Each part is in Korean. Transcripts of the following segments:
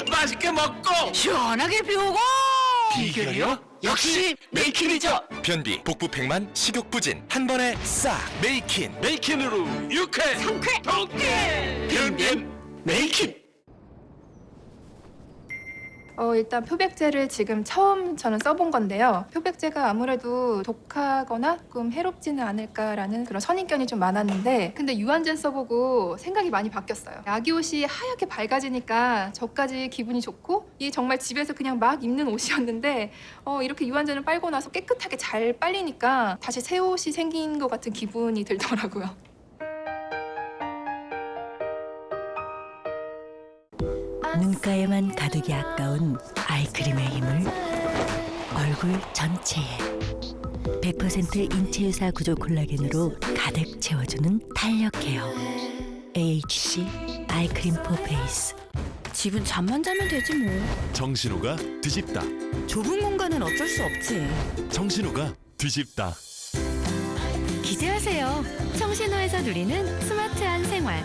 맛있게 먹고 시원하게 비우고. 비결이요? 역시 메이킨이죠. 변비, 복부 백만, 식욕 부진 한 번에 싹 메이킨. 메이킨으로 유쾌 상쾌 통쾌 변변 메이킨. 일단 표백제를 지금 처음 저는 써본 건데요. 표백제가 아무래도 독하거나 조금 해롭지는 않을까라는 그런 선입견이 좀 많았는데, 근데 유한젠 써보고 생각이 많이 바뀌었어요. 아기 옷이 하얗게 밝아지니까 저까지 기분이 좋고, 이게 정말 집에서 그냥 막 입는 옷이었는데 이렇게 유한젠을 빨고 나서 깨끗하게 잘 빨리니까 다시 새 옷이 생긴 것 같은 기분이 들더라고요. 눈가에만 가득이 아까운 아이크림의 힘을 얼굴 전체에 100% 인체 유사 구조 콜라겐으로 가득 채워주는 탄력 케어 AHC 아이크림 포 페이스. 집은 잠만 자면 되지 뭐. 정신호가 뒤집다. 좁은 공간은 어쩔 수 없지. 정신호가 뒤집다. 기대하세요. 청신호에서 누리는 스마트한 생활.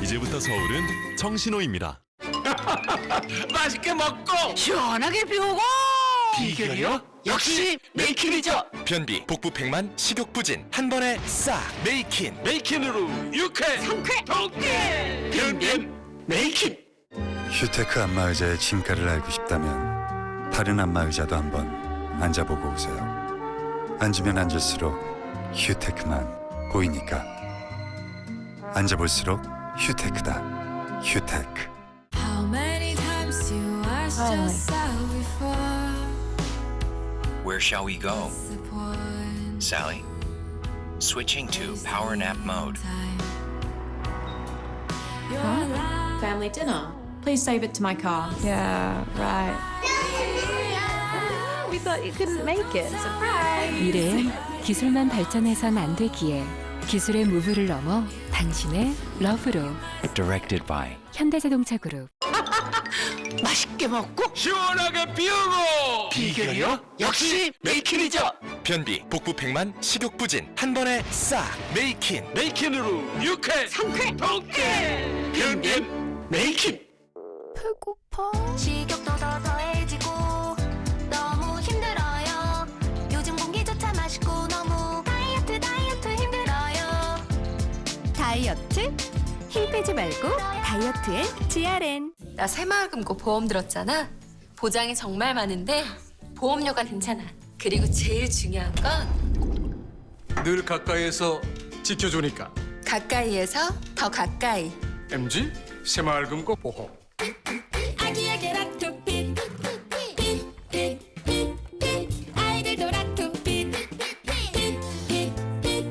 이제부터 서울은 정신호입니다. 맛있게 먹고 시원하게 비우고. 비결이요? 역시 메이킨이죠. 변비, 복부 백만, 식욕 부진 한 번에 싹 메이킨. 메이킨으로 유쾌 상쾌 통쾌 변변 메이킨. 휴테크 안마의자의 진가를 알고 싶다면 다른 안마의자도 한번 앉아보고 오세요. 앉으면 앉을수록 휴테크만 보이니까. 앉아볼수록 휴테크다. 휴테크. Where shall we go? Sally? Switching to power nap mode. Family dinner. Please save it to my car. Yeah, right. We thought you couldn't make it. Surprise. 미래엔 기술만 발전해선 안 되기에 기술의 무브를 넘어 당신의 러브로. Directed by 현대자동차 그룹. 맛있게 먹고. 시원하게 비우고 비결이요? 역시 메이킨이죠. 변비, 복부 백만, 식욕 부진 한 번에 싹 메이킨. 메이킨으로 유쾌 상쾌 통쾌 변변 메이킨. 배고파. 식욕도 더 더해지고 너무 힘들어요. 요즘 공기조차 맛있고 너무 다이어트 힘들어요. 다이어트? 힘 빼지 말고 다이어트엔 GRN. 나 새마을금고 보험 들었잖아. 보장이 정말 많은데 보험료가 괜찮아. 그리고 제일 중요한 건 늘 가까이에서 지켜주니까. 가까이에서 더 가까이. MG 새마을금고 보험. 아기에게 락토핏 핏핏핏핏 아이들도 락토핏 핏핏핏핏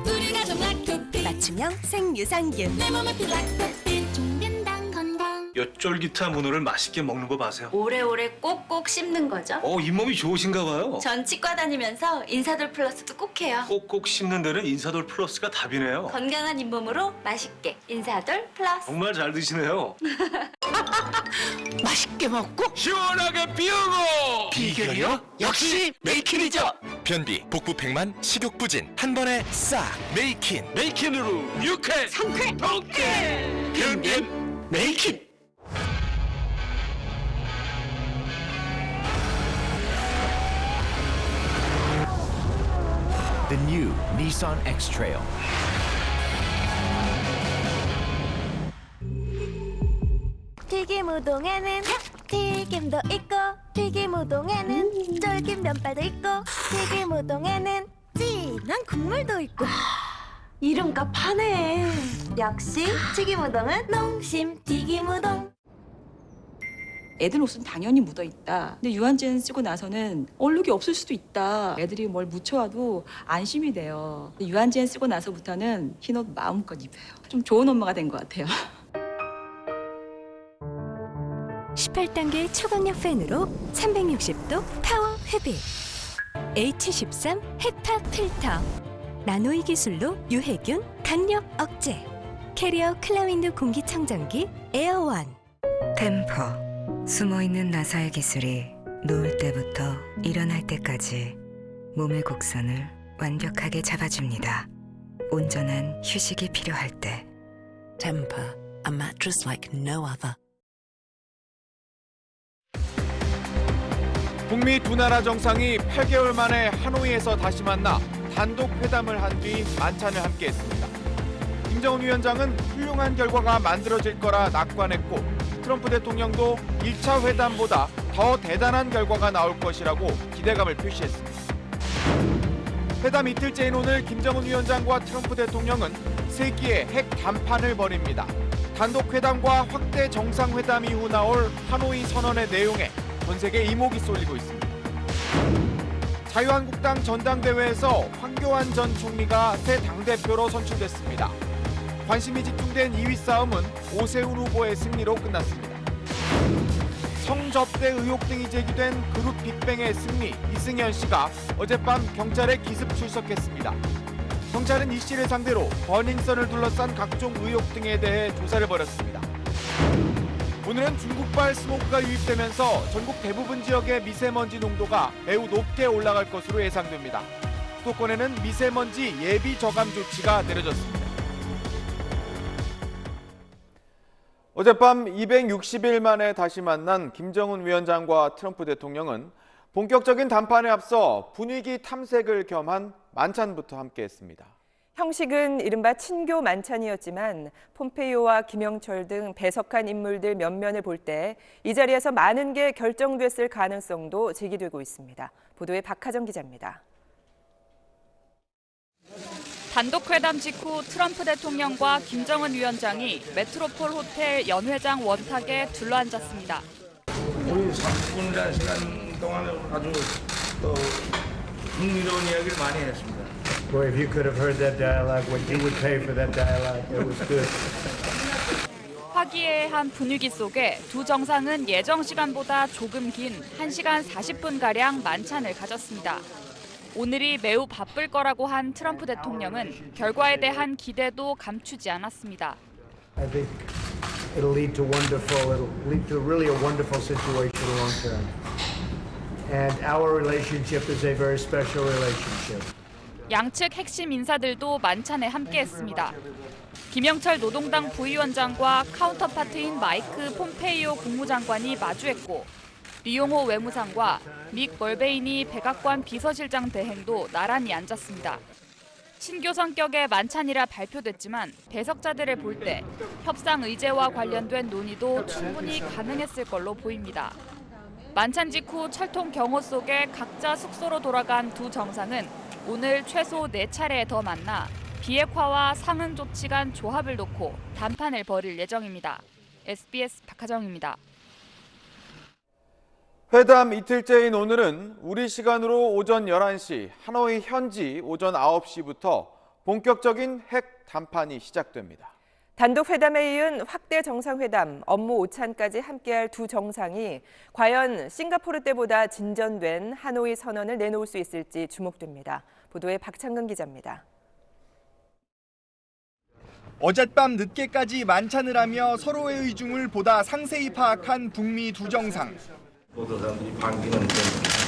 우리 가족 락토핏 맞춤형 생유산균. 내 몸에 핏 락토핏 종근당 건강. 요 쫄깃한 문어를 맛있게 먹는 거 봐세요. 오래오래 꼭꼭 씹는 거죠. 잇몸이 좋으신가 봐요. 전 치과 다니면서 인사돌 플러스도 꼭 해요. 꼭꼭 씹는 데는 인사돌 플러스가 답이네요. 건강한 잇몸으로 맛있게 인사돌 플러스. 정말 잘 드시네요. 맛있게 먹고. 시원하게 비우고 비결이요? 역시 메이킨이죠. 변비, 복부 백만, 식욕 부진 한 번에 싹 메이킨. 메이킨으로 유쾌 상쾌 통쾌 변변 메이킨. the new Nissan X-Trail. 튀김 우동에는 튀김도 있고 튀김 우동에는 쫄깃 면발도 있고 튀김 우동에는 진한 국물도 있고 이름값 하네. 역시 튀김 우동은 농심 튀김 우동. 애들 옷은 당연히 묻어있다. 근데 유한젠 쓰고 나서는 얼룩이 없을 수도 있다. 애들이 뭘 묻혀와도 안심이 돼요. 유한젠 쓰고 나서부터는 흰옷 마음껏 입어요. 좀 좋은 엄마가 된 것 같아요. 18단계 초강력 팬으로 360도 타워 흡입. H13 헤파 필터. 나노이 기술로 유해균 강력 억제. 캐리어 클라윈드 공기청정기 에어원. 템퍼. 숨어있는 나사의 기술이 누울 때부터 일어날 때까지 몸의 곡선을 완벽하게 잡아줍니다. 온전한 휴식이 필요할 때. Temper, a mattress like no other. 북미 두 나라 정상이 8개월 만에 하노이에서 다시 만나 단독 회담을 한 뒤 만찬을 함께했습니다. 김정은 위원장은 훌륭한 결과가 만들어질 거라 낙관했고 트럼프 대통령도 1차 회담보다 더 대단한 결과가 나올 것이라고 기대감을 표시했습니다. 회담 이틀째인 오늘 김정은 위원장과 트럼프 대통령은 세기의 핵 담판을 벌입니다. 단독 회담과 확대 정상회담 이후 나올 하노이 선언의 내용에 전 세계 이목이 쏠리고 있습니다. 자유한국당 전당대회에서 황교안 전 총리가 새 당대표로 선출됐습니다. 관심이 집중된 2위 싸움은 오세훈 후보의 승리로 끝났습니다. 성접대 의혹 등이 제기된 그룹 빅뱅의 승리, 이승현 씨가 어젯밤 경찰에 기습 출석했습니다. 경찰은 이 씨를 상대로 버닝썬을 둘러싼 각종 의혹 등에 대해 조사를 벌였습니다. 오늘은 중국발 스모크가 유입되면서 전국 대부분 지역의 미세먼지 농도가 매우 높게 올라갈 것으로 예상됩니다. 수도권에는 미세먼지 예비 저감 조치가 내려졌습니다. 어젯밤 260일 만에 다시 만난 김정은 위원장과 트럼프 대통령은 본격적인 담판에 앞서 분위기 탐색을 겸한 만찬부터 함께했습니다. 형식은 이른바 친교 만찬이었지만 폼페이오와 김영철 등 배석한 인물들 면면을 볼 때 이 자리에서 많은 게 결정됐을 가능성도 제기되고 있습니다. 보도에 박하정 기자입니다. 단독 회담 직후 트럼프 대통령과 김정은 위원장이 메트로폴 호텔 연회장 원탁에 둘러앉았습니다. 우리 30분이라는 시간 동안에 아주 흥미로운 이야기를 많이 했습니다. Boy, if you could have heard that dialogue, what you would pay for that dialogue, it was good. 화기애애한 분위기 속에 두 정상은 예정 시간보다 조금 긴 1시간 40분가량 만찬을 가졌습니다. 오늘이 매우 바쁠 거라고 한 트럼프 대통령은 결과에 대한 기대도 감추지 않았습니다. I think it'll lead to really a wonderful situation long term. And our relationship is a very special relationship. 양측 핵심 인사들도 만찬에 함께했습니다. 김영철 노동당 부위원장과 카운터파트인 마이크 폼페이오 국무장관이 마주했고 리용호 외무상과 믹 멀베이니 백악관 비서실장 대행도 나란히 앉았습니다. 친교 성격의 만찬이라 발표됐지만 배석자들을 볼 때 협상 의제와 관련된 논의도 충분히 가능했을 걸로 보입니다. 만찬 직후 철통 경호 속에 각자 숙소로 돌아간 두 정상은 오늘 최소 4차례 더 만나 비핵화와 상응 조치 간 조합을 놓고 담판을 벌일 예정입니다. SBS 박하정입니다. 회담 이틀째인 오늘은 우리 시간으로 오전 11시, 하노이 현지 오전 9시부터 본격적인 핵 담판이 시작됩니다. 단독 회담에 이은 확대 정상회담, 업무 오찬까지 함께할 두 정상이 과연 싱가포르 때보다 진전된 하노이 선언을 내놓을 수 있을지 주목됩니다. 보도에 박창근 기자입니다. 어젯밤 늦게까지 만찬을 하며 서로의 의중을 보다 상세히 파악한 북미 두 정상. 모든 사람들이 반기는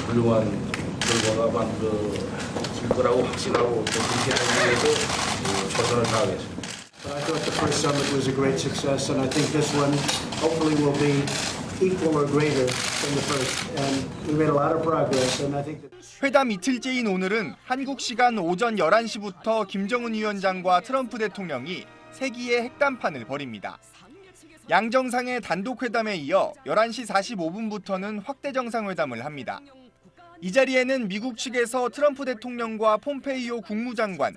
훌륭한 결과가 만들어질 거라고 확신하고 그렇게 하기 위해서 최선을 다하겠습니다. I thought the first summit was a great success, and I think this one hopefully will be equal or greater than the first. And we made a lot of progress, and I think that... 회담 이틀째인 오늘은 한국 시간 오전 11시부터 김정은 위원장과 트럼프 대통령이 세기의 핵담판을 벌입니다. 양 정상의 단독 회담에 이어 11시 45분부터는 확대 정상회담을 합니다. 이 자리에는 미국 측에서 트럼프 대통령과 폼페이오 국무장관,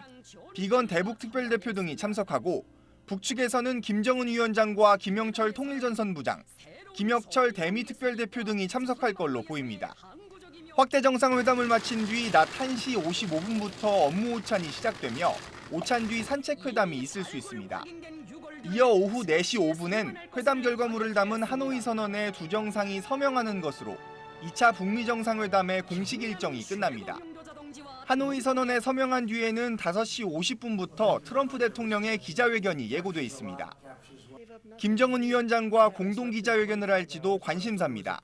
비건 대북 특별대표 등이 참석하고 북측에서는 김정은 위원장과 김영철 통일전선부장, 김혁철 대미 특별대표 등이 참석할 걸로 보입니다. 확대 정상회담을 마친 뒤 낮 1시 55분부터 업무 오찬이 시작되며 오찬 뒤 산책회담이 있을 수 있습니다. 이어 오후 4시 5분엔 회담 결과물을 담은 하노이 선언에 두 정상이 서명하는 것으로 2차 북미 정상회담의 공식 일정이 끝납니다. 하노이 선언에 서명한 뒤에는 5시 50분부터 트럼프 대통령의 기자회견이 예고돼 있습니다. 김정은 위원장과 공동 기자회견을 할지도 관심사입니다.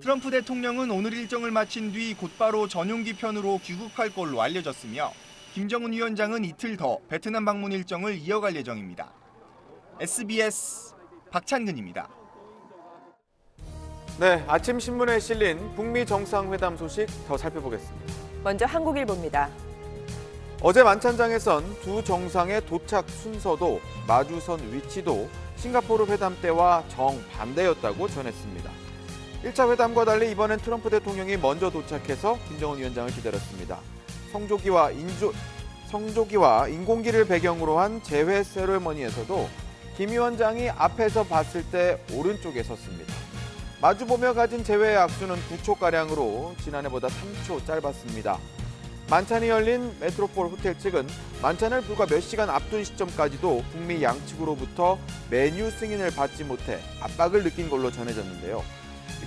트럼프 대통령은 오늘 일정을 마친 뒤 곧바로 전용기 편으로 귀국할 걸로 알려졌으며 김정은 위원장은 이틀 더 베트남 방문 일정을 이어갈 예정입니다. SBS 박찬근입니다. 네, 아침 신문에 실린 북미 정상회담 소식 더 살펴보겠습니다. 먼저 한국일보입니다. 어제 만찬장에선 두 정상의 도착 순서도 마주선 위치도 싱가포르 회담 때와 정반대였다고 전했습니다. 1차 회담과 달리 이번엔 트럼프 대통령이 먼저 도착해서 김정은 위원장을 기다렸습니다. 성조기와 인공기를 배경으로 한 재회 세레머니에서도 김 위원장이 앞에서 봤을 때 오른쪽에 섰습니다. 마주보며 가진 재회의 악수는 9초가량으로 지난해보다 3초 짧았습니다. 만찬이 열린 메트로폴 호텔 측은 만찬을 불과 몇 시간 앞둔 시점까지도 북미 양측으로부터 메뉴 승인을 받지 못해 압박을 느낀 걸로 전해졌는데요.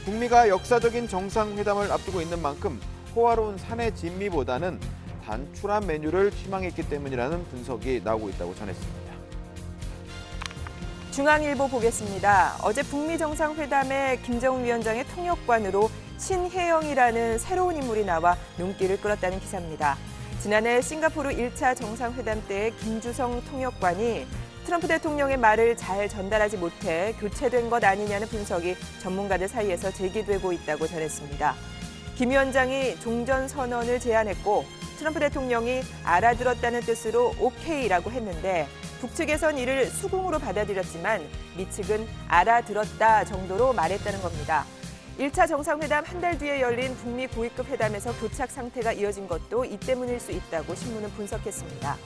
북미가 역사적인 정상회담을 앞두고 있는 만큼 호화로운 사내 진미보다는 단출한 메뉴를 희망했기 때문이라는 분석이 나오고 있다고 전했습니다. 중앙일보 보겠습니다. 어제 북미 정상회담에 김정은 위원장의 통역관으로 신혜영이라는 새로운 인물이 나와 눈길을 끌었다는 기사입니다. 지난해 싱가포르 1차 정상회담 때 김주성 통역관이 트럼프 대통령의 말을 잘 전달하지 못해 교체된 것 아니냐는 분석이 전문가들 사이에서 제기되고 있다고 전했습니다. 김 위원장이 종전선언을 제안했고 트럼프 대통령이 알아들었다는 뜻으로 오케이라고 했는데 북측에선 이를 수긍으로 받아들였지만 미 측은 알아들었다 정도로 말했다는 겁니다. 1차 정상회담 한 달 뒤에 열린 북미 고위급 회담에서 교착 상태가 이어진 것도 이 때문일 수 있다고 신문은 분석했습니다.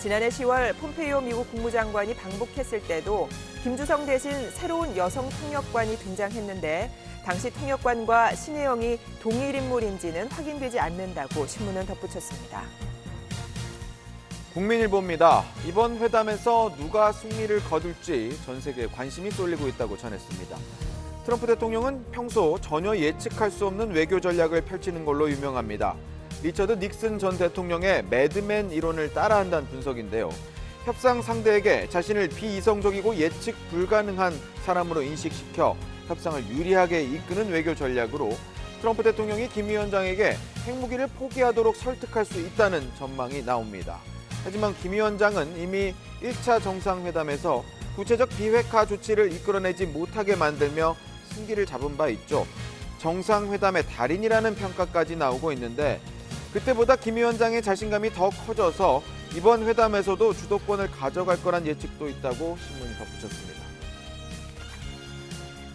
지난해 10월 폼페이오 미국 국무장관이 방북했을 때도 김주성 대신 새로운 여성 통역관이 등장했는데 당시 통역관과 신혜영이 동일 인물인지는 확인되지 않는다고 신문은 덧붙였습니다. 국민일보입니다. 이번 회담에서 누가 승리를 거둘지 전 세계에 관심이 쏠리고 있다고 전했습니다. 트럼프 대통령은 평소 전혀 예측할 수 없는 외교 전략을 펼치는 걸로 유명합니다. 리처드 닉슨 전 대통령의 매드맨 이론을 따라한다는 분석인데요. 협상 상대에게 자신을 비이성적이고 예측 불가능한 사람으로 인식시켜 협상을 유리하게 이끄는 외교 전략으로 트럼프 대통령이 김 위원장에게 핵무기를 포기하도록 설득할 수 있다는 전망이 나옵니다. 하지만 김 위원장은 이미 1차 정상회담에서 구체적 비핵화 조치를 이끌어내지 못하게 만들며 승기를 잡은 바 있죠. 정상회담의 달인이라는 평가까지 나오고 있는데 그때보다 김 위원장의 자신감이 더 커져서 이번 회담에서도 주도권을 가져갈 거란 예측도 있다고 신문이 덧붙였습니다.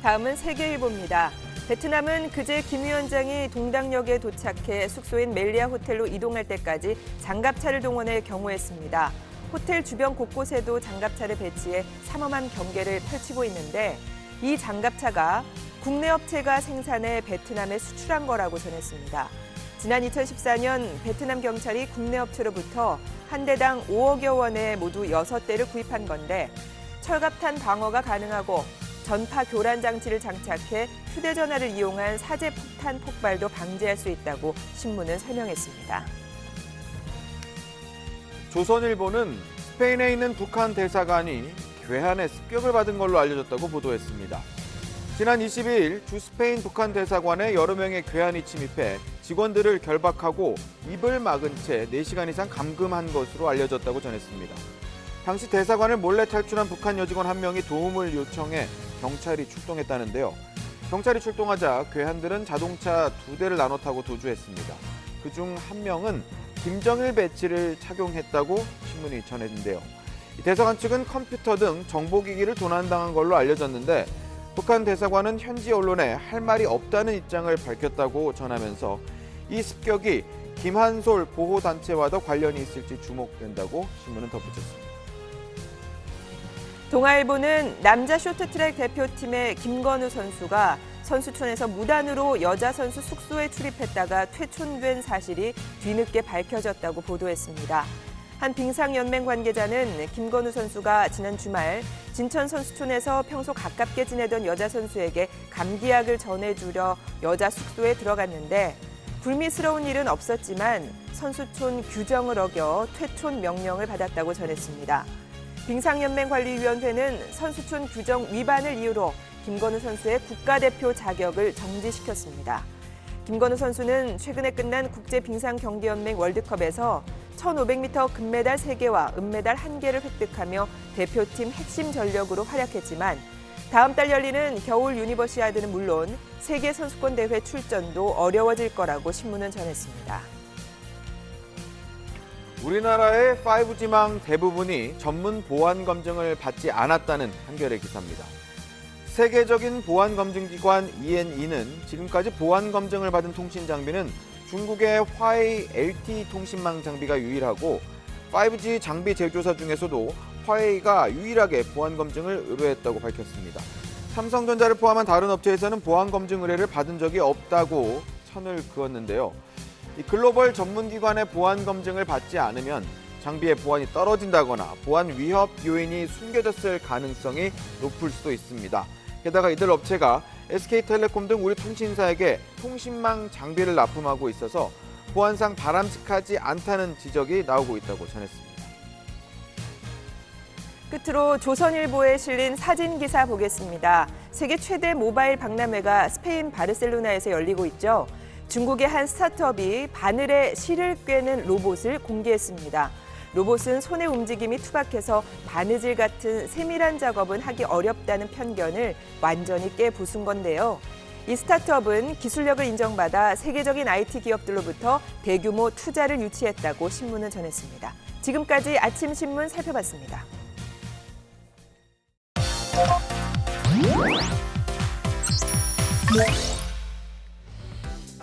다음은 세계일보입니다. 베트남은 그제 김 위원장이 동당역에 도착해 숙소인 멜리아 호텔로 이동할 때까지 장갑차를 동원해 경호했습니다. 호텔 주변 곳곳에도 장갑차를 배치해 삼엄한 경계를 펼치고 있는데 이 장갑차가 국내 업체가 생산해 베트남에 수출한 거라고 전했습니다. 지난 2014년 베트남 경찰이 국내 업체로부터 한 대당 5억여 원에 모두 6대를 구입한 건데 철갑탄 방어가 가능하고 전파 교란 장치를 장착해 휴대전화를 이용한 사제 폭탄 폭발도 방지할 수 있다고 신문은 설명했습니다. 조선일보는 스페인에 있는 북한 대사관이 괴한의 습격을 받은 걸로 알려졌다고 보도했습니다. 지난 22일 주 스페인 북한 대사관에 여러 명의 괴한이 침입해 직원들을 결박하고 입을 막은 채 4시간 이상 감금한 것으로 알려졌다고 전했습니다. 당시 대사관을 몰래 탈출한 북한 여직원 한 명이 도움을 요청해 경찰이 출동했다는데요. 경찰이 출동하자 괴한들은 자동차 2대를 나눠 타고 도주했습니다. 그중 한 명은 김정일 배지를 착용했다고 신문이 전했는데요. 대사관 측은 컴퓨터 등 정보기기를 도난당한 걸로 알려졌는데 북한 대사관은 현지 언론에 할 말이 없다는 입장을 밝혔다고 전하면서 이 습격이 김한솔 보호단체와도 관련이 있을지 주목된다고 신문은 덧붙였습니다. 동아일보는 남자 쇼트트랙 대표팀의 김건우 선수가 선수촌에서 무단으로 여자 선수 숙소에 출입했다가 퇴촌된 사실이 뒤늦게 밝혀졌다고 보도했습니다. 한 빙상연맹 관계자는 김건우 선수가 지난 주말 진천 선수촌에서 평소 가깝게 지내던 여자 선수에게 감기약을 전해주려 여자 숙소에 들어갔는데 불미스러운 일은 없었지만 선수촌 규정을 어겨 퇴촌 명령을 받았다고 전했습니다. 빙상연맹관리위원회는 선수촌 규정 위반을 이유로 김건우 선수의 국가대표 자격을 정지시켰습니다. 김건우 선수는 최근에 끝난 국제빙상경기연맹 월드컵에서 1500m 금메달 3개와 은메달 1개를 획득하며 대표팀 핵심 전력으로 활약했지만 다음 달 열리는 겨울 유니버시아드는 물론 세계 선수권 대회 출전도 어려워질 거라고 신문은 전했습니다. 우리나라의 5G망 대부분이 전문 보안 검증을 받지 않았다는 한겨레 기사입니다. 세계적인 보안 검증 기관 ENE는 지금까지 보안 검증을 받은 통신 장비는 중국의 화웨이 LTE 통신망 장비가 유일하고 5G 장비 제조사 중에서도 화웨이가 유일하게 보안 검증을 의뢰했다고 밝혔습니다. 삼성전자를 포함한 다른 업체에서는 보안 검증 의뢰를 받은 적이 없다고 선을 그었는데요. 이 글로벌 전문기관의 보안 검증을 받지 않으면 장비의 보안이 떨어진다거나 보안 위협 요인이 숨겨졌을 가능성이 높을 수도 있습니다. 게다가 이들 업체가 SK텔레콤 등 우리 통신사에게 통신망 장비를 납품하고 있어서 보안상 바람직하지 않다는 지적이 나오고 있다고 전했습니다. 끝으로 조선일보에 실린 사진 기사 보겠습니다. 세계 최대 모바일 박람회가 스페인 바르셀로나에서 열리고 있죠. 중국의 한 스타트업이 바늘에 실을 꿰는 로봇을 공개했습니다. 로봇은 손의 움직임이 투박해서 바느질 같은 세밀한 작업은 하기 어렵다는 편견을 완전히 깨부순 건데요. 이 스타트업은 기술력을 인정받아 세계적인 IT 기업들로부터 대규모 투자를 유치했다고 신문은 전했습니다. 지금까지 아침 신문 살펴봤습니다.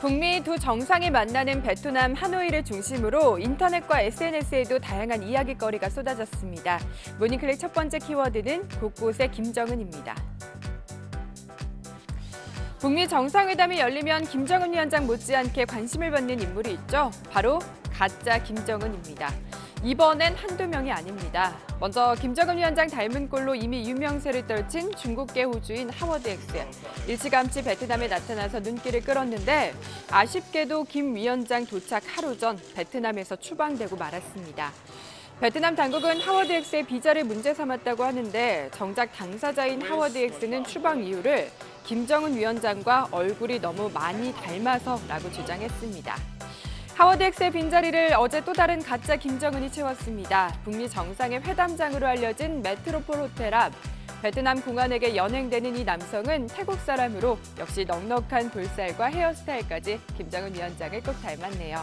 북미 두 정상이 만나는 베트남 하노이를 중심으로 인터넷과 SNS에도 다양한 이야기거리가 쏟아졌습니다. 모닝클릭 첫 번째 키워드는 곳곳에 김정은입니다. 북미 정상회담이 열리면 김정은 위원장 못지않게 관심을 받는 인물이 있죠. 바로 가짜 김정은입니다. 이번엔 한두 명이 아닙니다. 먼저 김정은 위원장 닮은 꼴로 이미 유명세를 떨친 중국계 호주인 하워드 엑스. 일찌감치 베트남에 나타나서 눈길을 끌었는데 아쉽게도 김 위원장 도착 하루 전 베트남에서 추방되고 말았습니다. 베트남 당국은 하워드 엑스의 비자를 문제 삼았다고 하는데 정작 당사자인 하워드 엑스는 추방 이유를 김정은 위원장과 얼굴이 너무 많이 닮아서라고 주장했습니다. 하워드 엑스의 빈자리를 어제 또 다른 가짜 김정은이 채웠습니다. 북미 정상의 회담장으로 알려진 메트로폴 호텔 앞. 베트남 공안에게 연행되는 이 남성은 태국 사람으로 역시 넉넉한 볼살과 헤어스타일까지 김정은 위원장을 꼭 닮았네요.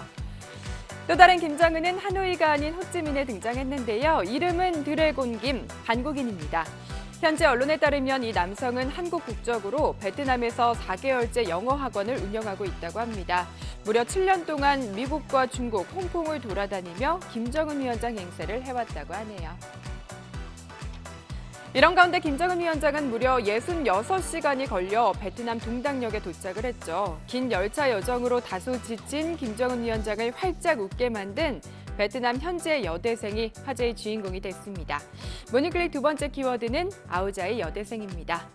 또 다른 김정은은 하노이가 아닌 호찌민에 등장했는데요. 이름은 드래곤 김, 한국인입니다. 현재 언론에 따르면 이 남성은 한국 국적으로 베트남에서 4개월째 영어 학원을 운영하고 있다고 합니다. 무려 7년 동안 미국과 중국, 홍콩을 돌아다니며 김정은 위원장 행세를 해왔다고 하네요. 이런 가운데 김정은 위원장은 무려 66시간이 걸려 베트남 동당역에 도착을 했죠. 긴 열차 여정으로 다소 지친 김정은 위원장을 활짝 웃게 만든 베트남 현지의 여대생이 화제의 주인공이 됐습니다. 모닝클릭 두 번째 키워드는 아우자의 여대생입니다.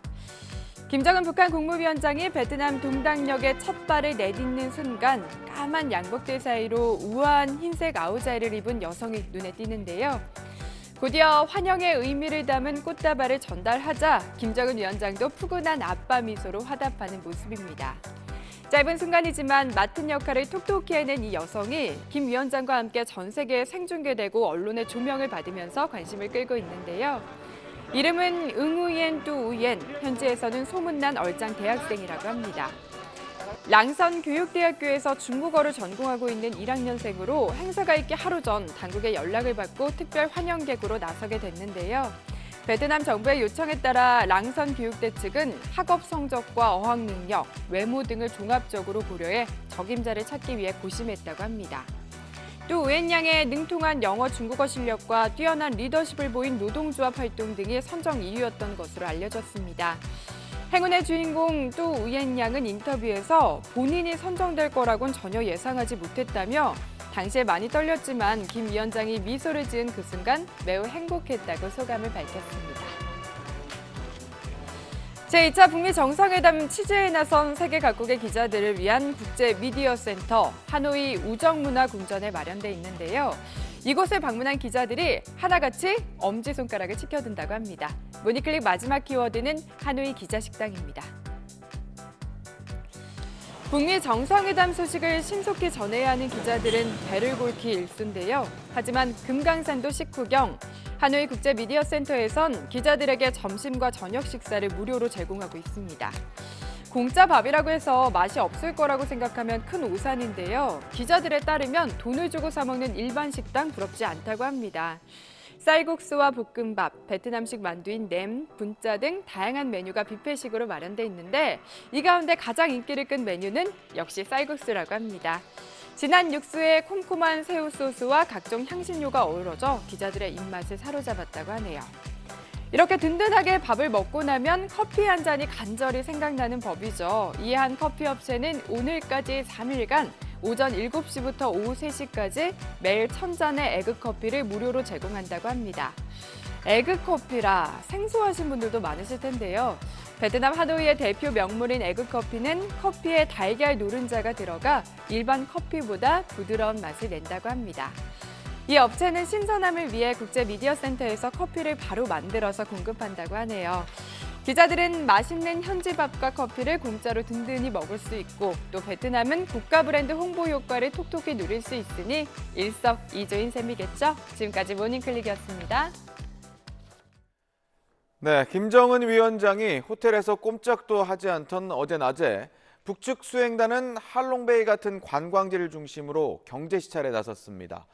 김정은 북한 국무위원장이 베트남 동당역에 첫 발을 내딛는 순간 까만 양복들 사이로 우아한 흰색 아우자이를 입은 여성이 눈에 띄는데요. 곧이어 환영의 의미를 담은 꽃다발을 전달하자 김정은 위원장도 푸근한 아빠 미소로 화답하는 모습입니다. 짧은 순간이지만 맡은 역할을 톡톡히 해낸 이 여성이 김 위원장과 함께 전 세계에 생중계되고 언론의 조명을 받으면서 관심을 끌고 있는데요. 이름은 응우옌 뚜우옌, 현지에서는 소문난 얼짱 대학생이라고 합니다. 랑선 교육대학교에서 중국어를 전공하고 있는 1학년생으로 행사가 있기 하루 전 당국의 연락을 받고 특별 환영객으로 나서게 됐는데요. 베트남 정부의 요청에 따라 랑선 교육대 측은 학업 성적과 어학 능력, 외모 등을 종합적으로 고려해 적임자를 찾기 위해 고심했다고 합니다. 또 우엔 양의 능통한 영어 중국어 실력과 뛰어난 리더십을 보인 노동조합 활동 등이 선정 이유였던 것으로 알려졌습니다. 행운의 주인공 또 우엔 양은 인터뷰에서 본인이 선정될 거라고는 전혀 예상하지 못했다며 당시에 많이 떨렸지만 김 위원장이 미소를 지은 그 순간 매우 행복했다고 소감을 밝혔습니다. 제2차 북미 정상회담 취재에 나선 세계 각국의 기자들을 위한 국제 미디어 센터 하노이 우정문화궁전에 마련돼 있는데요. 이곳을 방문한 기자들이 하나같이 엄지손가락을 치켜든다고 합니다. 모닝클릭 마지막 키워드는 하노이 기자식당입니다. 북미 정상회담 소식을 신속히 전해야 하는 기자들은 배를 골기 일쑤인데요. 하지만 금강산도 식후경 하노이 국제 미디어 센터에선 기자들에게 점심과 저녁 식사를 무료로 제공하고 있습니다. 공짜 밥이라고 해서 맛이 없을 거라고 생각하면 큰 오산인데요. 기자들에 따르면 돈을 주고 사 먹는 일반 식당 부럽지 않다고 합니다. 쌀국수와 볶음밥, 베트남식 만두인 램, 분짜 등 다양한 메뉴가 뷔페식으로 마련돼 있는데 이 가운데 가장 인기를 끈 메뉴는 역시 쌀국수라고 합니다. 진한 육수에 콤콤한 새우 소스와 각종 향신료가 어우러져 기자들의 입맛을 사로잡았다고 하네요. 이렇게 든든하게 밥을 먹고 나면 커피 한 잔이 간절히 생각나는 법이죠. 이에 한 커피 업체는 오늘까지 3일간 오전 7시부터 오후 3시까지 매일 1000잔의 에그커피를 무료로 제공한다고 합니다. 에그커피라 생소하신 분들도 많으실 텐데요. 베트남 하노이의 대표 명물인 에그커피는 커피에 달걀 노른자가 들어가 일반 커피보다 부드러운 맛을 낸다고 합니다. 이 업체는 신선함을 위해 국제 미디어 센터에서 커피를 바로 만들어서 공급한다고 하네요. 기자들은 맛있는 현지 밥과 커피를 공짜로 든든히 먹을 수 있고 또 베트남은 국가 브랜드 홍보 효과를 톡톡히 누릴 수 있으니 일석이조인 셈이겠죠? 지금까지 모닝클릭이었습니다. 네, 김정은 위원장이 호텔에서 꼼짝도 하지 않던 어제 낮에 북측 수행단은 할롱베이 같은 관광지를 중심으로 경제 시찰에 나섰습니다.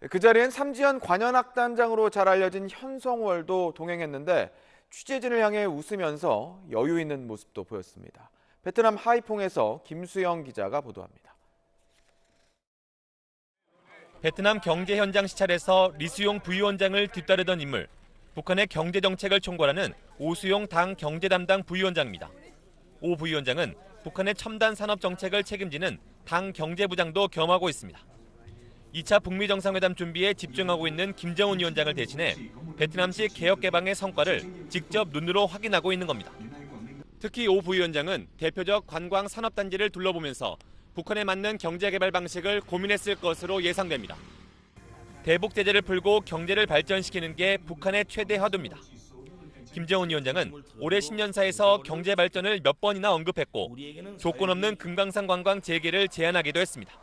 그 자리엔 삼지연 관현악단장으로 잘 알려진 현성월도 동행했는데 취재진을 향해 웃으면서 여유 있는 모습도 보였습니다. 베트남 하이퐁에서 김수영 기자가 보도합니다. 베트남 경제 현장 시찰에서 리수용 부위원장을 뒤따르던 인물, 북한의 경제 정책을 총괄하는 오수용 당 경제 담당 부위원장입니다. 오 부위원장은 북한의 첨단 산업 정책을 책임지는 당 경제부장도 겸하고 있습니다. 2차 북미 정상회담 준비에 집중하고 있는 김정은 위원장을 대신해 베트남식 개혁 개방의 성과를 직접 눈으로 확인하고 있는 겁니다. 특히 오 부위원장은 대표적 관광 산업단지를 둘러보면서 북한에 맞는 경제개발 방식을 고민했을 것으로 예상됩니다. 대북 제재를 풀고 경제를 발전시키는 게 북한의 최대 화두입니다. 김정은 위원장은 올해 신년사에서 경제 발전을 몇 번이나 언급했고 조건 없는 금강산 관광 재개를 제안하기도 했습니다.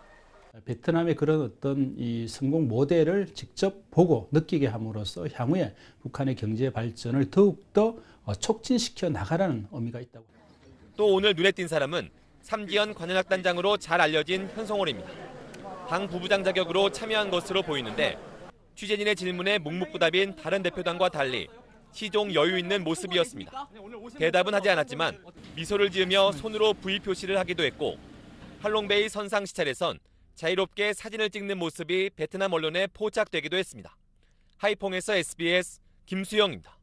베트남의 그런 어떤 이 성공 모델을 직접 보고 느끼게 함으로써 향후에 북한의 경제 발전을 더욱더 촉진시켜 나가라는 의미가 있다고. 또 오늘 눈에 띈 사람은 삼지연 관현악단장으로 잘 알려진 현성월입니다. 당 부부장 자격으로 참여한 것으로 보이는데 취재진의 질문에 묵묵부답인 다른 대표단과 달리 시종 여유 있는 모습이었습니다. 대답은 하지 않았지만 미소를 지으며 손으로 V 표시를 하기도 했고 할롱베이 선상 시찰에선 자유롭게 사진을 찍는 모습이 베트남 언론에 포착되기도 했습니다. 하이퐁에서 SBS 김수영입니다.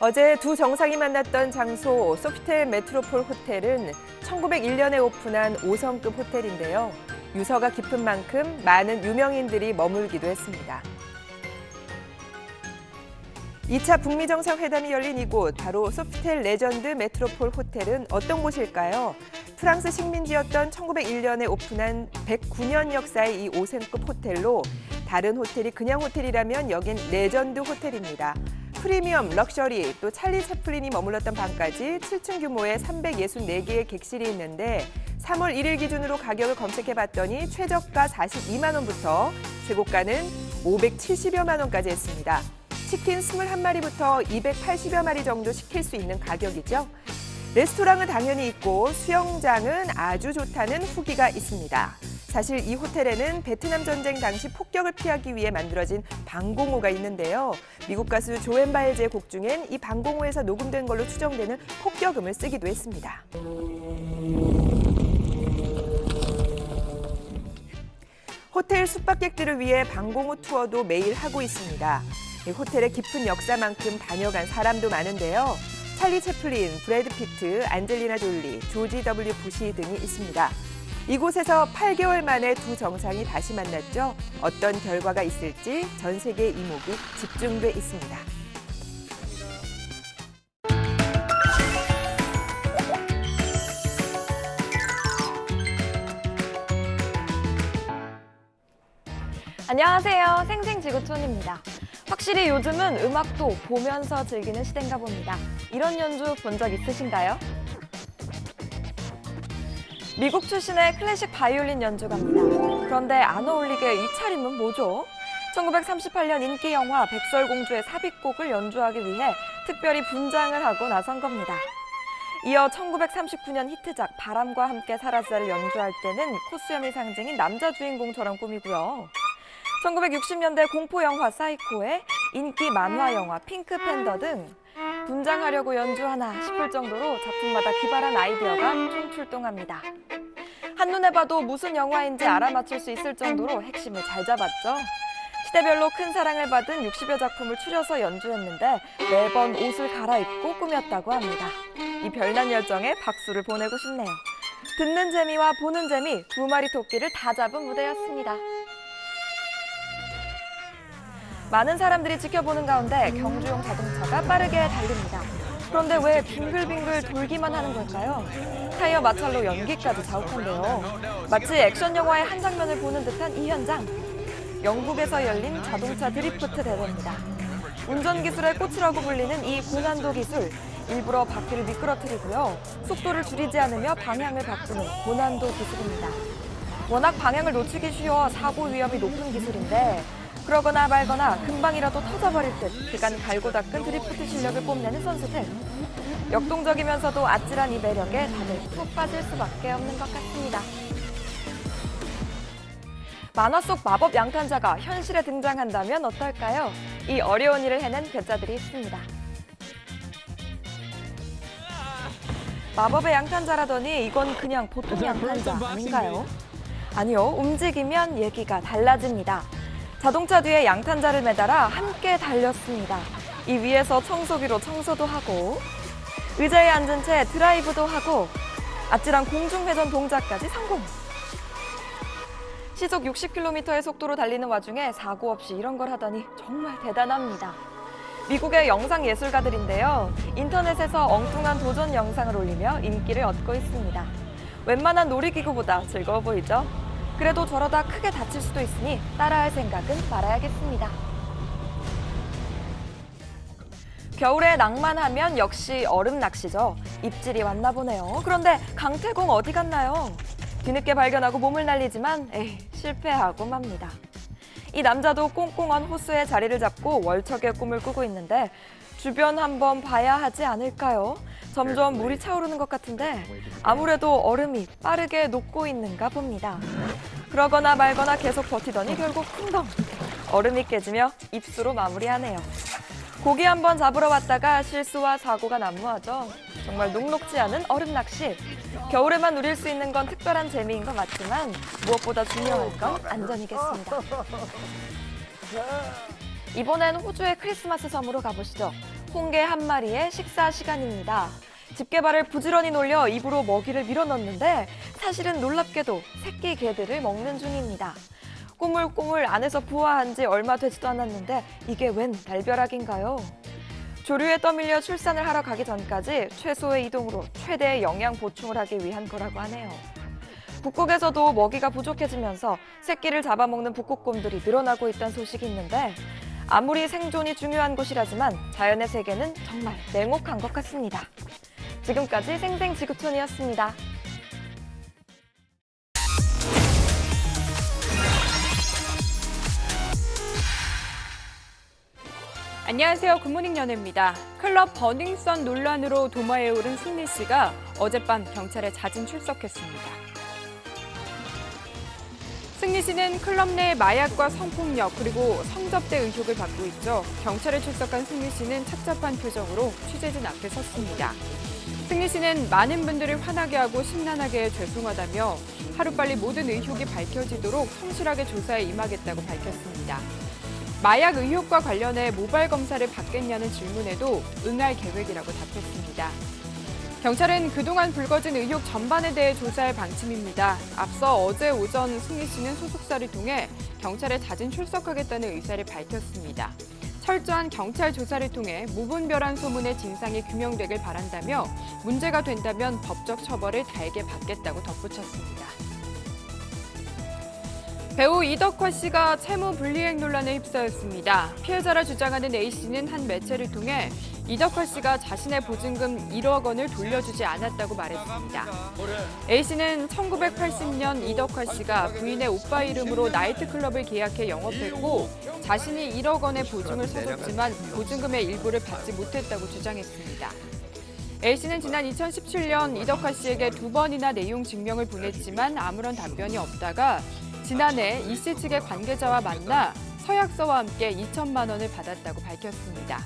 어제 두 정상이 만났던 장소 소피텔 메트로폴 호텔은 1901년에 오픈한 5성급 호텔인데요. 유서가 깊은 만큼 많은 유명인들이 머물기도 했습니다. 2차 북미 정상회담이 열린 이곳, 바로 소피텔 레전드 메트로폴 호텔은 어떤 곳일까요? 프랑스 식민지였던 1901년에 오픈한 109년 역사의 이 5성급 호텔로 다른 호텔이 그냥 호텔이라면 여긴 레전드 호텔입니다. 프리미엄, 럭셔리, 또 찰리 채플린이 머물렀던 방까지 7층 규모의 364개의 객실이 있는데 3월 1일 기준으로 가격을 검색해봤더니 최저가 42만 원부터 최고가는 570여만 원까지 했습니다. 치킨 21마리부터 280여 마리 정도 시킬 수 있는 가격이죠. 레스토랑은 당연히 있고 수영장은 아주 좋다는 후기가 있습니다. 사실 이 호텔에는 베트남 전쟁 당시 폭격을 피하기 위해 만들어진 방공호가 있는데요. 미국 가수 조앤 바에즈의 곡 중엔 이 방공호에서 녹음된 걸로 추정되는 폭격음을 쓰기도 했습니다. 호텔 숙박객들을 위해 방공호 투어도 매일 하고 있습니다. 이 호텔의 깊은 역사만큼 다녀간 사람도 많은데요. 찰리 채플린, 브래드 피트, 안젤리나 졸리, 조지 W 부시 등이 있습니다. 이곳에서 8개월 만에 두 정상이 다시 만났죠. 어떤 결과가 있을지 전 세계 이목이 집중돼 있습니다. 안녕하세요. 생생지구촌입니다. 확실히 요즘은 음악도 보면서 즐기는 시대인가 봅니다. 이런 연주 본 적 있으신가요? 미국 출신의 클래식 바이올린 연주가입니다. 그런데 안 어울리게 이 차림은 뭐죠? 1938년 인기 영화 백설공주의 삽입곡을 연주하기 위해 특별히 분장을 하고 나선 겁니다. 이어 1939년 히트작 바람과 함께 사라지다를 연주할 때는 코수염이 상징인 남자 주인공처럼 꾸미고요. 1960년대 공포영화 사이코에 인기 만화영화 핑크팬더 등 분장하려고 연주하나 싶을 정도로 작품마다 기발한 아이디어가 총출동합니다. 한눈에 봐도 무슨 영화인지 알아맞힐 수 있을 정도로 핵심을 잘 잡았죠. 시대별로 큰 사랑을 받은 60여 작품을 추려서 연주했는데 매번 옷을 갈아입고 꾸몄다고 합니다. 이 별난 열정에 박수를 보내고 싶네요. 듣는 재미와 보는 재미, 두 마리 토끼를 다 잡은 무대였습니다. 많은 사람들이 지켜보는 가운데 경주용 자동차가 빠르게 달립니다. 그런데 왜 빙글빙글 돌기만 하는 걸까요? 타이어 마찰로 연기까지 자욱한데요. 마치 액션 영화의 한 장면을 보는 듯한 이 현장. 영국에서 열린 자동차 드리프트 대회입니다. 운전 기술의 꽃이라고 불리는 이 고난도 기술. 일부러 바퀴를 미끄러뜨리고요. 속도를 줄이지 않으며 방향을 바꾸는 고난도 기술입니다. 워낙 방향을 놓치기 쉬워 사고 위험이 높은 기술인데 그러거나 말거나 금방이라도 터져버릴 듯 그간 갈고 닦은 드리프트 실력을 뽐내는 선수들. 역동적이면서도 아찔한 이 매력에 다들 푹 빠질 수밖에 없는 것 같습니다. 만화 속 마법 양탄자가 현실에 등장한다면 어떨까요? 이 어려운 일을 해낸 괴짜들이 있습니다. 마법의 양탄자라더니 이건 그냥 보통 양탄자 아닌가요? 아니요, 움직이면 얘기가 달라집니다. 자동차 뒤에 양탄자를 매달아 함께 달렸습니다. 이 위에서 청소기로 청소도 하고 의자에 앉은 채 드라이브도 하고 아찔한 공중회전 동작까지 성공! 시속 60km의 속도로 달리는 와중에 사고 없이 이런 걸 하다니 정말 대단합니다. 미국의 영상예술가들인데요. 인터넷에서 엉뚱한 도전 영상을 올리며 인기를 얻고 있습니다. 웬만한 놀이기구보다 즐거워 보이죠? 그래도 저러다 크게 다칠 수도 있으니 따라할 생각은 말아야겠습니다. 겨울에 낭만하면 역시 얼음 낚시죠. 입질이 왔나 보네요. 그런데 강태공 어디 갔나요? 뒤늦게 발견하고 몸을 날리지만 실패하고 맙니다. 이 남자도 꽁꽁한 호수에 자리를 잡고 월척의 꿈을 꾸고 있는데 주변 한번 봐야 하지 않을까요? 점점 물이 차오르는 것 같은데 아무래도 얼음이 빠르게 녹고 있는가 봅니다. 그러거나 말거나 계속 버티더니 결국 풍덩! 얼음이 깨지며 입수로 마무리하네요. 고기 한번 잡으러 왔다가 실수와 사고가 난무하죠. 정말 녹록지 않은 얼음 낚시. 겨울에만 누릴 수 있는 건 특별한 재미인 것 맞지만 무엇보다 중요한 건 안전이겠습니다. 이번엔 호주의 크리스마스 섬으로 가보시죠. 홍게 한 마리의 식사 시간입니다. 집게발을 부지런히 놀려 입으로 먹이를 밀어넣는데 사실은 놀랍게도 새끼 개들을 먹는 중입니다. 꼬물꼬물 안에서 부화한 지 얼마 되지도 않았는데 이게 웬 달벼락인가요? 조류에 떠밀려 출산을 하러 가기 전까지 최소의 이동으로 최대의 영양 보충을 하기 위한 거라고 하네요. 북극에서도 먹이가 부족해지면서 새끼를 잡아먹는 북극곰들이 늘어나고 있다는 소식이 있는데 아무리 생존이 중요한 곳이라지만 자연의 세계는 정말 냉혹한 것 같습니다. 지금까지 생생지구촌이었습니다. 안녕하세요. 굿모닝 연예입니다. 클럽 버닝썬 논란으로 도마에 오른 승리 씨가 어젯밤 경찰에 자진 출석했습니다. 승리 씨는 클럽 내 마약과 성폭력 그리고 성접대 의혹을 받고 있죠. 경찰에 출석한 승리 씨는 착잡한 표정으로 취재진 앞에 섰습니다. 승리 씨는 많은 분들을 화나게 하고 심란하게 죄송하다며 하루빨리 모든 의혹이 밝혀지도록 성실하게 조사에 임하겠다고 밝혔습니다. 마약 의혹과 관련해 모발 검사를 받겠냐는 질문에도 응할 계획이라고 답했습니다. 경찰은 그동안 불거진 의혹 전반에 대해 조사할 방침입니다. 앞서 어제 오전 승리 씨는 소속사를 통해 경찰에 자진 출석하겠다는 의사를 밝혔습니다. 철저한 경찰 조사를 통해 무분별한 소문의 진상이 규명되길 바란다며 문제가 된다면 법적 처벌을 달게 받겠다고 덧붙였습니다. 배우 이덕화 씨가 채무 불이행 논란에 휩싸였습니다. 피해자라 주장하는 A씨는 한 매체를 통해 이덕화 씨가 자신의 보증금 1억 원을 돌려주지 않았다고 말했습니다. A씨는 1980년 이덕화 씨가 부인의 오빠 이름으로 나이트클럽을 계약해 영업했고 자신이 1억 원의 보증을 서줬지만 보증금의 일부를 받지 못했다고 주장했습니다. A씨는 지난 2017년 이덕화 씨에게 2번이나 내용 증명을 보냈지만 아무런 답변이 없다가 지난해 E씨 측의 관계자와 만나 서약서와 함께 2천만 원을 받았다고 밝혔습니다.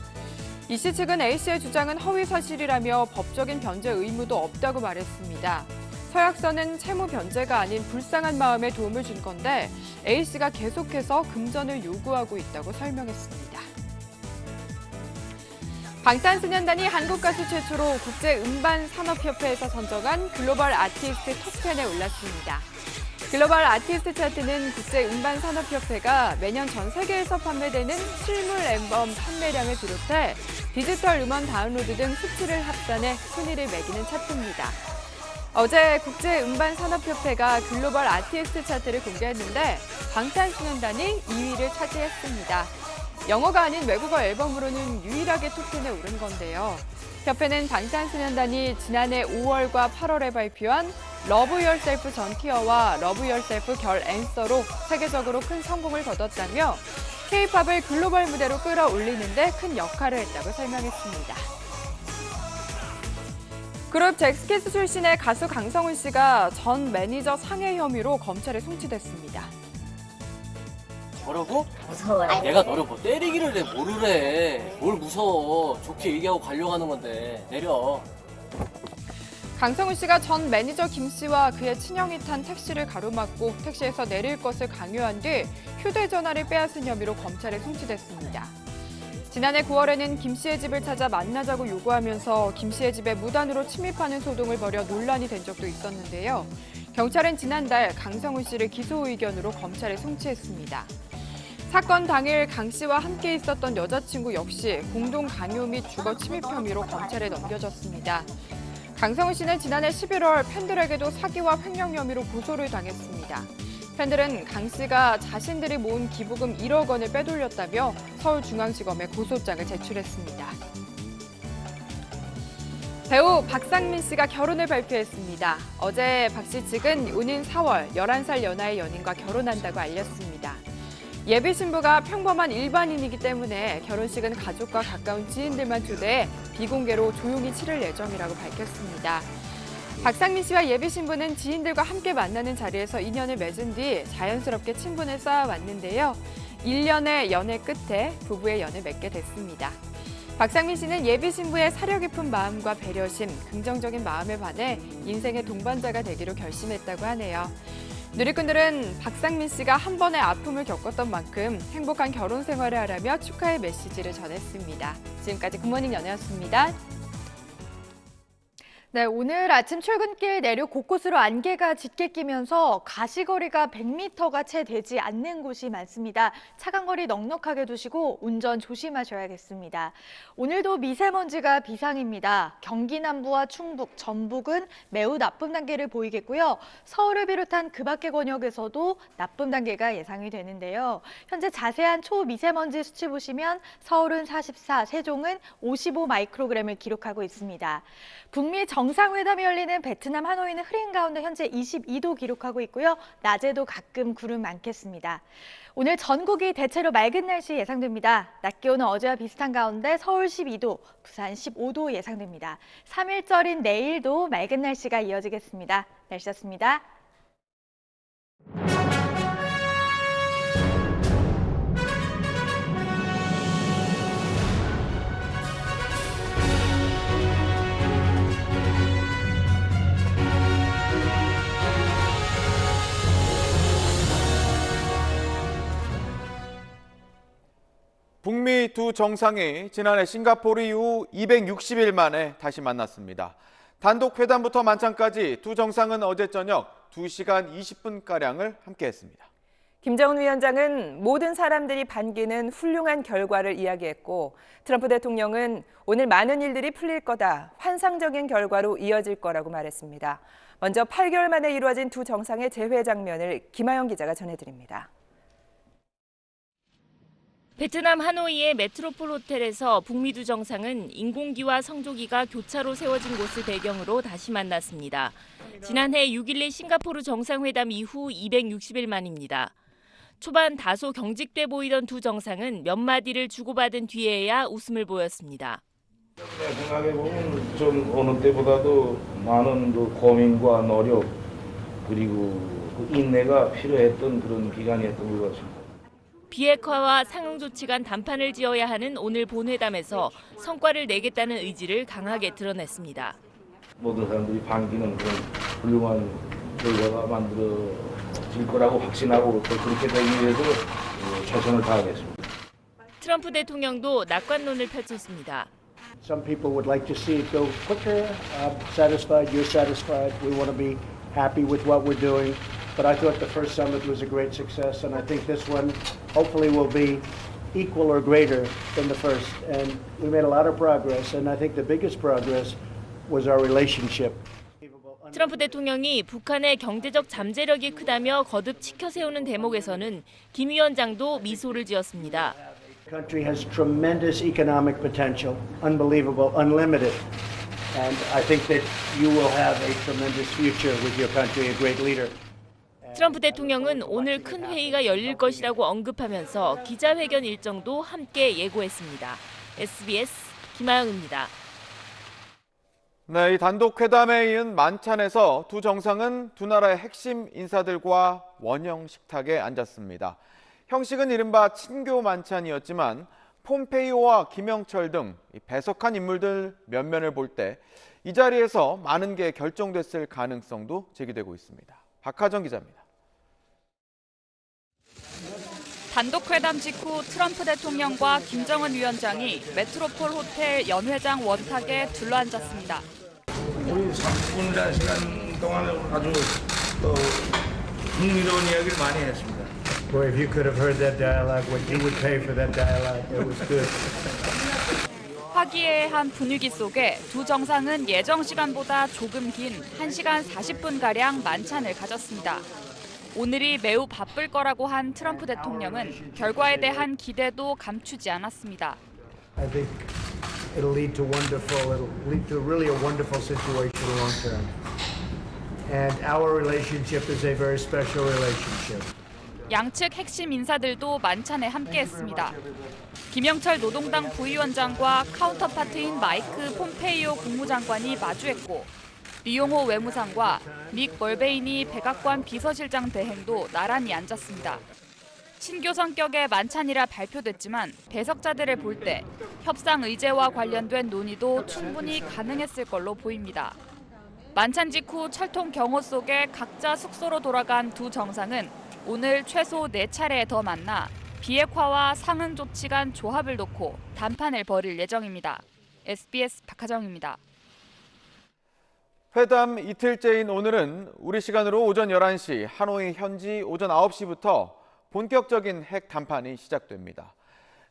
E씨 측은 A씨의 주장은 허위 사실이라며 법적인 변제 의무도 없다고 말했습니다. 서약서는 채무 변제가 아닌 불쌍한 마음에 도움을 준 건데 A씨가 계속해서 금전을 요구하고 있다고 설명했습니다. 방탄소년단이 한국 가수 최초로 국제음반산업협회에서 선정한 글로벌 아티스트 톱10에 올랐습니다. 글로벌 아티스트 차트는 국제음반산업협회가 매년 전 세계에서 판매되는 실물 앨범 판매량을 비롯해 디지털 음원 다운로드 등 수치를 합산해 순위를 매기는 차트입니다. 어제 국제음반산업협회가 글로벌 아티스트 차트를 공개했는데 방탄소년단이 2위를 차지했습니다. 영어가 아닌 외국어 앨범으로는 유일하게 톱10에 오른 건데요. 협회는 방탄소년단이 지난해 5월과 8월에 발표한 러브 열셀프 전티어와 러브 열셀프 결 앤서로 세계적으로 큰 성공을 거뒀다며 K-팝을 글로벌 무대로 끌어올리는 데 큰 역할을 했다고 설명했습니다. 그룹 잭스키스 출신의 가수 강성훈 씨가 전 매니저 상해 혐의로 검찰에 송치됐습니다. 뭐라고? 무서워요. 내가 너를 뭐 때리기를 내 뭐를 해. 뭘 무서워. 좋게 얘기하고 가려고 하는 건데. 내려. 강성훈 씨가 전 매니저 김 씨와 그의 친형이 탄 택시를 가로막고 택시에서 내릴 것을 강요한 뒤 휴대전화를 빼앗은 혐의로 검찰에 송치됐습니다. 지난해 9월에는 김 씨의 집을 찾아 만나자고 요구하면서 김 씨의 집에 무단으로 침입하는 소동을 벌여 논란이 된 적도 있었는데요. 경찰은 지난달 강성훈 씨를 기소 의견으로 검찰에 송치했습니다. 사건 당일 강 씨와 함께 있었던 여자친구 역시 공동 강요 및 주거 침입 혐의로 검찰에 넘겨졌습니다. 강성훈 씨는 지난해 11월 팬들에게도 사기와 횡령 혐의로 고소를 당했습니다. 팬들은 강 씨가 자신들이 모은 기부금 1억 원을 빼돌렸다며 서울중앙지검에 고소장을 제출했습니다. 배우 박상민 씨가 결혼을 발표했습니다. 어제 박 씨 측은 오는 4월 11살 연하의 연인과 결혼한다고 알렸습니다. 예비 신부가 평범한 일반인이기 때문에 결혼식은 가족과 가까운 지인들만 초대해 비공개로 조용히 치를 예정이라고 밝혔습니다. 박상민 씨와 예비 신부는 지인들과 함께 만나는 자리에서 인연을 맺은 뒤 자연스럽게 친분을 쌓아왔는데요. 1년의 연애 끝에 부부의 연을 맺게 됐습니다. 박상민 씨는 예비 신부의 사려 깊은 마음과 배려심, 긍정적인 마음에 반해 인생의 동반자가 되기로 결심했다고 하네요. 누리꾼들은 박상민 씨가 한 번의 아픔을 겪었던 만큼 행복한 결혼 생활을 하라며 축하의 메시지를 전했습니다. 지금까지 굿모닝 연애였습니다. 네, 오늘 아침 출근길 내륙 곳곳으로 안개가 짙게 끼면서 가시거리가 100m가 채 되지 않는 곳이 많습니다. 차간거리 넉넉하게 두시고 운전 조심하셔야겠습니다. 오늘도 미세먼지가 비상입니다. 경기 남부와 충북, 전북은 매우 나쁨 단계를 보이겠고요. 서울을 비롯한 그 밖의 권역에서도 나쁨 단계가 예상이 되는데요. 현재 자세한 초미세먼지 수치 보시면 서울은 44, 세종은 55 마이크로그램을 기록하고 있습니다. 북미 정상회담이 열리는 베트남 하노이는 흐린 가운데 현재 22도 기록하고 있고요. 낮에도 가끔 구름 많겠습니다. 오늘 전국이 대체로 맑은 날씨 예상됩니다. 낮 기온은 어제와 비슷한 가운데 서울 12도, 부산 15도 예상됩니다. 3일절인 내일도 맑은 날씨가 이어지겠습니다. 날씨였습니다. 북미 두 정상이 지난해 싱가포르 이후 260일 만에 다시 만났습니다. 단독 회담부터 만찬까지 두 정상은 어제 저녁 2시간 20분가량을 함께했습니다. 김정은 위원장은 모든 사람들이 반기는 훌륭한 결과를 이야기했고 트럼프 대통령은 오늘 많은 일들이 풀릴 거다, 환상적인 결과로 이어질 거라고 말했습니다. 먼저 8개월 만에 이루어진 두 정상의 재회 장면을 김하영 기자가 전해드립니다. 베트남 하노이의 메트로폴 호텔에서 북미 두 정상은 인공기와 성조기가 교차로 세워진 곳을 배경으로 다시 만났습니다. 지난해 6.11 싱가포르 정상회담 이후 260일 만입니다. 초반 다소 경직돼 보이던 두 정상은 몇 마디를 주고받은 뒤에야 웃음을 보였습니다. 생각해보면 좀 어느 때보다도 많은 그 고민과 노력 그리고 그 인내가 필요했던 그런 기간이었던 것 같습니다. 비핵화와 상응 조치 간 단판을 지어야 하는 오늘 본회담에서 성과를 내겠다는 의지를 강하게 드러냈습니다. 모든 사람들이 반기는 그런 훌륭한 결과가 만들어질 거라고 확신하고 또 그렇게 되기 위해서 최선을 다하겠습니다. 트럼프 대통령도 낙관론을 펼쳤습니다. Some people would like to see it go quicker. I'm satisfied, you're satisfied. We want to be happy with what we're doing. But I thought the first summit was a great success, and I think this one hopefully will be equal or greater than the first. And we made a lot of progress, and I think the biggest progress was our relationship. 트럼프 대통령이 북한의 경제적 잠재력이 크다며 거듭 치켜세우는 대목에서는 김 위원장도 미소를 지었습니다. The country has tremendous economic potential, unbelievable, unlimited. And I think that you will have a tremendous future with your country, a great leader. 트럼프 대통령은 오늘 큰 회의가 열릴 것이라고 언급하면서 기자회견 일정도 함께 예고했습니다. SBS 김하영입니다. 네, 이 단독 회담에 이은 만찬에서 두 정상은 두 나라의 핵심 인사들과 원형 식탁에 앉았습니다. 형식은 이른바 친교 만찬이었지만 폼페이오와 김영철 등 배석한 인물들 면면을 볼 때 이 자리에서 많은 게 결정됐을 가능성도 제기되고 있습니다. 박하정 기자입니다. 단독 회담 직후 트럼프 대통령과 김정은 위원장이 메트로폴 호텔 연회장 원탁에 둘러앉았습니다. 우리 30분이라는 시간 동안에 아주 흥미로운 이야기를 많이 했습니다. Boy, if you could have heard that dialogue, what you would pay for that dialogue, it was good. 화기애애한 분위기 속에 두 정상은 예정 시간보다 조금 긴 1시간 40분가량 만찬을 가졌습니다. 오늘이 매우 바쁠 거라고 한 트럼프 대통령은 결과에 대한 기대도 감추지 않았습니다. I think it'll lead to really a wonderful situation long term. And our relationship is a very special relationship. 양측 핵심 인사들도 만찬에 함께했습니다. 김영철 노동당 부위원장과 카운터파트인 마이크 폼페이오 국무장관이 마주했고 리용호 외무상과 닉 멀베인이 백악관 비서실장 대행도 나란히 앉았습니다. 친교 성격의 만찬이라 발표됐지만 배석자들을 볼 때 협상 의제와 관련된 논의도 충분히 가능했을 걸로 보입니다. 만찬 직후 철통 경호 속에 각자 숙소로 돌아간 두 정상은 오늘 최소 4차례 더 만나 비핵화와 상응 조치 간 조합을 놓고 담판을 벌일 예정입니다. SBS 박하정입니다. 회담 이틀째인 오늘은 우리 시간으로 오전 11시, 하노이 현지 오전 9시부터 본격적인 핵 담판이 시작됩니다.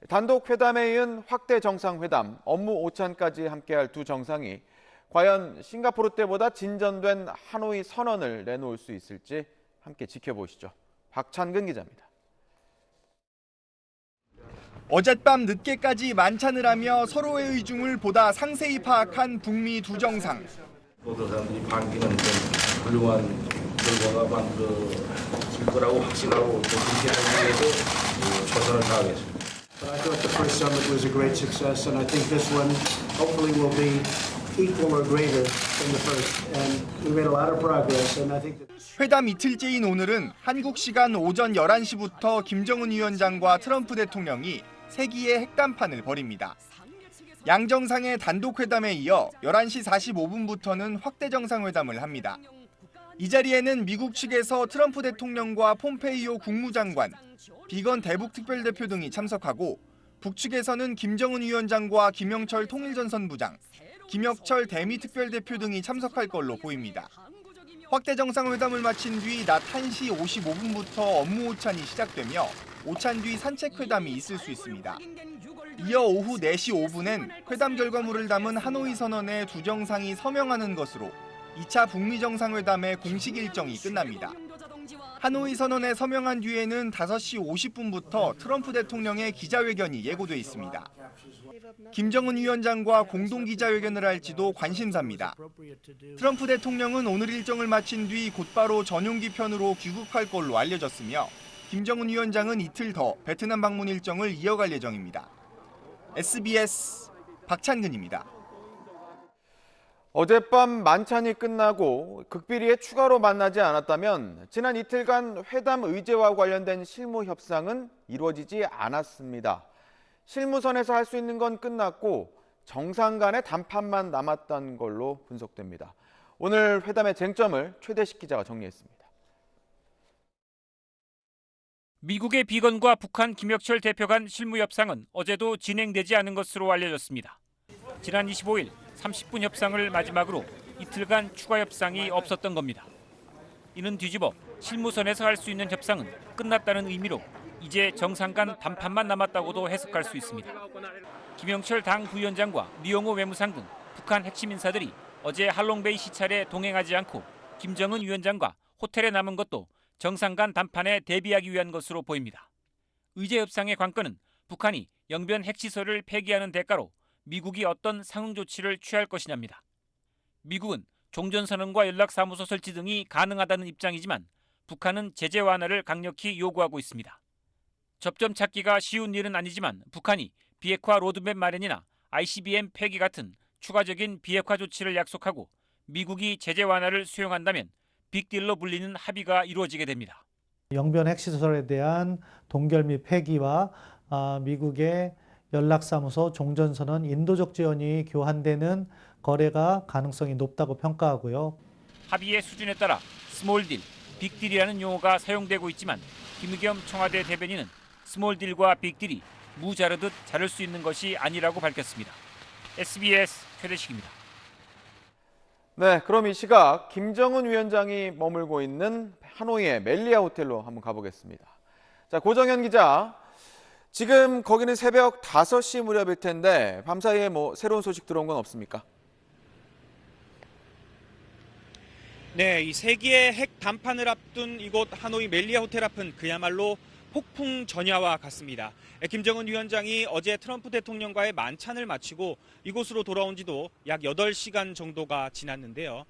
단독 회담에 이은 확대 정상회담, 업무 오찬까지 함께할 두 정상이 과연 싱가포르 때보다 진전된 하노이 선언을 내놓을 수 있을지 함께 지켜보시죠. 박찬근 기자입니다. 어젯밤 늦게까지 만찬을 하며 서로의 의중을 보다 상세히 파악한 북미 두 정상. 모든 사람들이 반기는 훌륭한 결과가 만들어질 거라고 확신하고 또 그렇게 하기 위해서 최선을 다하겠습니다. I thought the first summit was a great success, and I think this one hopefully will be equal or greater than the first. And we made a lot of progress, and I think that... 회담 이틀째인 오늘은 한국 시간 오전 11시부터 김정은 위원장과 트럼프 대통령이 세기의 핵담판을 벌입니다. 양 정상의 단독 회담에 이어 11시 45분부터는 확대 정상회담을 합니다. 이 자리에는 미국 측에서 트럼프 대통령과 폼페이오 국무장관, 비건 대북 특별대표 등이 참석하고 북측에서는 김정은 위원장과 김영철 통일전선부장, 김혁철 대미 특별대표 등이 참석할 걸로 보입니다. 확대 정상회담을 마친 뒤 낮 1시 55분부터 업무 오찬이 시작되며 오찬 뒤 산책회담이 있을 수 있습니다. 이어 오후 4시 5분엔 회담 결과물을 담은 하노이 선언에 두 정상이 서명하는 것으로 2차 북미 정상회담의 공식 일정이 끝납니다. 하노이 선언에 서명한 뒤에는 5시 50분부터 트럼프 대통령의 기자회견이 예고돼 있습니다. 김정은 위원장과 공동 기자회견을 할지도 관심사입니다. 트럼프 대통령은 오늘 일정을 마친 뒤 곧바로 전용기 편으로 귀국할 걸로 알려졌으며 김정은 위원장은 이틀 더 베트남 방문 일정을 이어갈 예정입니다. SBS 박찬근입니다. 어젯밤 만찬이 끝나고 극비리에 추가로 만나지 않았다면 지난 이틀간 회담 의제와 관련된 실무 협상은 이루어지지 않았습니다. 실무선에서 할 수 있는 건 끝났고 정상 간의 담판만 남았던 걸로 분석됩니다. 오늘 회담의 쟁점을 최대식 기자가 정리했습니다. 미국의 비건과 북한 김혁철 대표 간 실무 협상은 어제도 진행되지 않은 것으로 알려졌습니다. 지난 25일 30분 협상을 마지막으로 이틀간 추가 협상이 없었던 겁니다. 이는 뒤집어 실무선에서 할 수 있는 협상은 끝났다는 의미로 이제 정상 간 담판만 남았다고도 해석할 수 있습니다. 김영철 당 부위원장과 리용호 외무상 등 북한 핵심 인사들이 어제 할롱베이 시찰에 동행하지 않고 김정은 위원장과 호텔에 남은 것도 정상 간 담판에 대비하기 위한 것으로 보입니다. 의제 협상의 관건은 북한이 영변 핵시설을 폐기하는 대가로 미국이 어떤 상응 조치를 취할 것이냐입니다. 미국은 종전선언과 연락사무소 설치 등이 가능하다는 입장이지만 북한은 제재 완화를 강력히 요구하고 있습니다. 접점 찾기가 쉬운 일은 아니지만 북한이 비핵화 로드맵 마련이나 ICBM 폐기 같은 추가적인 비핵화 조치를 약속하고 미국이 제재 완화를 수용한다면 빅딜로 불리는 합의가 이루어지게 됩니다. 영변 핵시설에 대한 동결 및 폐기와 미국의 연락사무소 종전선언 인도적 지원이 교환되는 거래가 가능성이 높다고 평가하고요. 합의의 수준에 따라 스몰딜, 빅딜이라는 용어가 사용되고 있지만 김의겸 청와대 대변인은 스몰딜과 빅딜이 무 자르듯 자를 수 있는 것이 아니라고 밝혔습니다. SBS 최대식입니다. 네, 그럼 이 시각 김정은 위원장이 머물고 있는 하노이의 멜리아 호텔로 한번 가보겠습니다. 자, 고정현 기자. 지금 거기는 새벽 5시 무렵일 텐데 밤사이에 새로운 소식 들어온 건 없습니까? 네, 이 세기의 핵 담판을 앞둔 이곳 하노이 멜리아 호텔 앞은 그야말로 폭풍 전야와 같습니다. 김정은 위원장이 어제 트럼프 대통령과의 만찬을 마치고 이곳으로 돌아온 지도 약 8시간 정도가 지났는데요.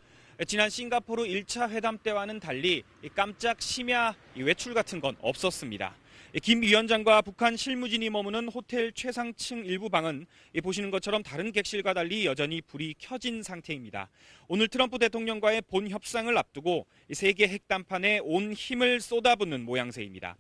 지난 싱가포르 1차 회담 때와는 달리 깜짝 심야 외출 같은 건 없었습니다. 김 위원장과 북한 실무진이 머무는 호텔 최상층 일부 방은 보시는 것처럼 다른 객실과 달리 여전히 불이 켜진 상태입니다. 오늘 트럼프 대통령과의 본 협상을 앞두고 세계 핵담판에 온 힘을 쏟아붓는 모양새입니다.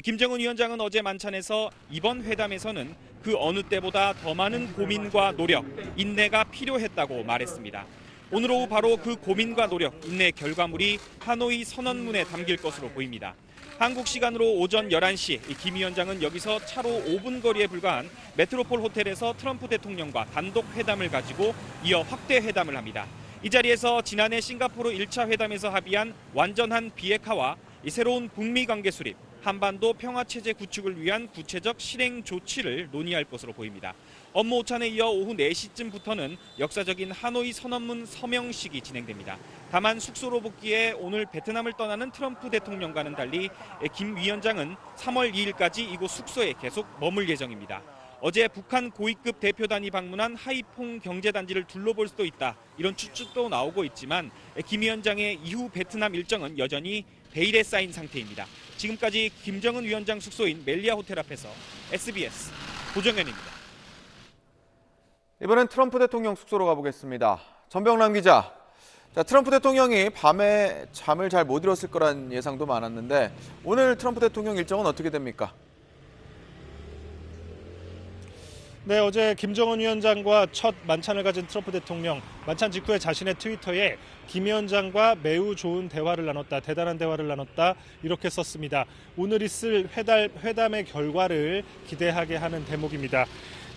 김정은 위원장은 어제 만찬에서 이번 회담에서는 그 어느 때보다 더 많은 고민과 노력, 인내가 필요했다고 말했습니다. 오늘 오후 바로 그 고민과 노력, 인내의 결과물이 하노이 선언문에 담길 것으로 보입니다. 한국 시간으로 오전 11시 김 위원장은 여기서 차로 5분 거리에 불과한 메트로폴 호텔에서 트럼프 대통령과 단독 회담을 가지고 이어 확대 회담을 합니다. 이 자리에서 지난해 싱가포르 1차 회담에서 합의한 완전한 비핵화와 새로운 북미 관계 수립, 한반도 평화체제 구축을 위한 구체적 실행 조치를 논의할 것으로 보입니다. 업무 오찬에 이어 오후 4시쯤부터는 역사적인 하노이 선언문 서명식이 진행됩니다. 다만 숙소로 복귀해 오늘 베트남을 떠나는 트럼프 대통령과는 달리 김 위원장은 3월 2일까지 이곳 숙소에 계속 머물 예정입니다. 어제 북한 고위급 대표단이 방문한 하이퐁 경제단지를 둘러볼 수도 있다, 이런 추측도 나오고 있지만 김 위원장의 이후 베트남 일정은 여전히 베일에 쌓인 상태입니다. 지금까지 김정은 위원장 숙소인 멜리아 호텔 앞에서 SBS 고정현입니다. 이번엔 트럼프 대통령 숙소로 가보겠습니다. 전병람 기자. 자, 트럼프 대통령이 밤에 잠을 잘 못 이뤘을 거란 예상도 많았는데 오늘 트럼프 대통령 일정은 어떻게 됩니까? 네, 어제 김정은 위원장과 첫 만찬을 가진 트럼프 대통령, 만찬 직후에 자신의 트위터에 김 위원장과 매우 좋은 대화를 나눴다, 대단한 대화를 나눴다, 이렇게 썼습니다. 오늘 있을 회담의 결과를 기대하게 하는 대목입니다.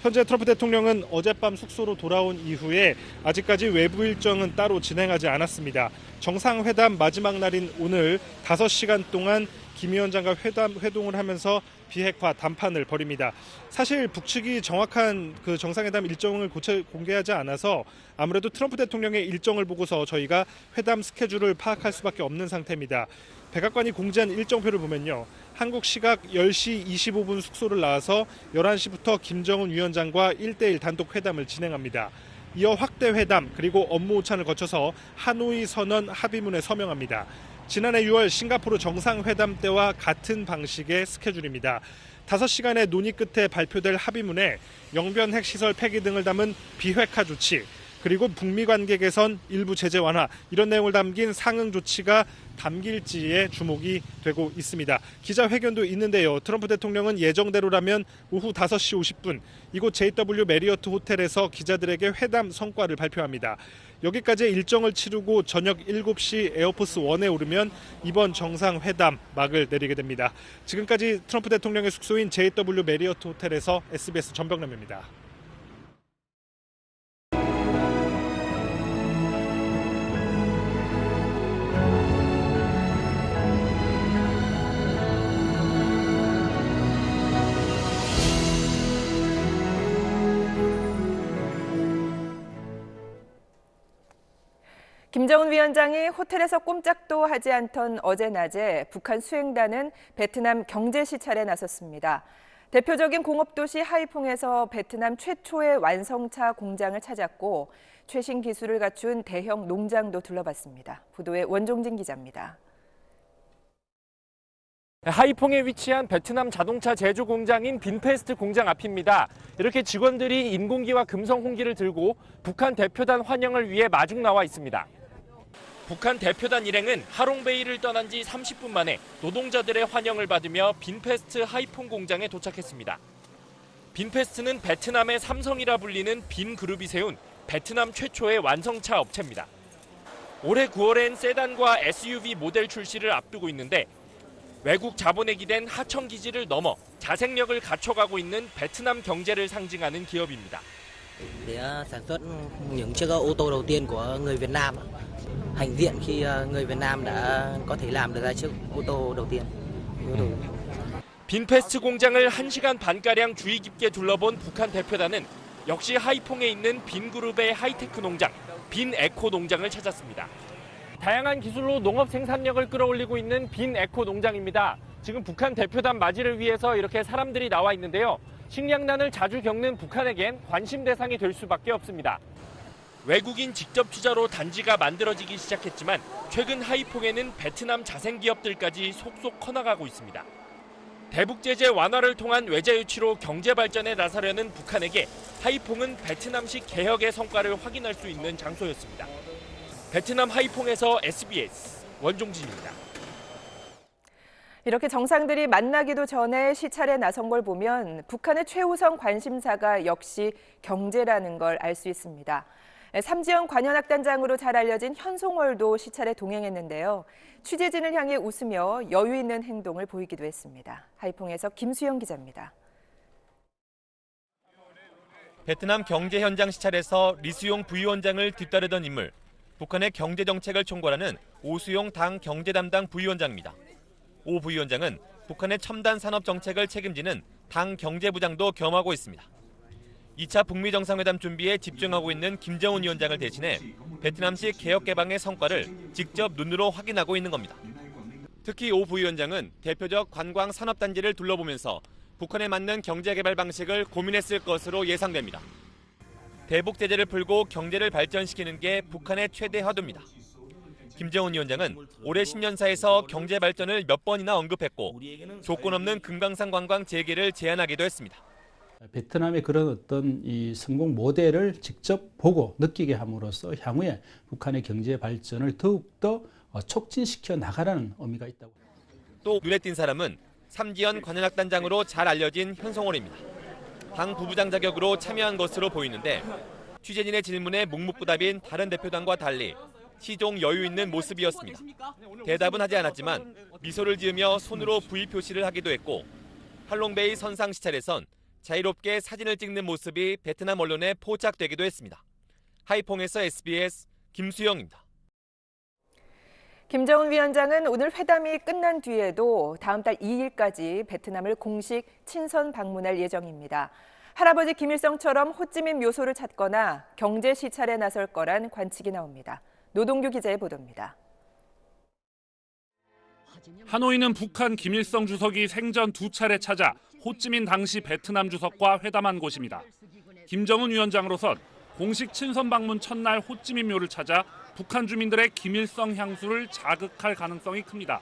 현재 트럼프 대통령은 어젯밤 숙소로 돌아온 이후에 아직까지 외부 일정은 따로 진행하지 않았습니다. 정상회담 마지막 날인 오늘 5시간 동안 김 위원장과 회동을 하면서 비핵화 담판을 벌입니다. 사실 북측이 정확한 그 정상회담 일정을 공개하지 않아서 아무래도 트럼프 대통령의 일정을 보고서 저희가 회담 스케줄을 파악할 수밖에 없는 상태입니다. 백악관이 공지한 일정표를 보면요. 한국 시각 10시 25분 숙소를 나와서 11시부터 김정은 위원장과 1대1 단독 회담을 진행합니다. 이어 확대 회담 그리고 업무 오찬을 거쳐서 하노이 선언 합의문에 서명합니다. 지난해 6월 싱가포르 정상회담 때와 같은 방식의 스케줄입니다. 5시간의 논의 끝에 발표될 합의문에 영변 핵시설 폐기 등을 담은 비핵화 조치, 그리고 북미 관계 개선, 일부 제재 완화 이런 내용을 담긴 상응 조치가 담길지에 주목이 되고 있습니다. 기자회견도 있는데요. 트럼프 대통령은 예정대로라면 오후 5시 50분 이곳 JW 메리어트 호텔에서 기자들에게 회담 성과를 발표합니다. 여기까지의 일정을 치르고 저녁 7시 에어포스 1에 오르면 이번 정상회담 막을 내리게 됩니다. 지금까지 트럼프 대통령의 숙소인 JW 메리어트 호텔에서 SBS 전병남입니다. 김정은 위원장이 호텔에서 꼼짝도 하지 않던 어제 낮에 북한 수행단은 베트남 경제 시찰에 나섰습니다. 대표적인 공업도시 하이퐁에서 베트남 최초의 완성차 공장을 찾았고 최신 기술을 갖춘 대형 농장도 둘러봤습니다. 보도에 원종진 기자입니다. 하이퐁에 위치한 베트남 자동차 제조 공장인 빈페스트 공장 앞입니다. 이렇게 직원들이 인공기와 금성 홍기를 들고 북한 대표단 환영을 위해 마중 나와 있습니다. 북한 대표단 일행은 하롱베이를 떠난 지 30분 만에 노동자들의 환영을 받으며 빈페스트 하이퐁 공장에 도착했습니다. 빈페스트는 베트남의 삼성이라 불리는 빈그룹이 세운 베트남 최초의 완성차 업체입니다. 올해 9월엔 세단과 SUV 모델 출시를 앞두고 있는데 외국 자본에 기댄 하청 기지를 넘어 자생력을 갖춰가고 있는 베트남 경제를 상징하는 기업입니다. để sản xuất những chiếc ô tô đầu tiên của người Việt Nam, hãnh diện khi người Việt Nam đã có thể làm được ra chiếc ô tô đầu tiên. 빈페스트 공장을 1시간 반가량 주의 깊게 둘러본 북한 대표단은 역시 하이퐁에 있는 빈그룹의 하이테크 농장, 빈에코 농장을 찾았습니다. 다양한 기술로 농업 생산력을 끌어올리고 있는 빈에코 농장입니다. 지금 북한 대표단 맞이를 위해서 이렇게 사람들이 나와 있는데요. 식량난을 자주 겪는 북한에겐 관심 대상이 될 수밖에 없습니다. 외국인 직접 투자로 단지가 만들어지기 시작했지만 최근 하이퐁에는 베트남 자생 기업들까지 속속 커나가고 있습니다. 대북 제재 완화를 통한 외자 유치로 경제 발전에 나서려는 북한에게 하이퐁은 베트남식 개혁의 성과를 확인할 수 있는 장소였습니다. 베트남 하이퐁에서 SBS 원종진입니다. 이렇게 정상들이 만나기도 전에 시찰에 나선 걸 보면 북한의 최우선 관심사가 역시 경제라는 걸 알 수 있습니다. 삼지연 관현악단장으로 잘 알려진 현송월도 시찰에 동행했는데요. 취재진을 향해 웃으며 여유 있는 행동을 보이기도 했습니다. 하이퐁에서 김수영 기자입니다. 베트남 경제 현장 시찰에서 리수용 부위원장을 뒤따르던 인물, 북한의 경제 정책을 총괄하는 오수용 당 경제 담당 부위원장입니다. 오 부위원장은 북한의 첨단 산업 정책을 책임지는 당 경제부장도 겸하고 있습니다. 2차 북미 정상회담 준비에 집중하고 있는 김정은 위원장을 대신해 베트남식 개혁 개방의 성과를 직접 눈으로 확인하고 있는 겁니다. 특히 오 부위원장은 대표적 관광 산업 단지를 둘러보면서 북한에 맞는 경제 개발 방식을 고민했을 것으로 예상됩니다. 대북 제재를 풀고 경제를 발전시키는 게 북한의 최대 화두입니다. 김정은 위원장은 올해 10년사에서 경제 발전을 몇 번이나 언급했고 조건 없는 금강산 관광 재개를 제안하기도 했습니다. 베트남의 그런 어떤 이 성공 모델을 직접 보고 느끼게 함으로써 향후에 북한의 경제 발전을 더욱더 촉진시켜 나가라는 의미가 있다고. 또 눈에 띈 사람은 삼지연 관현악단장으로 잘 알려진 현송월입니다. 당 부부장 자격으로 참여한 것으로 보이는데 취재진의 질문에 묵묵부답인 다른 대표단과 달리 시종 여유 있는 모습이었습니다. 대답은 하지 않았지만 미소를 지으며 손으로 V 표시를 하기도 했고 할롱베이 선상 시찰에선 자유롭게 사진을 찍는 모습이 베트남 언론에 포착되기도 했습니다. 하이퐁에서 SBS 김수영입니다. 김정은 위원장은 오늘 회담이 끝난 뒤에도 다음 달 2일까지 베트남을 공식 친선 방문할 예정입니다. 할아버지 김일성처럼 호찌민 묘소를 찾거나 경제 시찰에 나설 거란 관측이 나옵니다. 노동규 기자의 보도입니다. 하노이는 북한 김일성 주석이 생전 2차례 찾아 호찌민 당시 베트남 주석과 회담한 곳입니다. 김정은 위원장으로선 공식 친선 방문 첫날 호찌민 묘를 찾아 북한 주민들의 김일성 향수를 자극할 가능성이 큽니다.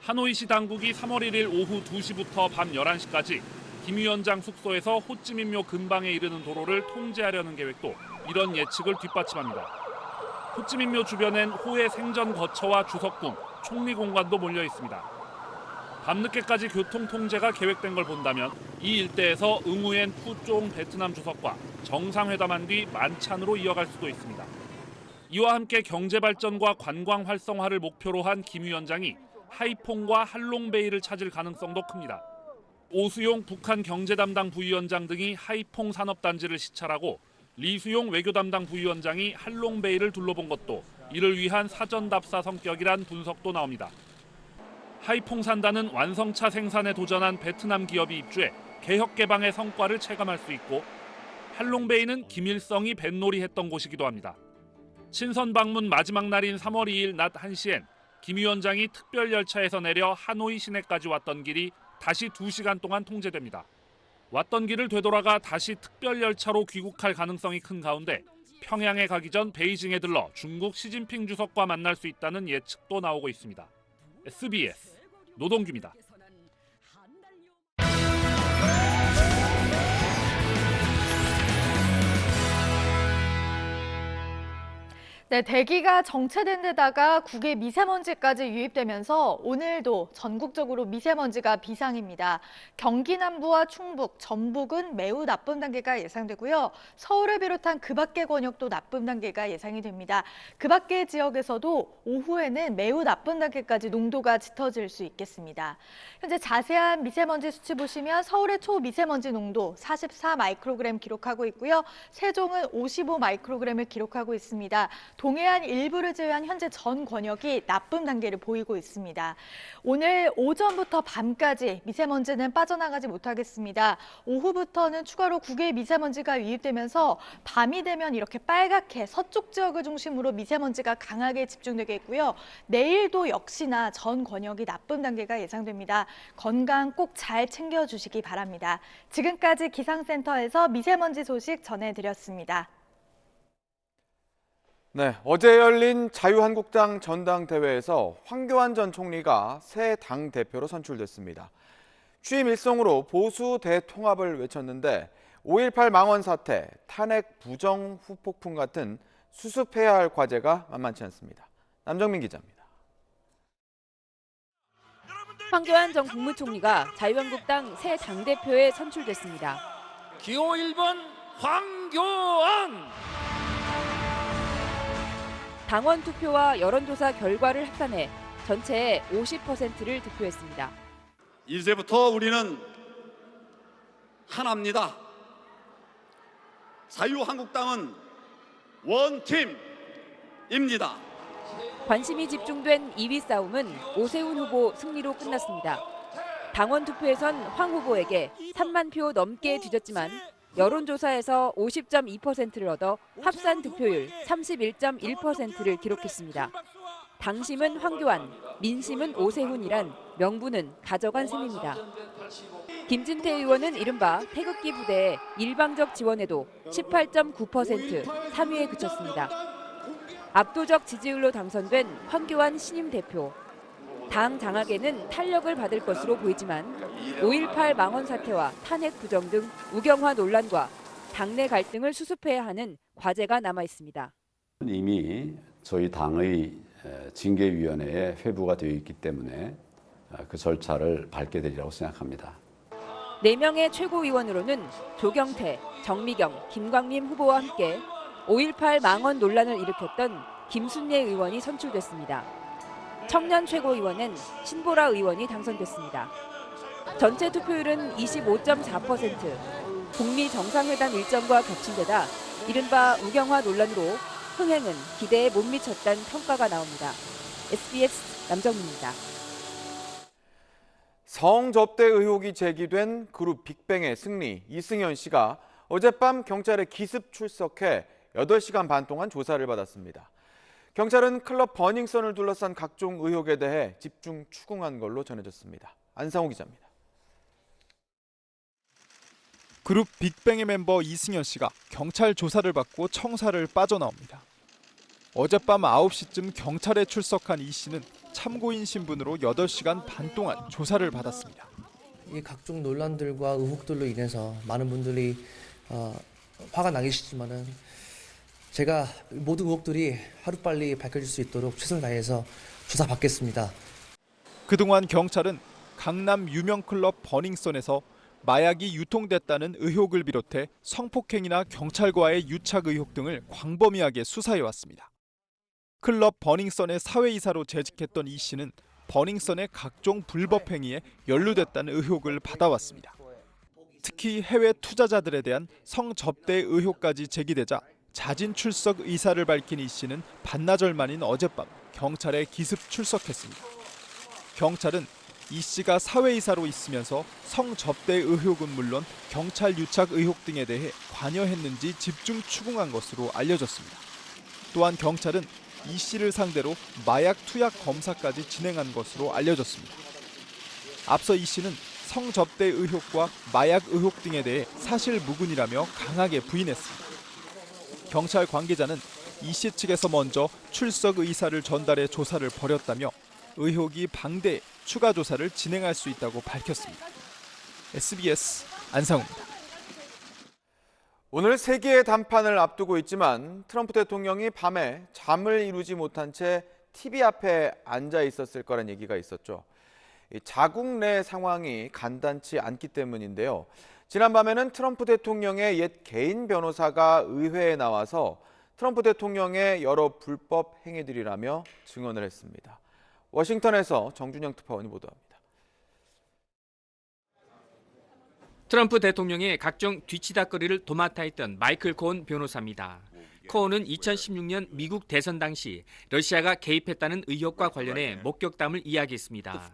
하노이시 당국이 3월 1일 오후 2시부터 밤 11시까지 김 위원장 숙소에서 호찌민 묘 근방에 이르는 도로를 통제하려는 계획도 이런 예측을 뒷받침합니다. 호찌민 묘 주변엔 호의 생전 거처와 주석궁, 총리 공관도 몰려 있습니다. 밤늦게까지 교통 통제가 계획된 걸 본다면 이 일대에서 응우엔 푸종 베트남 주석과 정상회담한 뒤 만찬으로 이어갈 수도 있습니다. 이와 함께 경제 발전과 관광 활성화를 목표로 한 김 위원장이 하이퐁과 할롱베이를 찾을 가능성도 큽니다. 오수용 북한 경제 담당 부위원장 등이 하이퐁 산업단지를 시찰하고 리수용 외교 담당 부위원장이 할롱베이를 둘러본 것도 이를 위한 사전 답사 성격이란 분석도 나옵니다. 하이퐁 산단은 완성차 생산에 도전한 베트남 기업이 입주해 개혁 개방의 성과를 체감할 수 있고 할롱베이는 김일성이 뱃놀이했던 곳이기도 합니다. 친선 방문 마지막 날인 3월 2일 낮 1시엔 김 위원장이 특별 열차에서 내려 하노이 시내까지 왔던 길이 다시 2시간 동안 통제됩니다. 왔던 길을 되돌아가 다시 특별 열차로 귀국할 가능성이 큰 가운데 평양에 가기 전 베이징에 들러 중국 시진핑 주석과 만날 수 있다는 예측도 나오고 있습니다. SBS 노동규입니다. 네, 대기가 정체된 데다가 국외 미세먼지까지 유입되면서 오늘도 전국적으로 미세먼지가 비상입니다. 경기 남부와 충북, 전북은 매우 나쁨 단계가 예상되고요. 서울을 비롯한 그 밖의 권역도 나쁨 단계가 예상이 됩니다. 그 밖의 지역에서도 오후에는 매우 나쁨 단계까지 농도가 짙어질 수 있겠습니다. 현재 자세한 미세먼지 수치 보시면 서울의 초미세먼지 농도 44 마이크로그램 기록하고 있고요. 세종은 55 마이크로그램을 기록하고 있습니다. 동해안 일부를 제외한 현재 전 권역이 나쁨 단계를 보이고 있습니다. 오늘 오전부터 밤까지 미세먼지는 빠져나가지 못하겠습니다. 오후부터는 추가로 국외 미세먼지가 유입되면서 밤이 되면 이렇게 빨갛게 서쪽 지역을 중심으로 미세먼지가 강하게 집중되겠고요. 내일도 역시나 전 권역이 나쁨 단계가 예상됩니다. 건강 꼭 잘 챙겨주시기 바랍니다. 지금까지 기상센터에서 미세먼지 소식 전해드렸습니다. 네, 어제 열린 자유한국당 전당대회에서 황교안 전 총리가 새 당대표로 선출됐습니다. 취임 일성으로 보수 대통합을 외쳤는데 5.18 망언 사태, 탄핵 부정 후폭풍 같은 수습해야 할 과제가 만만치 않습니다. 남정민 기자입니다. 황교안 전 국무총리가 자유한국당 새 당대표에 선출됐습니다. 기호 1번 황교안! 당원 투표와 여론조사 결과를 합산해 전체의 50%를 득표했습니다. 이제부터 우리는 하나입니다. 자유한국당은 원팀입니다. 관심이 집중된 2위 싸움은 오세훈 후보 승리로 끝났습니다. 당원 투표에선 황 후보에게 3만 표 넘게 뒤졌지만 여론조사에서 50.2%를 얻어 합산 득표율 31.1%를 기록했습니다. 당심은 황교안, 민심은 오세훈이란 명분은 가져간 셈입니다. 김진태 의원은 이른바 태극기 부대의 일방적 지원에도 18.9%, 3위에 그쳤습니다. 압도적 지지율로 당선된 황교안 신임 대표. 당 장악에는 탄력을 받을 것으로 보이지만 5.18 망언 사태와 탄핵 부정 등 우경화 논란과 당내 갈등을 수습해야 하는 과제가 남아 있습니다. 이미 저희 당의 징계위원회에 회부가 되어 있기 때문에 그 절차를 밟게 되리라고 생각합니다. 4명의 최고위원으로는 조경태, 정미경, 김광림 후보와 함께 5.18 망언 논란을 일으켰던 김순례 의원이 선출됐습니다. 청년 최고위원은 신보라 의원이 당선됐습니다. 전체 투표율은 25.4%. 북미 정상회담 일정과 겹친 데다 이른바 우경화 논란으로 흥행은 기대에 못 미쳤다는 평가가 나옵니다. SBS 남정민입니다. 성접대 의혹이 제기된 그룹 빅뱅의 승리 이승현 씨가 어젯밤 경찰에 기습 출석해 8시간 반 동안 조사를 받았습니다. 경찰은 클럽 버닝썬을 둘러싼 각종 의혹에 대해 집중 추궁한 걸로 전해졌습니다. 안상호 기자입니다. 그룹 빅뱅의 멤버 이승현 씨가 경찰 조사를 받고 청사를 빠져나옵니다. 어젯밤 9시쯤 경찰에 출석한 이 씨는 참고인 신분으로 8시간 반 동안 조사를 받았습니다. 이 각종 논란들과 의혹들로 인해서 많은 분들이 화가 나 계시지만은 제가 모든 의혹들이 하루빨리 밝혀질 수 있도록 최선을 다해서 조사받겠습니다. 그동안 경찰은 강남 유명 클럽 버닝썬에서 마약이 유통됐다는 의혹을 비롯해 성폭행이나 경찰과의 유착 의혹 등을 광범위하게 수사해왔습니다. 클럽 버닝썬의 사회이사로 재직했던 이 씨는 버닝썬의 각종 불법 행위에 연루됐다는 의혹을 받아왔습니다. 특히 해외 투자자들에 대한 성접대 의혹까지 제기되자 자진 출석 의사를 밝힌 이 씨는 반나절 만인 어젯밤 경찰에 기습 출석했습니다. 경찰은 이 씨가 사회이사로 있으면서 성접대 의혹은 물론 경찰 유착 의혹 등에 대해 관여했는지 집중 추궁한 것으로 알려졌습니다. 또한 경찰은 이 씨를 상대로 마약 투약 검사까지 진행한 것으로 알려졌습니다. 앞서 이 씨는 성접대 의혹과 마약 의혹 등에 대해 사실무근이라며 강하게 부인했습니다. 경찰 관계자는 이 씨 측에서 먼저 출석 의사를 전달해 조사를 벌였다며 의혹이 방대해 추가 조사를 진행할 수 있다고 밝혔습니다. SBS 안상우입니다. 오늘 세계의 단판을 앞두고 있지만 트럼프 대통령이 밤에 잠을 이루지 못한 채 TV 앞에 앉아 있었을 거란 얘기가 있었죠. 자국 내 상황이 간단치 않기 때문인데요. 지난밤에는 트럼프 대통령의 옛 개인 변호사가 의회에 나와서 트럼프 대통령의 여러 불법 행위들이라며 증언을 했습니다. 워싱턴에서 정준영 특파원이 보도합니다. 트럼프 대통령의 각종 뒤치다거리를 도맡아 했던 마이클 코온 변호사입니다. 코온은 2016년 미국 대선 당시 러시아가 개입했다는 의혹과 관련해 목격담을 이야기했습니다.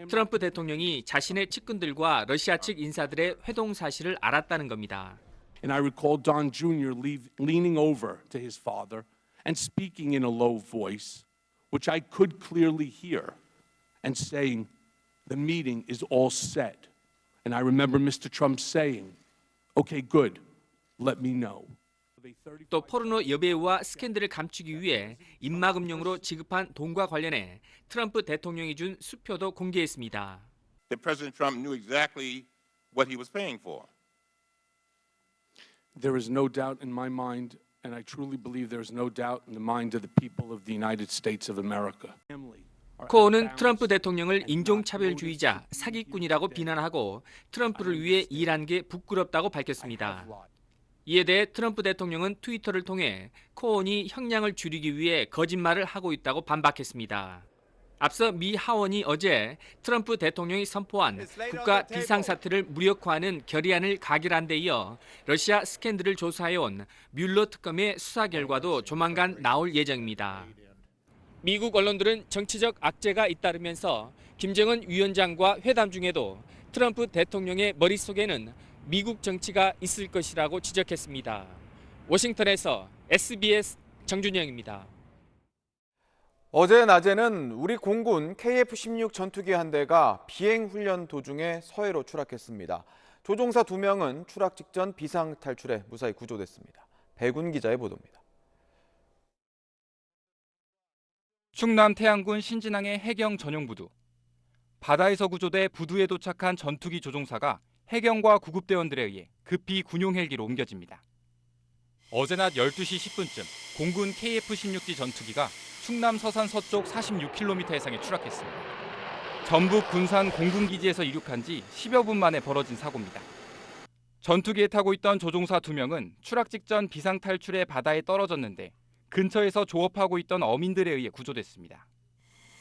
트럼프 대통령이 자신의 측근들과 러시아 측 인사들의 회동 사실을 알았다는 겁니다. And I recall Don Jr. leaning over to his father and speaking in a low voice, which I could clearly hear, and saying, the meeting is all set. And I remember Mr. Trump saying, okay, good, let me know. 또 포르노 여배우와 스캔들을 감추기 위해 입막음용으로 지급한 돈과 관련해 트럼프 대통령이 준 수표도 공개했습니다. That President Trump knew exactly what he was paying for. There is no doubt in my mind, and I truly believe there is no doubt in the mind of the people of the United States of America. 코온은 트럼프 대통령을 인종차별주의자, 사기꾼이라고 비난하고 트럼프를 위해 일한 게 부끄럽다고 밝혔습니다. 이에 대해 트럼프 대통령은 트위터를 통해 코온이 형량을 줄이기 위해 거짓말을 하고 있다고 반박했습니다. 앞서 미 하원이 어제 트럼프 대통령이 선포한 국가 비상사태를 무력화하는 결의안을 가결한 데 이어 러시아 스캔들을 조사해온 뮬러 특검의 수사 결과도 조만간 나올 예정입니다. 미국 언론들은 정치적 악재가 잇따르면서 김정은 위원장과 회담 중에도 트럼프 대통령의 머릿속에는 미국 정치가 있을 것이라고 지적했습니다. 워싱턴에서 SBS 정준영입니다. 어제 낮에는 우리 공군 KF-16 전투기 한 대가 비행 훈련 도중에 서해로 추락했습니다. 조종사 2명은 추락 직전 비상 탈출해 무사히 구조됐습니다. 배군 기자의 보도입니다. 충남 태안군 신진항의 해경 전용부두. 바다에서 구조돼 부두에 도착한 전투기 조종사가 해경과 구급대원들에 의해 급히 군용 헬기로 옮겨집니다. 어제 낮 12시 10분쯤 공군 KF-16G 전투기가 충남 서산 서쪽 46km 해상에 추락했습니다. 전북 군산 공군기지에서 이륙한 지 10여 분 만에 벌어진 사고입니다. 전투기에 타고 있던 조종사 2명은 추락 직전 비상 탈출해 바다에 떨어졌는데 근처에서 조업하고 있던 어민들에 의해 구조됐습니다.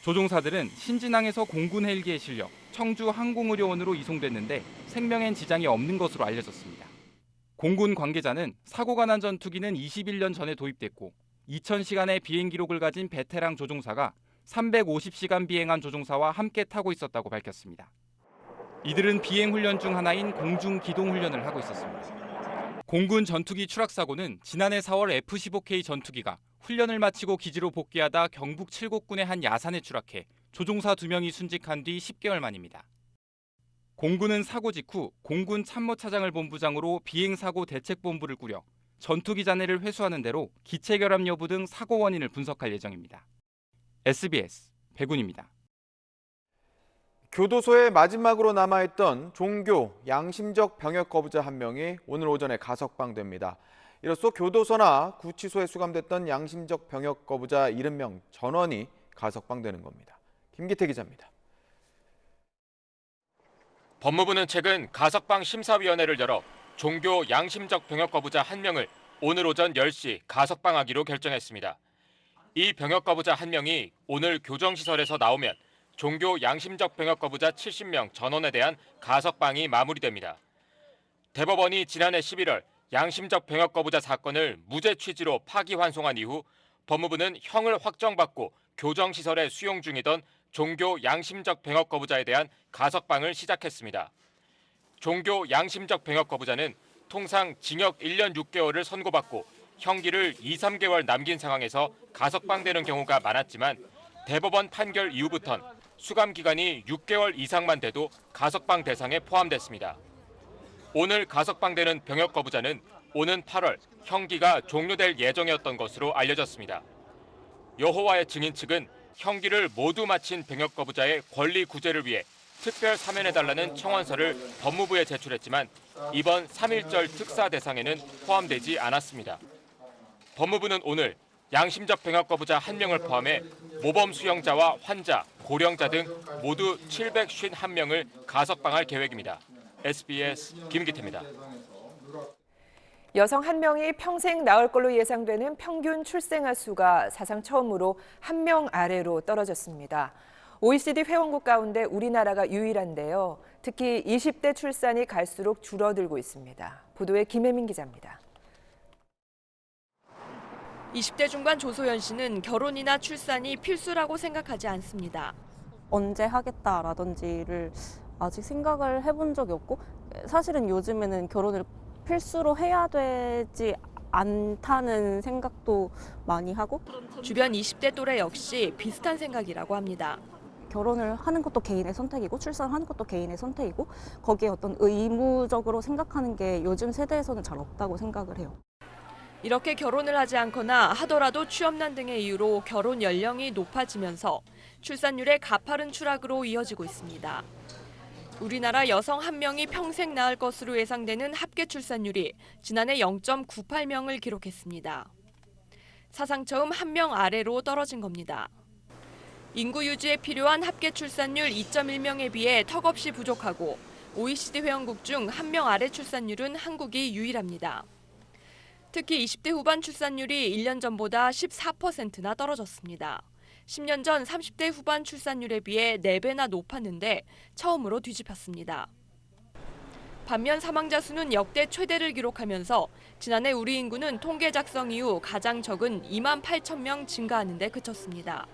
조종사들은 신진항에서 공군 헬기에 실려 청주 항공의료원으로 이송됐는데 생명엔 지장이 없는 것으로 알려졌습니다. 공군 관계자는 사고가 난 전투기는 21년 전에 도입됐고 2000시간의 비행 기록을 가진 베테랑 조종사가 350시간 비행한 조종사와 함께 타고 있었다고 밝혔습니다. 이들은 비행 훈련 중 하나인 공중 기동 훈련을 하고 있었습니다. 공군 전투기 추락 사고는 지난해 4월 F-15K 전투기가 훈련을 마치고 기지로 복귀하다 경북 칠곡군의 한 야산에 추락해 조종사 2명이 순직한 뒤 10개월 만입니다. 공군은 사고 직후 공군 참모차장을 본부장으로 비행사고 대책본부를 꾸려 전투기 잔해를 회수하는 대로 기체 결함 여부 등 사고 원인을 분석할 예정입니다. SBS 백운입니다. 교도소에 마지막으로 남아있던 종교 양심적 병역 거부자 한 명이 오늘 오전에 가석방됩니다. 이로써 교도소나 구치소에 수감됐던 양심적 병역 거부자 70명 전원이 가석방되는 겁니다. 김기태 기자입니다. 법무부는 최근 가석방 심사위원회를 열어 종교 양심적 병역 거부자 1명을 오늘 오전 10시 가석방하기로 결정했습니다. 이 병역 거부자 1명이 오늘 교정시설에서 나오면 종교 양심적 병역 거부자 70명 전원에 대한 가석방이 마무리됩니다. 대법원이 지난해 11월 양심적 병역 거부자 사건을 무죄 취지로 파기환송한 이후 법무부는 형을 확정받고 교정시설에 수용 중이던 종교 양심적 병역 거부자에 대한 가석방을 시작했습니다. 종교 양심적 병역 거부자는 통상 징역 1년 6개월을 선고받고 형기를 2, 3개월 남긴 상황에서 가석방되는 경우가 많았지만 대법원 판결 이후부턴 수감 기간이 6개월 이상만 돼도 가석방 대상에 포함됐습니다. 오늘 가석방되는 병역 거부자는 오는 8월 형기가 종료될 예정이었던 것으로 알려졌습니다. 여호와의 증인 측은 형기를 모두 마친 병역 거부자의 권리 구제를 위해 특별 사면해달라는 청원서를 법무부에 제출했지만 이번 3.1절 특사 대상에는 포함되지 않았습니다. 법무부는 오늘 양심적 병역 거부자 1명을 포함해 모범 수용자와 환자, 고령자 등 모두 751명을 가석방할 계획입니다. SBS 김기태입니다. 여성 1명이 평생 낳을 걸로 예상되는 평균 출생아 수가 사상 처음으로 1명 아래로 떨어졌습니다. OECD 회원국 가운데 우리나라가 유일한데요. 특히 20대 출산이 갈수록 줄어들고 있습니다. 보도에 김혜민 기자입니다. 20대 중반 조소연 씨는 결혼이나 출산이 필수라고 생각하지 않습니다. 언제 하겠다라든지를 아직 생각을 해본 적이 없고 사실은 요즘에는 결혼을 필수로 해야 되지 않다는 생각도 많이 하고 주변 20대 또래 역시 비슷한 생각이라고 합니다. 결혼을 하는 것도 개인의 선택이고 출산을 하는 것도 개인의 선택이고 거기에 어떤 의무적으로 생각하는 게 요즘 세대에서는 잘 없다고 생각을 해요. 이렇게 결혼을 하지 않거나 하더라도 취업난 등의 이유로 결혼 연령이 높아지면서 출산율의 가파른 추락으로 이어지고 있습니다. 우리나라 여성 1명이 평생 낳을 것으로 예상되는 합계 출산율이 지난해 0.98명을 기록했습니다. 사상 처음 1명 아래로 떨어진 겁니다. 인구 유지에 필요한 합계 출산율 2.1명에 비해 턱없이 부족하고 OECD 회원국 중 1명 아래 출산율은 한국이 유일합니다. 특히 20대 후반 출산율이 1년 전보다 14%나 떨어졌습니다. 10년 전 30대 후반 출산율에 비해 4배나 높았는데 처음으로 뒤집혔습니다. 반면 사망자 수는 역대 최대를 기록하면서 지난해 우리 인구는 통계 작성 이후 가장 적은 2만 8천 명 증가하는 데 그쳤습니다.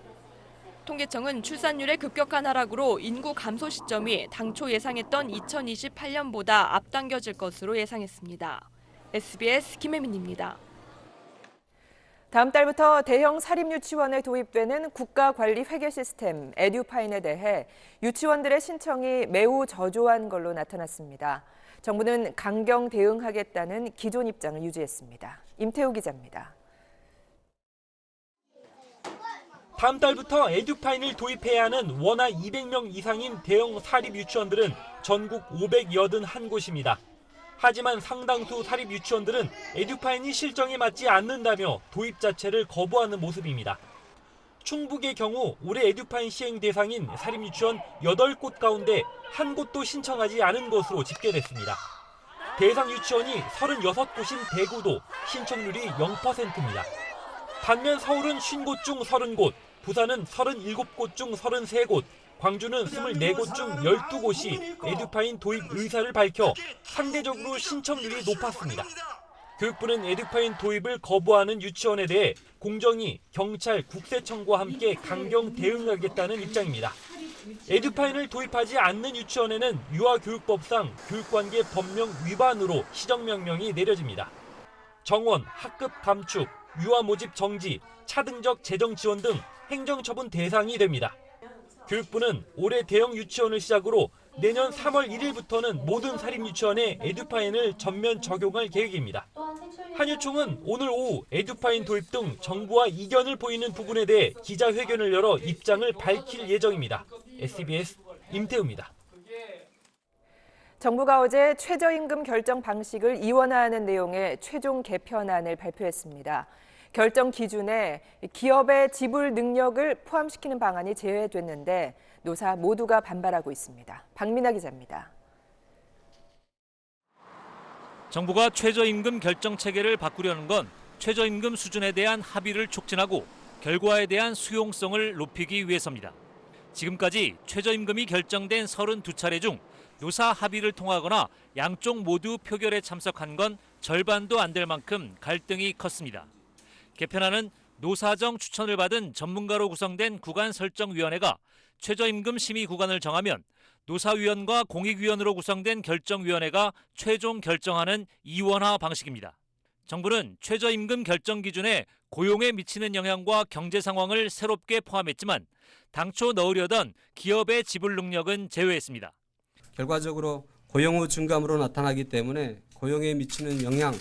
통계청은 출산율의 급격한 하락으로 인구 감소 시점이 당초 예상했던 2028년보다 앞당겨질 것으로 예상했습니다. SBS 김혜민입니다. 다음 달부터 대형 사립유치원에 도입되는 국가관리 회계 시스템 에듀파인에 대해 유치원들의 신청이 매우 저조한 걸로 나타났습니다. 정부는 강경 대응하겠다는 기존 입장을 유지했습니다. 임태우 기자입니다. 다음 달부터 에듀파인을 도입해야 하는 원화 200명 이상인 대형 사립유치원들은 전국 581곳입니다. 하지만 상당수 사립유치원들은 에듀파인이 실정에 맞지 않는다며 도입 자체를 거부하는 모습입니다. 충북의 경우 올해 에듀파인 시행 대상인 사립유치원 8곳 가운데 한 곳도 신청하지 않은 것으로 집계됐습니다. 대상 유치원이 36곳인 대구도 신청률이 0%입니다. 반면 서울은 50곳 중 30곳, 부산은 37곳 중 33곳, 광주는 24곳 중 12곳이 에듀파인 도입 의사를 밝혀 상대적으로 신청률이 높았습니다. 교육부는 에듀파인 도입을 거부하는 유치원에 대해 공정위, 경찰, 국세청과 함께 강경 대응하겠다는 입장입니다. 에듀파인을 도입하지 않는 유치원에는 유아교육법상 교육관계 법령 위반으로 시정명령이 내려집니다. 정원, 학급 감축, 유아 모집 정지, 차등적 재정 지원 등 행정처분 대상이 됩니다. 교육부는 올해 대형 유치원을 시작으로 내년 3월 1일부터는 모든 사립유치원에 에듀파인을 전면 적용할 계획입니다. 한유총은 오늘 오후 에듀파인 도입 등 정부와 이견을 보이는 부분에 대해 기자회견을 열어 입장을 밝힐 예정입니다. SBS 임태우입니다. 정부가 어제 최저임금 결정 방식을 이원화하는 내용의 최종 개편안을 발표했습니다. 결정 기준에 기업의 지불 능력을 포함시키는 방안이 제외됐는데 노사 모두가 반발하고 있습니다. 박민아 기자입니다. 정부가 최저임금 결정 체계를 바꾸려는 건 최저임금 수준에 대한 합의를 촉진하고 결과에 대한 수용성을 높이기 위해서입니다. 지금까지 최저임금이 결정된 32차례 중 노사 합의를 통하거나 양쪽 모두 표결에 참석한 건 절반도 안 될 만큼 갈등이 컸습니다. 개편안은 노사정 추천을 받은 전문가로 구성된 구간설정위원회가 최저임금 심의 구간을 정하면 노사위원과 공익위원으로 구성된 결정위원회가 최종 결정하는 이원화 방식입니다. 정부는 최저임금 결정 기준에 고용에 미치는 영향과 경제 상황을 새롭게 포함했지만 당초 넣으려던 기업의 지불 능력은 제외했습니다. 결과적으로 고용 후 증감으로 나타나기 때문에 고용에 미치는 영향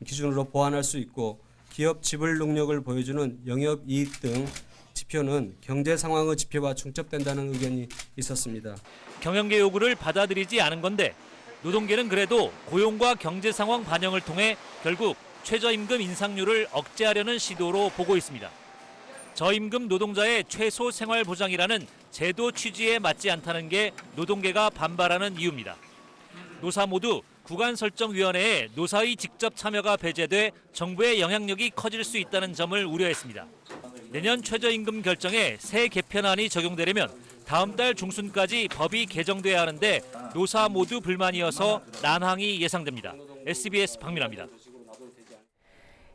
기준으로 보완할 수 있고 기업 지불 능력을 보여주는 영업이익 등 지표는 경제 상황의 지표와 중첩된다는 의견이 있었습니다. 경영계 요구를 받아들이지 않은 건데 노동계는 그래도 고용과 경제 상황 반영을 통해 결국 최저임금 인상률을 억제하려는 시도로 보고 있습니다. 저임금 노동자의 최소 생활 보장이라는 제도 취지에 맞지 않다는 게 노동계가 반발하는 이유입니다. 노사 모두 구간설정위원회에 노사의 직접 참여가 배제돼 정부의 영향력이 커질 수 있다는 점을 우려했습니다. 내년 최저임금 결정에 새 개편안이 적용되려면 다음 달 중순까지 법이 개정돼야 하는데 노사 모두 불만이어서 난항이 예상됩니다. SBS 박민아입니다.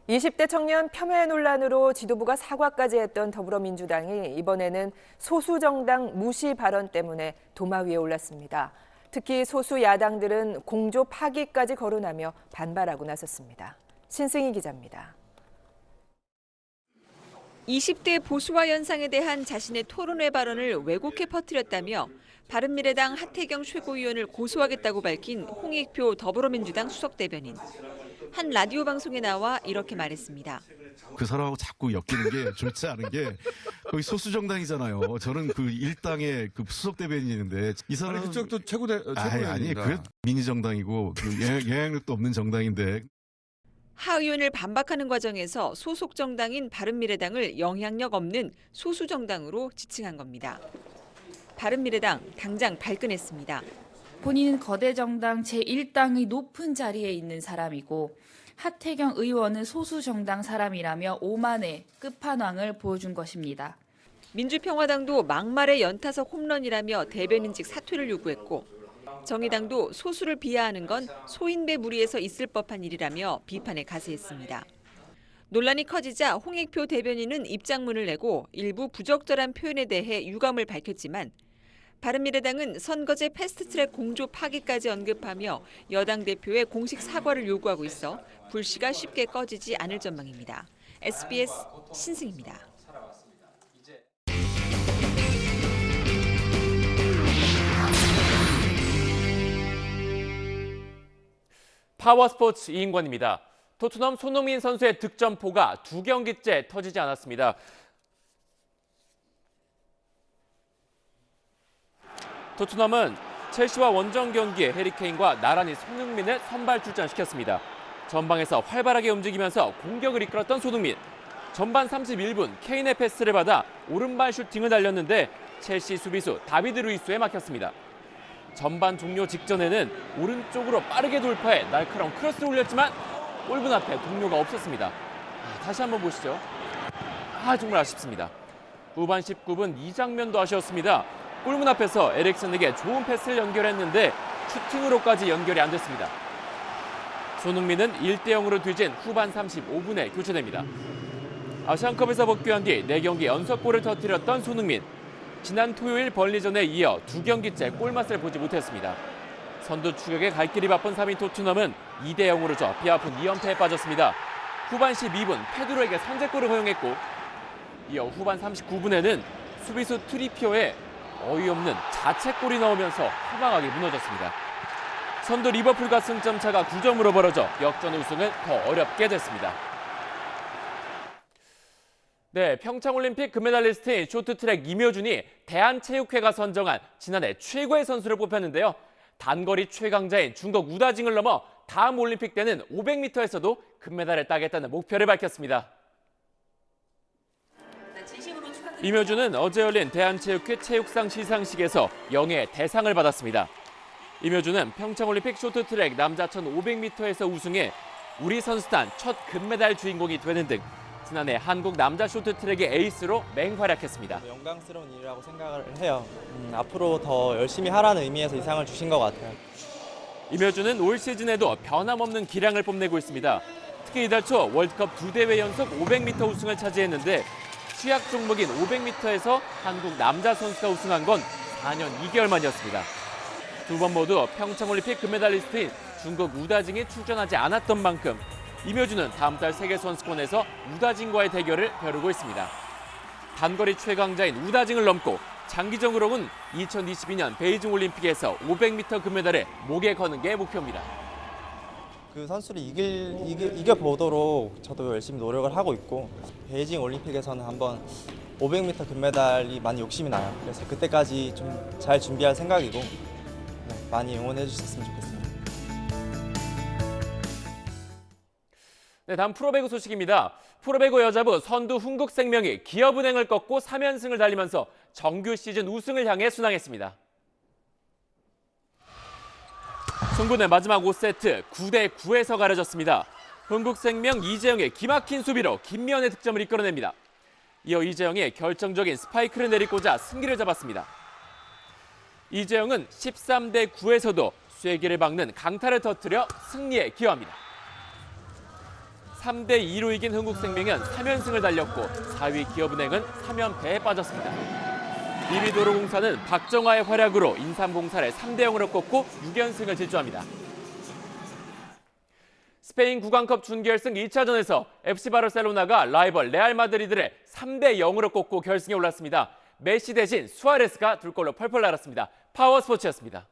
20대 청년 폄훼 논란으로 지도부가 사과까지 했던 더불어민주당이 이번에는 소수정당 무시 발언 때문에 도마 위에 올랐습니다. 특히 소수 야당들은 공조 파기까지 거론하며 반발하고 나섰습니다. 신승희 기자입니다. 20대 보수화 현상에 대한 자신의 토론회 발언을 왜곡해 퍼뜨렸다며 바른미래당 하태경 최고위원을 고소하겠다고 밝힌 홍익표 더불어민주당 수석대변인. 한 라디오 방송에 나와 이렇게 말했습니다. 그 사람하고 자꾸 엮이는 게 좋지 않은 게 거기 소수정당이잖아요. 저는 그 일당의 그 수석대변인인데 이 사람 아니 그쪽도 최고대변인입니다. 아니 그래 미니정당이고 영향력도 없는 정당인데. 하 의원을 반박하는 과정에서 소속 정당인 바른미래당을 영향력 없는 소수 정당으로 지칭한 겁니다. 바른미래당 당장 발끈했습니다. 본인은 거대 정당 제1당의 높은 자리에 있는 사람이고 하태경 의원은 소수 정당 사람이라며 오만의 끝판왕을 보여준 것입니다. 민주평화당도 막말의 연타석 홈런이라며 대변인직 사퇴를 요구했고 정의당도 소수를 비하하는 건 소인배 무리에서 있을 법한 일이라며 비판에 가세했습니다. 논란이 커지자 홍익표 대변인은 입장문을 내고 일부 부적절한 표현에 대해 유감을 밝혔지만 바른미래당은 선거제 패스트트랙 공조 파기까지 언급하며 여당 대표의 공식 사과를 요구하고 있어 불씨가 쉽게 꺼지지 않을 전망입니다. SBS 신승입니다. 파워스포츠 이인권입니다. 토트넘 손흥민 선수의 득점포가 2경기째 터지지 않았습니다. 토트넘은 첼시와 원정 경기에 해리케인과 나란히 손흥민을 선발 출전시켰습니다. 전방에서 활발하게 움직이면서 공격을 이끌었던 손흥민. 전반 31분 케인의 패스를 받아 오른발 슈팅을 날렸는데 첼시 수비수 다비드 루이스에 막혔습니다. 전반 종료 직전에는 오른쪽으로 빠르게 돌파해 날카로운 크로스를 올렸지만 골문 앞에 동료가 없었습니다. 다시 한번 보시죠. 정말 아쉽습니다. 후반 19분 이 장면도 아쉬웠습니다. 골문 앞에서 에릭슨에게 좋은 패스를 연결했는데 슈팅으로까지 연결이 안 됐습니다. 손흥민은 1대0으로 뒤진 후반 35분에 교체됩니다. 아시안컵에서 복귀한 뒤 4경기 연속골을 터뜨렸던 손흥민. 지난 토요일 벌리전에 이어 2경기째 골맛을 보지 못했습니다. 선두 추격에 갈 길이 바쁜 3위 토트넘은 2대0으로 져 비아픈 2연패에 빠졌습니다. 후반 12분 페드로에게 선제골을 허용했고 이어 후반 39분에는 수비수 트리피어의 어이없는 자책골이 나오면서 허망하게 무너졌습니다. 선두 리버풀과 승점 차가 9점으로 벌어져 역전 우승은 더 어렵게 됐습니다. 네, 평창올림픽 금메달리스트인 쇼트트랙 임효준이 대한체육회가 선정한 지난해 최고의 선수를 뽑혔는데요. 단거리 최강자인 중국 우다징을 넘어 다음 올림픽 때는 500m에서도 금메달을 따겠다는 목표를 밝혔습니다. 임효준은 어제 열린 대한체육회 체육상 시상식에서 영예의 대상을 받았습니다. 임효준은 평창올림픽 쇼트트랙 남자 1500m에서 우승해 우리 선수단 첫 금메달 주인공이 되는 등 지난해 한국 남자 쇼트트랙의 에이스로 맹활약했습니다. 영광스러운 일이라고 생각을 해요. 앞으로 더 열심히 하라는 의미에서 이 상을 주신 것 같아요. 임효준은 올 시즌에도 변함없는 기량을 뽐내고 있습니다. 특히 이달 초 월드컵 2대회 연속 500m 우승을 차지했는데 취약 종목인 500m에서 한국 남자 선수가 우승한 건 4년 2개월 만이었습니다. 두 번 모두 평창올림픽 금메달리스트인 중국 우다징이 출전하지 않았던 만큼 임효준은 다음 달 세계선수권에서 우다징과의 대결을 벼르고 있습니다. 단거리 최강자인 우다징을 넘고 장기적으로는 2022년 베이징 올림픽에서 500m 금메달에 목에 거는 게 목표입니다. 그 선수를 이겨보도록 저도 열심히 노력을 하고 있고 베이징 올림픽에서는 한번 500m 금메달이 많이 욕심이 나요. 그래서 그때까지 좀 잘 준비할 생각이고 많이 응원해 주셨으면 좋겠습니다. 네, 다음 프로배구 소식입니다. 프로배구 여자부 선두 흥국생명이 기업은행을 꺾고 3연승을 달리면서 정규 시즌 우승을 향해 순항했습니다. 승부는 마지막 5세트 9대9에서 가려졌습니다. 흥국생명 이재영의 기막힌 수비로 김미연의 득점을 이끌어냅니다. 이어 이재영이 결정적인 스파이크를 내리꽂아 승기를 잡았습니다. 이재영은 13대9에서도 쐐기를 박는 강타를 터뜨려 승리에 기여합니다. 3대2로 이긴 흥국생명은 3연승을 달렸고 4위 기업은행은 3연패에 빠졌습니다. 2위 도로공사는 박정아의 활약으로 인삼공사를 3대0으로 꺾고 6연승을 질주합니다. 스페인 구강컵 준결승 2차전에서 FC 바르셀로나가 라이벌 레알 마드리드를 3대0으로 꺾고 결승에 올랐습니다. 메시 대신 수아레스가 두 골로 펄펄 날았습니다. 파워스포츠였습니다.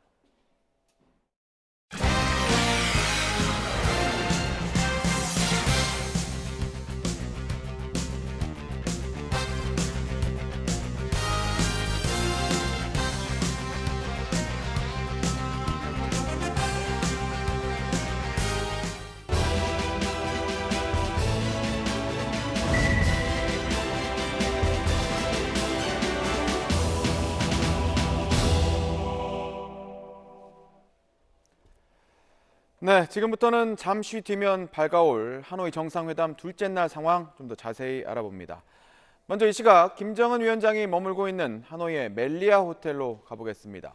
네, 지금부터는 잠시 뒤면 밝아올 하노이 정상회담 둘째 날 상황 좀 더 자세히 알아봅니다. 먼저 이 시각 김정은 위원장이 머물고 있는 하노이의 멜리아 호텔로 가보겠습니다.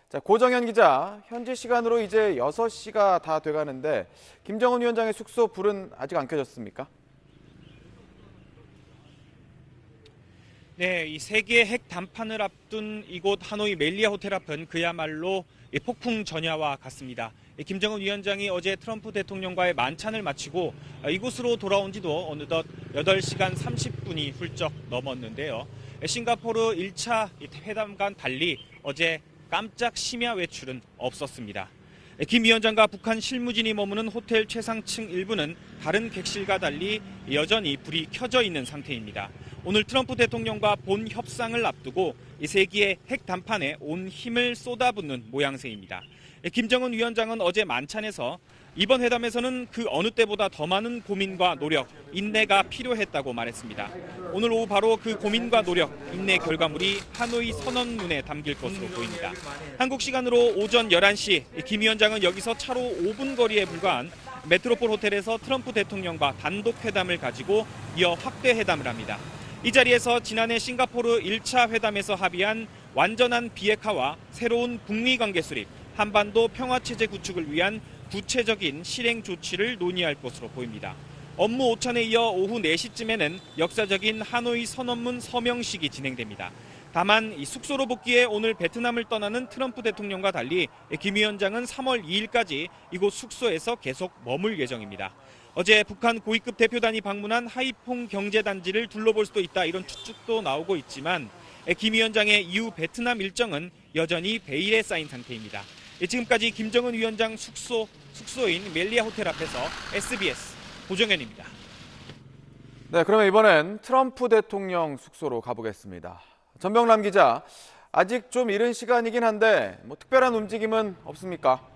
자, 고정현 기자, 현지 시간으로 이제 6시가 다 돼가는데 김정은 위원장의 숙소 불은 아직 안 켜졌습니까? 네, 이 세계의 핵 담판을 앞둔 이곳 하노이 멜리아 호텔 앞은 그야말로 폭풍 전야와 같습니다. 김정은 위원장이 어제 트럼프 대통령과의 만찬을 마치고 이곳으로 돌아온 지도 어느덧 8시간 30분이 훌쩍 넘었는데요. 싱가포르 1차 회담과는 달리 어제 깜짝 심야 외출은 없었습니다. 김 위원장과 북한 실무진이 머무는 호텔 최상층 일부는 다른 객실과 달리 여전히 불이 켜져 있는 상태입니다. 오늘 트럼프 대통령과 본 협상을 앞두고 이 세기의 핵 담판에 온 힘을 쏟아붓는 모양새입니다. 김정은 위원장은 어제 만찬에서 이번 회담에서는 그 어느 때보다 더 많은 고민과 노력, 인내가 필요했다고 말했습니다. 오늘 오후 바로 그 고민과 노력, 인내 결과물이 하노이 선언문에 담길 것으로 보입니다. 한국 시간으로 오전 11시 김 위원장은 여기서 차로 5분 거리에 불과한 메트로폴 호텔에서 트럼프 대통령과 단독 회담을 가지고 이어 확대 회담을 합니다. 이 자리에서 지난해 싱가포르 1차 회담에서 합의한 완전한 비핵화와 새로운 북미 관계 수립, 한반도 평화체제 구축을 위한 구체적인 실행 조치를 논의할 것으로 보입니다. 업무 오찬에 이어 오후 4시쯤에는 역사적인 하노이 선언문 서명식이 진행됩니다. 다만 이 숙소로 복귀해 오늘 베트남을 떠나는 트럼프 대통령과 달리 김 위원장은 3월 2일까지 이곳 숙소에서 계속 머물 예정입니다. 어제 북한 고위급 대표단이 방문한 하이퐁 경제단지를 둘러볼 수도 있다, 이런 추측도 나오고 있지만 김 위원장의 이후 베트남 일정은 여전히 베일에 쌓인 상태입니다. 지금까지 김정은 위원장 숙소인 멜리아 호텔 앞에서 SBS 고정현입니다. 네, 그러면 이번엔 트럼프 대통령 숙소로 가보겠습니다. 전병남 기자, 아직 좀 이른 시간이긴 한데 특별한 움직임은 없습니까?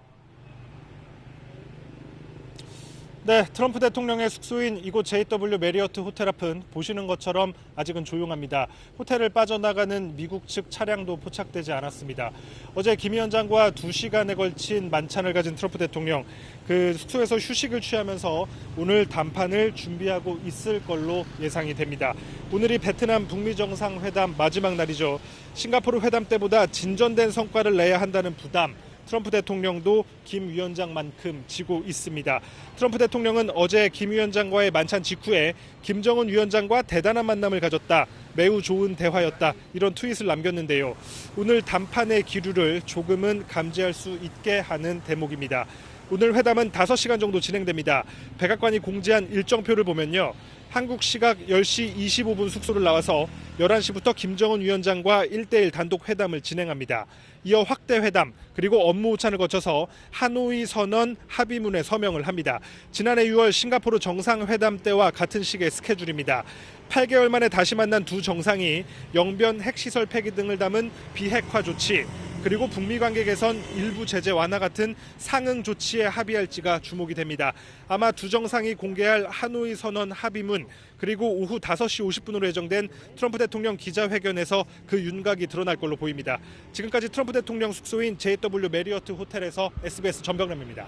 네, 트럼프 대통령의 숙소인 이곳 JW 메리어트 호텔 앞은 보시는 것처럼 아직은 조용합니다. 호텔을 빠져나가는 미국 측 차량도 포착되지 않았습니다. 어제 김 위원장과 2시간에 걸친 만찬을 가진 트럼프 대통령, 그 숙소에서 휴식을 취하면서 오늘 담판을 준비하고 있을 걸로 예상이 됩니다. 오늘이 베트남 북미 정상회담 마지막 날이죠. 싱가포르 회담 때보다 진전된 성과를 내야 한다는 부담, 트럼프 대통령도 김 위원장만큼 지고 있습니다. 트럼프 대통령은 어제 김 위원장과의 만찬 직후에 김정은 위원장과 대단한 만남을 가졌다, 매우 좋은 대화였다, 이런 트윗을 남겼는데요. 오늘 담판의 기류를 조금은 감지할 수 있게 하는 대목입니다. 오늘 회담은 5시간 정도 진행됩니다. 백악관이 공지한 일정표를 보면요, 한국 시각 10시 25분 숙소를 나와서 11시부터 김정은 위원장과 1대1 단독 회담을 진행합니다. 이어 확대 회담, 그리고 업무 오찬을 거쳐서 하노이 선언 합의문에 서명을 합니다. 지난해 6월 싱가포르 정상회담 때와 같은 시기의 스케줄입니다. 8개월 만에 다시 만난 두 정상이 영변 핵시설 폐기 등을 담은 비핵화 조치, 그리고 북미 관계 개선, 일부 제재 완화 같은 상응 조치에 합의할지가 주목이 됩니다. 아마 두 정상이 공개할 하노이 선언 합의문, 그리고 오후 5시 50분으로 예정된 트럼프 대통령 기자회견에서 그 윤곽이 드러날 걸로 보입니다. 지금까지 트럼프 대통령 숙소인 JW 메리어트 호텔에서 SBS 전병남입니다.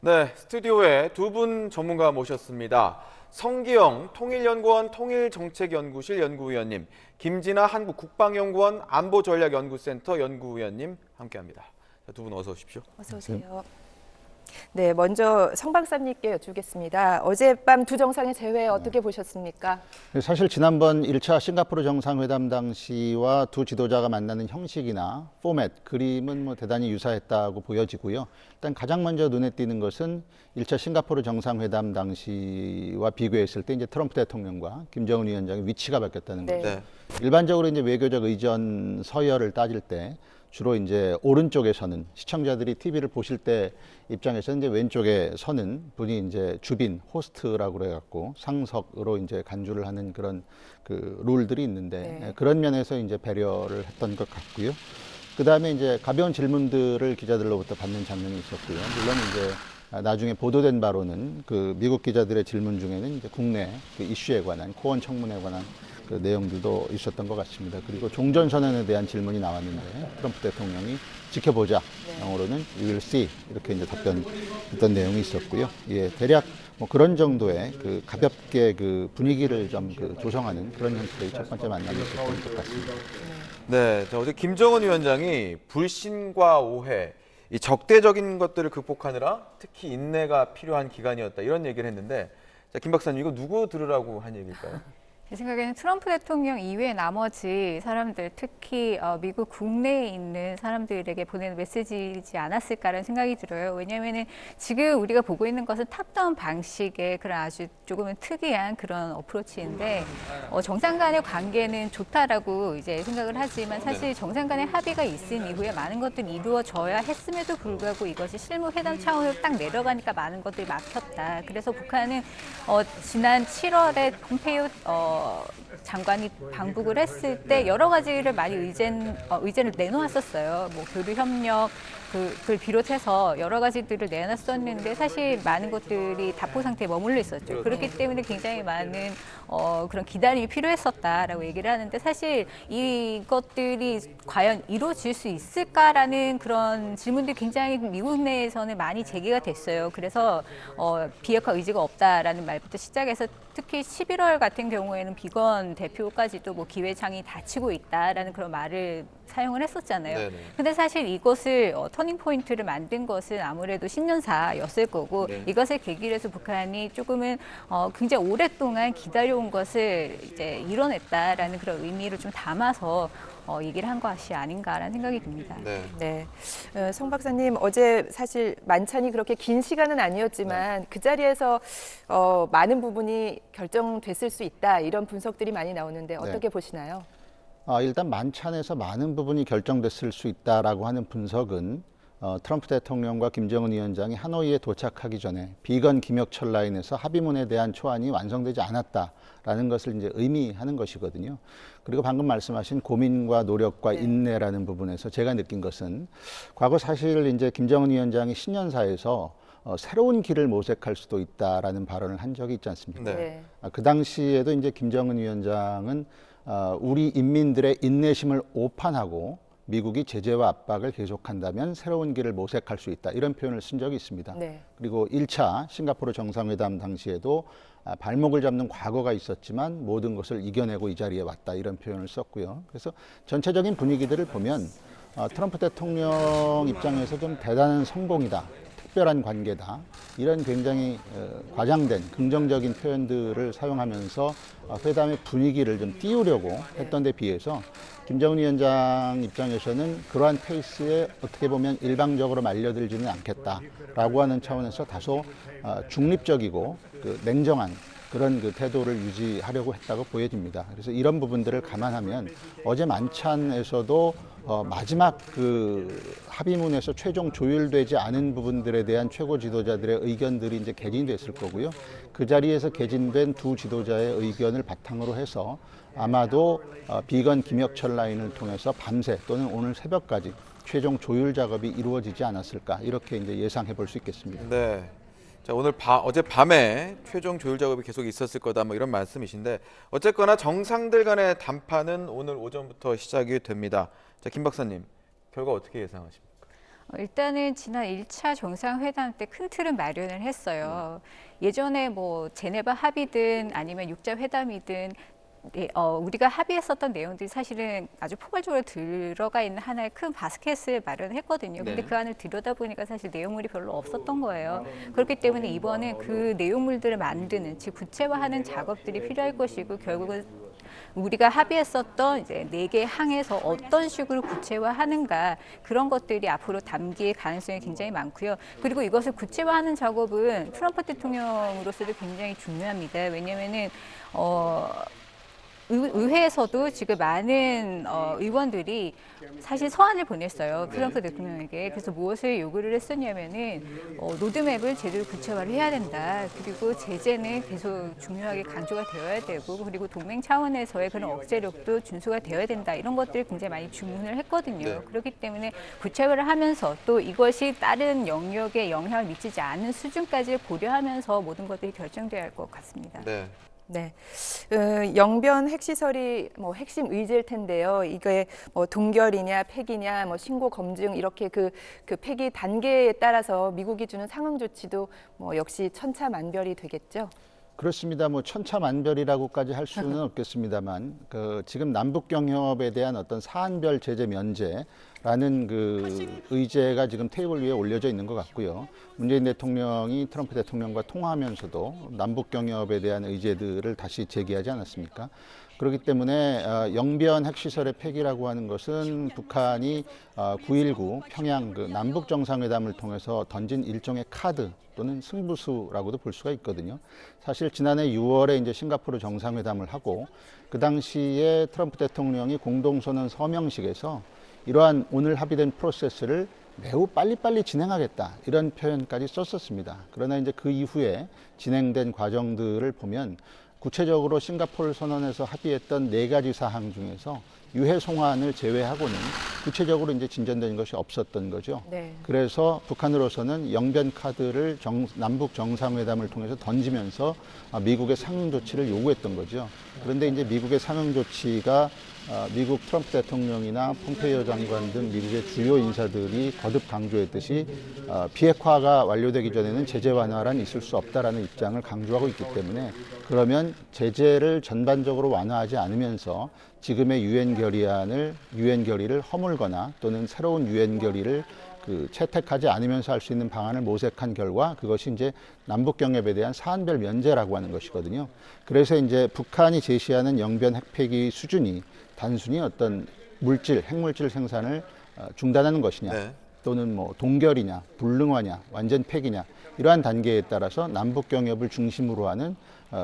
네, 스튜디오에 두 분 전문가 모셨습니다. 성기영 통일연구원 통일정책연구실 연구위원님, 김진아 한국국방연구원 안보전략연구센터 연구위원님 함께합니다. 두 분 어서 오십시오. 어서 오세요. 네, 먼저 성 박사님께 여쭙겠습니다. 어젯밤 두 정상의 재회 어떻게 보셨습니까? 사실 지난번 1차 싱가포르 정상회담 당시와 두 지도자가 만나는 형식이나 포맷, 그림은 대단히 유사했다고 보여지고요. 일단 가장 먼저 눈에 띄는 것은 1차 싱가포르 정상회담 당시와 비교했을 때 이제 트럼프 대통령과 김정은 위원장의 위치가 바뀌었다는 거죠. 네. 일반적으로 이제 외교적 의전 서열을 따질 때 주로 이제 오른쪽에 서는, 시청자들이 TV를 보실 때 입장에서 이제 왼쪽에 서는 분이 이제 주빈, 호스트라고 그래갖고 상석으로 이제 간주를 하는 그런 그 룰들이 있는데, 그런 면에서 이제 배려를 했던 것 같고요. 그 다음에 이제 가벼운 질문들을 기자들로부터 받는 장면이 있었고요. 물론 이제 나중에 보도된 바로는 그 미국 기자들의 질문 중에는 이제 국내 그 이슈에 관한, 코원 청문에 관한 그 내용들도 있었던 것 같습니다. 그리고 종전선언에 대한 질문이 나왔는데 트럼프 대통령이 지켜보자, 영어로는 you will see, 이렇게 이제 답변했던 내용이 있었고요. 예, 대략 뭐 그런 정도의 그 가볍게 그 분위기를 좀 그 조성하는 그런 형태의 첫 번째 만남이었던 것 같습니다. 네, 어제 김정은 위원장이 불신과 오해, 이 적대적인 것들을 극복하느라 특히 인내가 필요한 기간이었다, 이런 얘기를 했는데, 자, 김 박사님, 이거 누구 들으라고 한 얘기일까요? 제 생각에는 트럼프 대통령 이외의 나머지 사람들, 특히 미국 국내에 있는 사람들에게 보내는 메시지이지 않았을까라는 생각이 들어요. 왜냐하면은 지금 우리가 보고 있는 것은 탑다운 방식의 그런 아주 조금은 특이한 그런 어프로치인데, 정상 간의 관계는 좋다라고 이제 생각을 하지만 사실 정상 간의 합의가 있은 이후에 많은 것들이 이루어져야 했음에도 불구하고 이것이 실무 회담 차원으로 딱 내려가니까 많은 것들이 막혔다. 그래서 북한은 지난 7월에 폼페이오 장관이 방북을 했을 때 여러 가지를 많이 의견을 내놓았었어요. 뭐 교류 협력 그걸 비롯해서 여러 가지들을 내놨었는데 사실 많은 것들이 답보 상태에 머물러 있었죠. 그렇기 때문에 굉장히 많은 그런 기다림이 필요했었다라고 얘기를 하는데 사실 이것들이 과연 이루어질 수 있을까라는 그런 질문들이 굉장히 미국 내에서는 많이 제기가 됐어요. 그래서 비핵화 의지가 없다라는 말부터 시작해서 특히 11월 같은 경우에는 비건 대표까지도 뭐 기회창이 닫히고 있다라는 그런 말을 사용을 했었잖아요. 근데 사실 이것을 터닝 포인트를 만든 것은 아무래도 신년사였을 거고 이것을 계기로 해서 북한이 조금은 굉장히 오랫동안 기다려온 것을 이제 이뤄냈다라는 그런 의미를 좀 담아서 얘기를 한 것이 아닌가라는 생각이 듭니다. 네. 성 박사님, 어제 사실 만찬이 그렇게 긴 시간은 아니었지만 그 자리에서 많은 부분이 결정됐을 수 있다 이런 분석들이 많이 나오는데 어떻게 보시나요? 일단 만찬에서 많은 부분이 결정됐을 수 있다라고 하는 분석은 트럼프 대통령과 김정은 위원장이 하노이에 도착하기 전에 비건 김혁철 라인에서 합의문에 대한 초안이 완성되지 않았다라는 것을 이제 의미하는 것이거든요. 그리고 방금 말씀하신 고민과 노력과 인내라는 부분에서 제가 느낀 것은 과거 사실 이제 김정은 위원장이 신년사에서 새로운 길을 모색할 수도 있다라는 발언을 한 적이 있지 않습니까? 그 당시에도 이제 김정은 위원장은 우리 인민들의 인내심을 오판하고 미국이 제재와 압박을 계속한다면 새로운 길을 모색할 수 있다. 이런 표현을 쓴 적이 있습니다. 그리고 1차 싱가포르 정상회담 당시에도 발목을 잡는 과거가 있었지만 모든 것을 이겨내고 이 자리에 왔다. 이런 표현을 썼고요. 그래서 전체적인 분위기들을 보면 트럼프 대통령 입장에서 좀 대단한 성공이다. 특별한 관계다. 이런 굉장히 과장된 긍정적인 표현들을 사용하면서 회담의 분위기를 좀 띄우려고 했던 데 비해서 김정은 위원장 입장에서는 그러한 페이스에 어떻게 보면 일방적으로 말려들지는 않겠다라고 하는 차원에서 다소 중립적이고 냉정한 그런 태도를 유지하려고 했다고 보여집니다. 그래서 이런 부분들을 감안하면 어제 만찬에서도 마지막 합의문에서 최종 조율되지 않은 부분들에 대한 최고 지도자들의 의견들이 이제 개진이 됐을 거고요. 그 자리에서 개진된 두 지도자의 의견을 바탕으로 해서 아마도 비건 김혁철 라인을 통해서 밤새 또는 오늘 새벽까지 최종 조율 작업이 이루어지지 않았을까 이렇게 이제 예상해 볼 수 있겠습니다. 자, 어제 밤에 최종 조율 작업이 계속 있었을 거다 뭐 이런 말씀이신데 어쨌거나 정상들 간의談판은 오늘 오전부터 시작이 됩니다. 자, 김 박사님, 결과 어떻게 예상하십니까? 일단은 지난 1차 정상회담 때 큰 틀은 마련을 했어요. 예전에 뭐 제네바 합의든 아니면 6자 회담이든 우리가 합의했었던 내용들이 사실은 아주 포괄적으로 들어가 있는 하나의 큰 바스켓을 마련했거든요. 근데 그 안을 들여다보니까 사실 내용물이 별로 없었던 거예요. 그렇기 때문에 이번엔 그 내용물들을 만드는, 즉 구체화하는 작업들이 필요할 것이고 결국은 우리가 합의했었던 이제 4개 항에서 어떤 식으로 구체화하는가 그런 것들이 앞으로 담길 가능성이 굉장히 많고요. 그리고 이것을 구체화하는 작업은 트럼프 대통령으로서도 굉장히 중요합니다. 왜냐하면은 의회에서도 지금 많은 의원들이 사실 서한을 보냈어요. 트럼프 대통령에게. 그래서 무엇을 요구를 했었냐면은 로드맵을 제대로 구체화를 해야 된다. 그리고 제재는 계속 중요하게 강조가 되어야 되고 그리고 동맹 차원에서의 그런 억제력도 준수가 되어야 된다. 이런 것들을 굉장히 많이 주문을 했거든요. 그렇기 때문에 구체화를 하면서 또 이것이 다른 영역에 영향을 미치지 않는 수준까지 고려하면서 모든 것들이 결정돼야 할 것 같습니다. 영변 핵시설이 뭐 핵심 의제일 텐데요. 이게 뭐 동결이냐 폐기냐 뭐 신고 검증 이렇게 그 폐기 단계에 따라서 미국이 주는 상응 조치도 뭐 역시 천차만별이 되겠죠. 그렇습니다. 뭐 천차만별이라고까지 할 수는 없겠습니다만 지금 남북 경협에 대한 어떤 사안별 제재 면제라는 의제가 지금 테이블 위에 올려져 있는 것 같고요. 문재인 대통령이 트럼프 대통령과 통화하면서도 남북 경협에 대한 의제들을 다시 제기하지 않았습니까? 그렇기 때문에 영변 핵시설의 폐기라고 하는 것은 북한이 9.19 평양 남북 정상회담을 통해서 던진 일종의 카드 또는 승부수라고도 볼 수가 있거든요. 사실 지난해 6월에 이제 싱가포르 정상회담을 하고 그 당시에 트럼프 대통령이 공동선언 서명식에서 이러한 오늘 합의된 프로세스를 매우 빨리빨리 진행하겠다 이런 표현까지 썼었습니다. 그러나 이제 그 이후에 진행된 과정들을 보면 구체적으로 싱가포르 선언에서 합의했던 4가지 사항 중에서 유해 송환을 제외하고는 구체적으로 이제 진전된 것이 없었던 거죠. 네. 그래서 북한으로서는 영변 카드를 남북 정상회담을 통해서 던지면서 미국의 상응 조치를 요구했던 거죠. 그런데 이제 미국의 상응 조치가 미국 트럼프 대통령이나 폼페이오 장관 등 미국의 주요 인사들이 거듭 강조했듯이 비핵화가 완료되기 전에는 제재 완화란 있을 수 없다라는 입장을 강조하고 있기 때문에 그러면 제재를 전반적으로 완화하지 않으면서 지금의 유엔 결의를 허물거나 또는 새로운 유엔 결의를 채택하지 않으면서 할 수 있는 방안을 모색한 결과 그것이 이제 남북 경협에 대한 사안별 면제라고 하는 것이거든요. 그래서 이제 북한이 제시하는 영변 핵폐기 수준이 단순히 어떤 핵물질 생산을 중단하는 것이냐, 네. 또는 뭐 동결이냐, 불능화냐, 완전 폐기냐 이러한 단계에 따라서 남북 경협을 중심으로 하는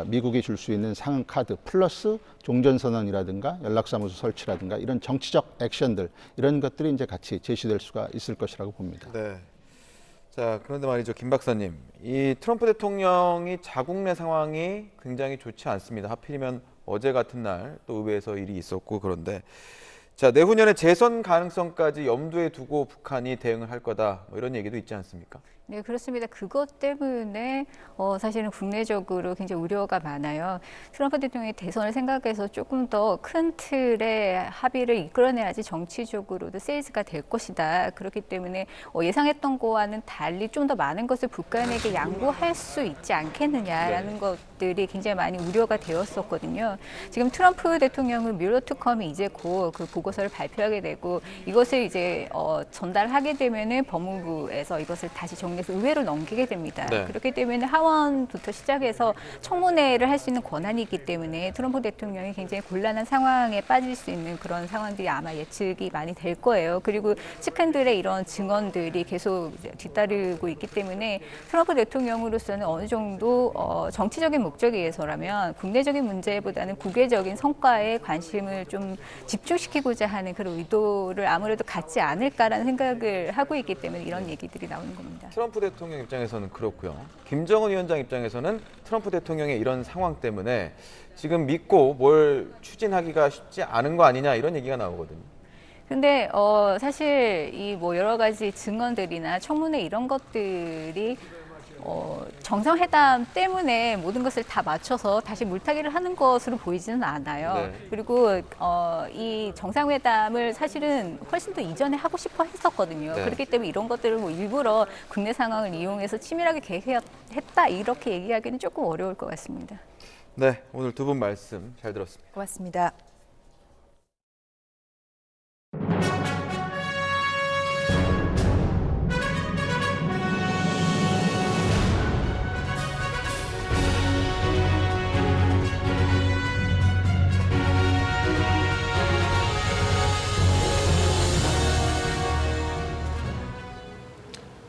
미국이 줄 수 있는 상응 카드 플러스 종전선언이라든가 연락사무소 설치라든가 이런 정치적 액션들 이런 것들이 이제 같이 제시될 수가 있을 것이라고 봅니다. 네. 자, 그런데 말이죠, 김 박사님, 이 트럼프 대통령이 자국 내 상황이 굉장히 좋지 않습니다. 하필이면 어제 같은 날 또 의회에서 일이 있었고 그런데 자, 내후년에 재선 가능성까지 염두에 두고 북한이 대응을 할 거다 뭐 이런 얘기도 있지 않습니까? 네, 그렇습니다. 그것 때문에 사실은 국내적으로 굉장히 우려가 많아요. 트럼프 대통령이 대선을 생각해서 조금 더 큰 틀의 합의를 이끌어내야지 정치적으로도 세이즈가 될 것이다. 그렇기 때문에 예상했던 거와는 달리 좀 더 많은 것을 북한에게 양보할 수 있지 않겠느냐라는 것들이 굉장히 많이 우려가 되었었거든요. 지금 트럼프 대통령은 뮬러 특검이 이제 곧 그 보고서를 발표하게 되고 이것을 이제 전달하게 되면은 법무부에서 이것을 다시 정리해서 의회로 넘기게 됩니다. 네. 그렇기 때문에 하원부터 시작해서 청문회를 할 수 있는 권한이 있기 때문에 트럼프 대통령이 굉장히 곤란한 상황에 빠질 수 있는 그런 상황들이 아마 예측이 많이 될 거예요. 그리고 측근들의 이런 증언들이 계속 뒤따르고 있기 때문에 트럼프 대통령으로서는 어느 정도 정치적인 목적에 의해서라면 국내적인 문제보다는 국외적인 성과에 관심을 좀 집중시키고자 하는 그런 의도를 아무래도 갖지 않을까라는 생각을 하고 있기 때문에 이런 얘기들이 나오는 겁니다. 트럼프 대통령 입장에서는 그렇고요. 김정은 위원장 입장에서는 트럼프 대통령의 이런 상황 때문에 지금 믿고 뭘 추진하기가 쉽지 않은 거 아니냐 이런 얘기가 나오거든요. 근데 사실 이 뭐 여러 가지 증언들이나 청문회 이런 것들이 정상회담 때문에 모든 것을 다 맞춰서 다시 물타기를 하는 것으로 보이지는 않아요. 네. 그리고 이 정상회담을 사실은 훨씬 더 이전에 하고 싶어 했었거든요. 네. 그렇기 때문에 이런 것들을 뭐 일부러 국내 상황을 이용해서 치밀하게 계획했다 이렇게 얘기하기는 조금 어려울 것 같습니다. 네, 오늘 두 분 말씀 잘 들었습니다. 고맙습니다.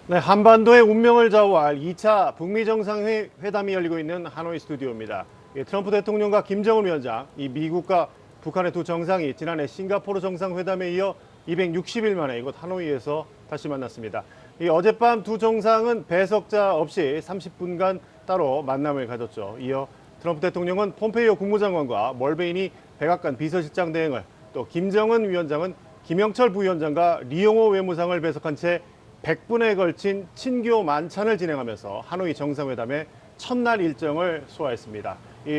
네, 한반도의 운명을 좌우할 2차 북미 정상회담이 열리고 있는 하노이 스튜디오입니다. 트럼프 대통령과 김정은 위원장, 이 미국과 북한의 두 정상이 지난해 싱가포르 정상회담에 이어 260일 만에 이곳 하노이에서 다시 만났습니다. 어젯밤 두 정상은 배석자 없이 30분간 따로 만남을 가졌죠. 이어 트럼프 대통령은 폼페이오 국무장관과 멀베이니 백악관 비서실장 대행을, 또 김정은 위원장은 김영철 부위원장과 리용호 외무상을 배석한 채 100분에 걸친 친교 만찬을 진행하면서 하노이 정상회담의 첫날 일정을 소화했습니다.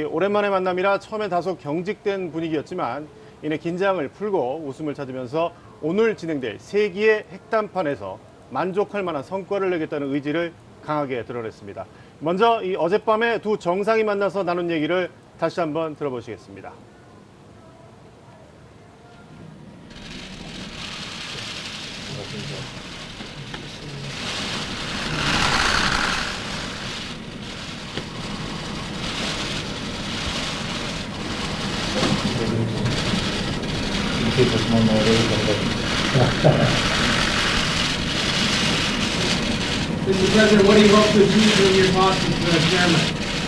오랜만의 만남이라 처음에 다소 경직된 분위기였지만 이내 긴장을 풀고 웃음을 찾으면서 오늘 진행될 세기의 핵담판에서 만족할 만한 성과를 내겠다는 의지를 강하게 드러냈습니다. 먼저 어젯밤에 두 정상이 만나서 나눈 얘기를 다시 한번 들어보시겠습니다. Mr. President, what do you hope to achieve during your talks with the chairman?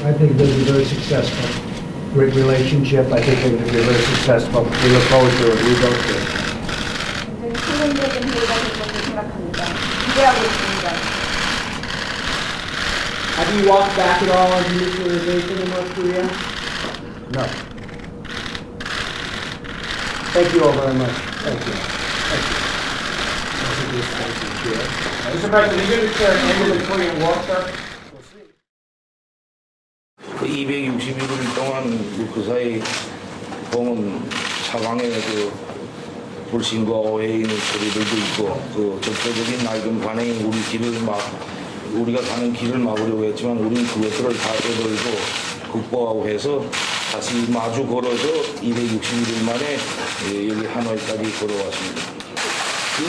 I think they'll be very successful. Great relationship. I think they're going to be very successful. We look forward to it. We go to it. 긍정적인 회의가 될 것으로 생각합니다. 기대하고 있습니다. Have you walked back at all on denuclearization in North Korea? No. Thank you all very much. Thank you. Mr. President, you're going to end the Korean War, sir? 261일 동안 그 사이 보면 사방에 불신과 오해 있는 소리들도 있고 그 적대적인 낡은 관행이 우리가 가는 길을 막으려고 했지만 우리는 그것들을 다 되돌리고 극복하고 해서 다시 마주 걸어서 261일 만에 여기 하노이까지 걸어왔습니다. 그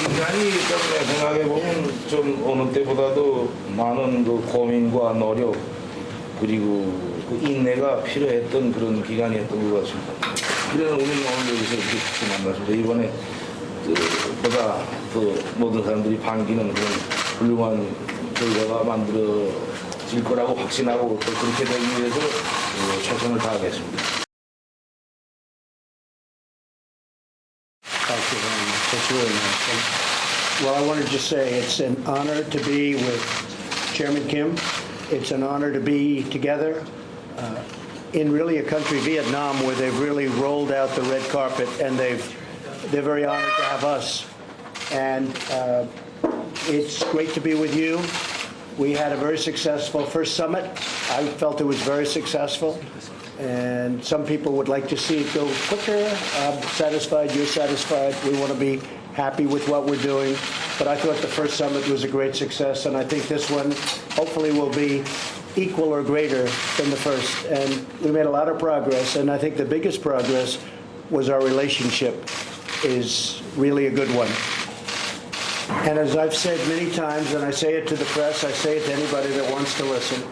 기간이 때문에 생각해보면 좀 어느 때보다도 많은 그 고민과 노력 그리고 그 인내가 필요했던 그런 기간이었던 것 같습니다. 그래서 우리는 오늘 여기서 이렇게 같이 만났습니다. 이번에 보다 더 모든 사람들이 반기는 그런 훌륭한 결과가 만들어질 거라고 확신하고 또 그렇게 되기 위해서 최선을 다하겠습니다. Thank you very much. That's really nice. Well, I wanted to say it's an honor to be with Chairman Kim. It's an honor to be together in really a country, Vietnam, where they've really rolled out the red carpet, and they're very honored to have us. And it's great to be with you. We had a very successful first summit. I felt it was very successful. And some people would like to see it go quicker. I'm satisfied, you're satisfied. We want to be happy with what we're doing. But I thought the first summit was a great success, and I think this one hopefully will be equal or greater than the first. And we made a lot of progress, and I think the biggest progress was our relationship is really a good one. And as I've said many times, and I say it to the press, I say it to anybody that wants to listen,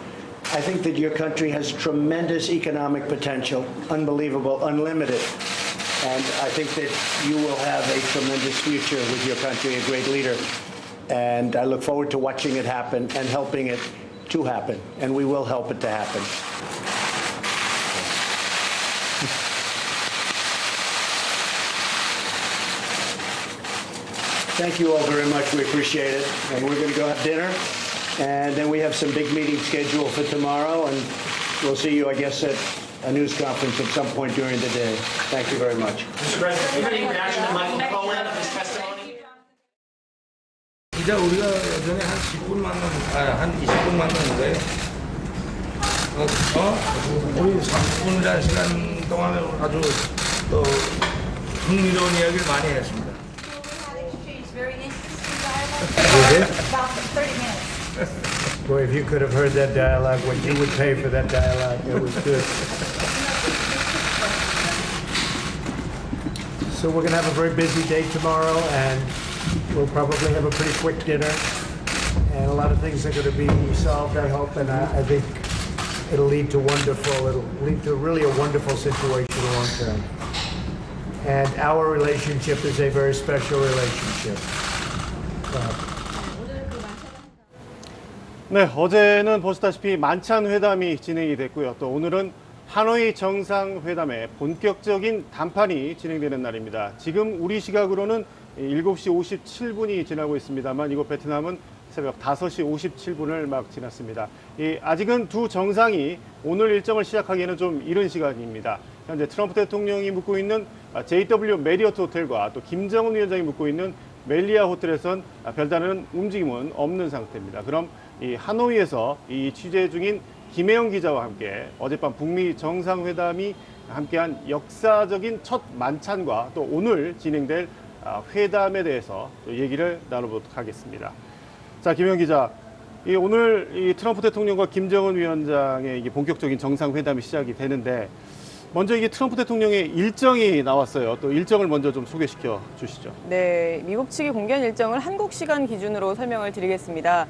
I think that your country has tremendous economic potential, unbelievable, unlimited. And I think that you will have a tremendous future with your country, a great leader. And I look forward to watching it happen and helping it to happen. And we will help it to happen. Thank you all very much. We appreciate it. And we're going to go have dinner. And then we have some big meetings scheduled for tomorrow. And we'll see you, I guess, at a news conference at some point during the day. Thank you very much. Mr. President, do you have any reaction to Michael Cohen of his testimony? 기자 우리가 예전에 한 10분 한 20분 만났는데 우리 30분이라는 시간 동안에 아주 흥미로운 이야기를 많이 했습니다. About 30 minutes. Boy, if you could have heard that dialogue, what you would pay for that dialogue, it was good. So we're going to have a very busy day tomorrow, and we'll probably have a pretty quick dinner. And a lot of things are going to be solved, I hope, and I think it'll lead to really a wonderful situation long term. And our relationship is a very special relationship. 네, 어제는 보시다시피 만찬 회담이 진행이 됐고요. 또 오늘은 하노이 정상회담의 본격적인談판이 진행되는 날입니다. 지금 우리 시각으로는 7시 57분이 지나고 있습니다만 이곳 베트남은 새벽 5시 57분을 막 지났습니다. 아직은 두 정상이 오늘 일정을 시작하기에는 좀 이른 시간입니다. 현재 트럼프 대통령이 묵고 있는 JW 메리어트 호텔과 또 김정은 위원장이 묵고 있는 멜리아 호텔에선 별다른 움직임은 없는 상태입니다. 그럼 이 하노이에서 이 취재 중인 김혜영 기자와 함께 어젯밤 북미 정상회담이 함께한 역사적인 첫 만찬과 또 오늘 진행될 회담에 대해서 얘기를 나눠보도록 하겠습니다. 자, 김혜영 기자, 오늘 이 트럼프 대통령과 김정은 위원장의 이게 본격적인 정상회담이 시작이 되는데 먼저 이게 트럼프 대통령의 일정이 나왔어요. 또 일정을 먼저 좀 소개시켜 주시죠. 네, 미국 측이 공개한 일정을 한국 시간 기준으로 설명을 드리겠습니다.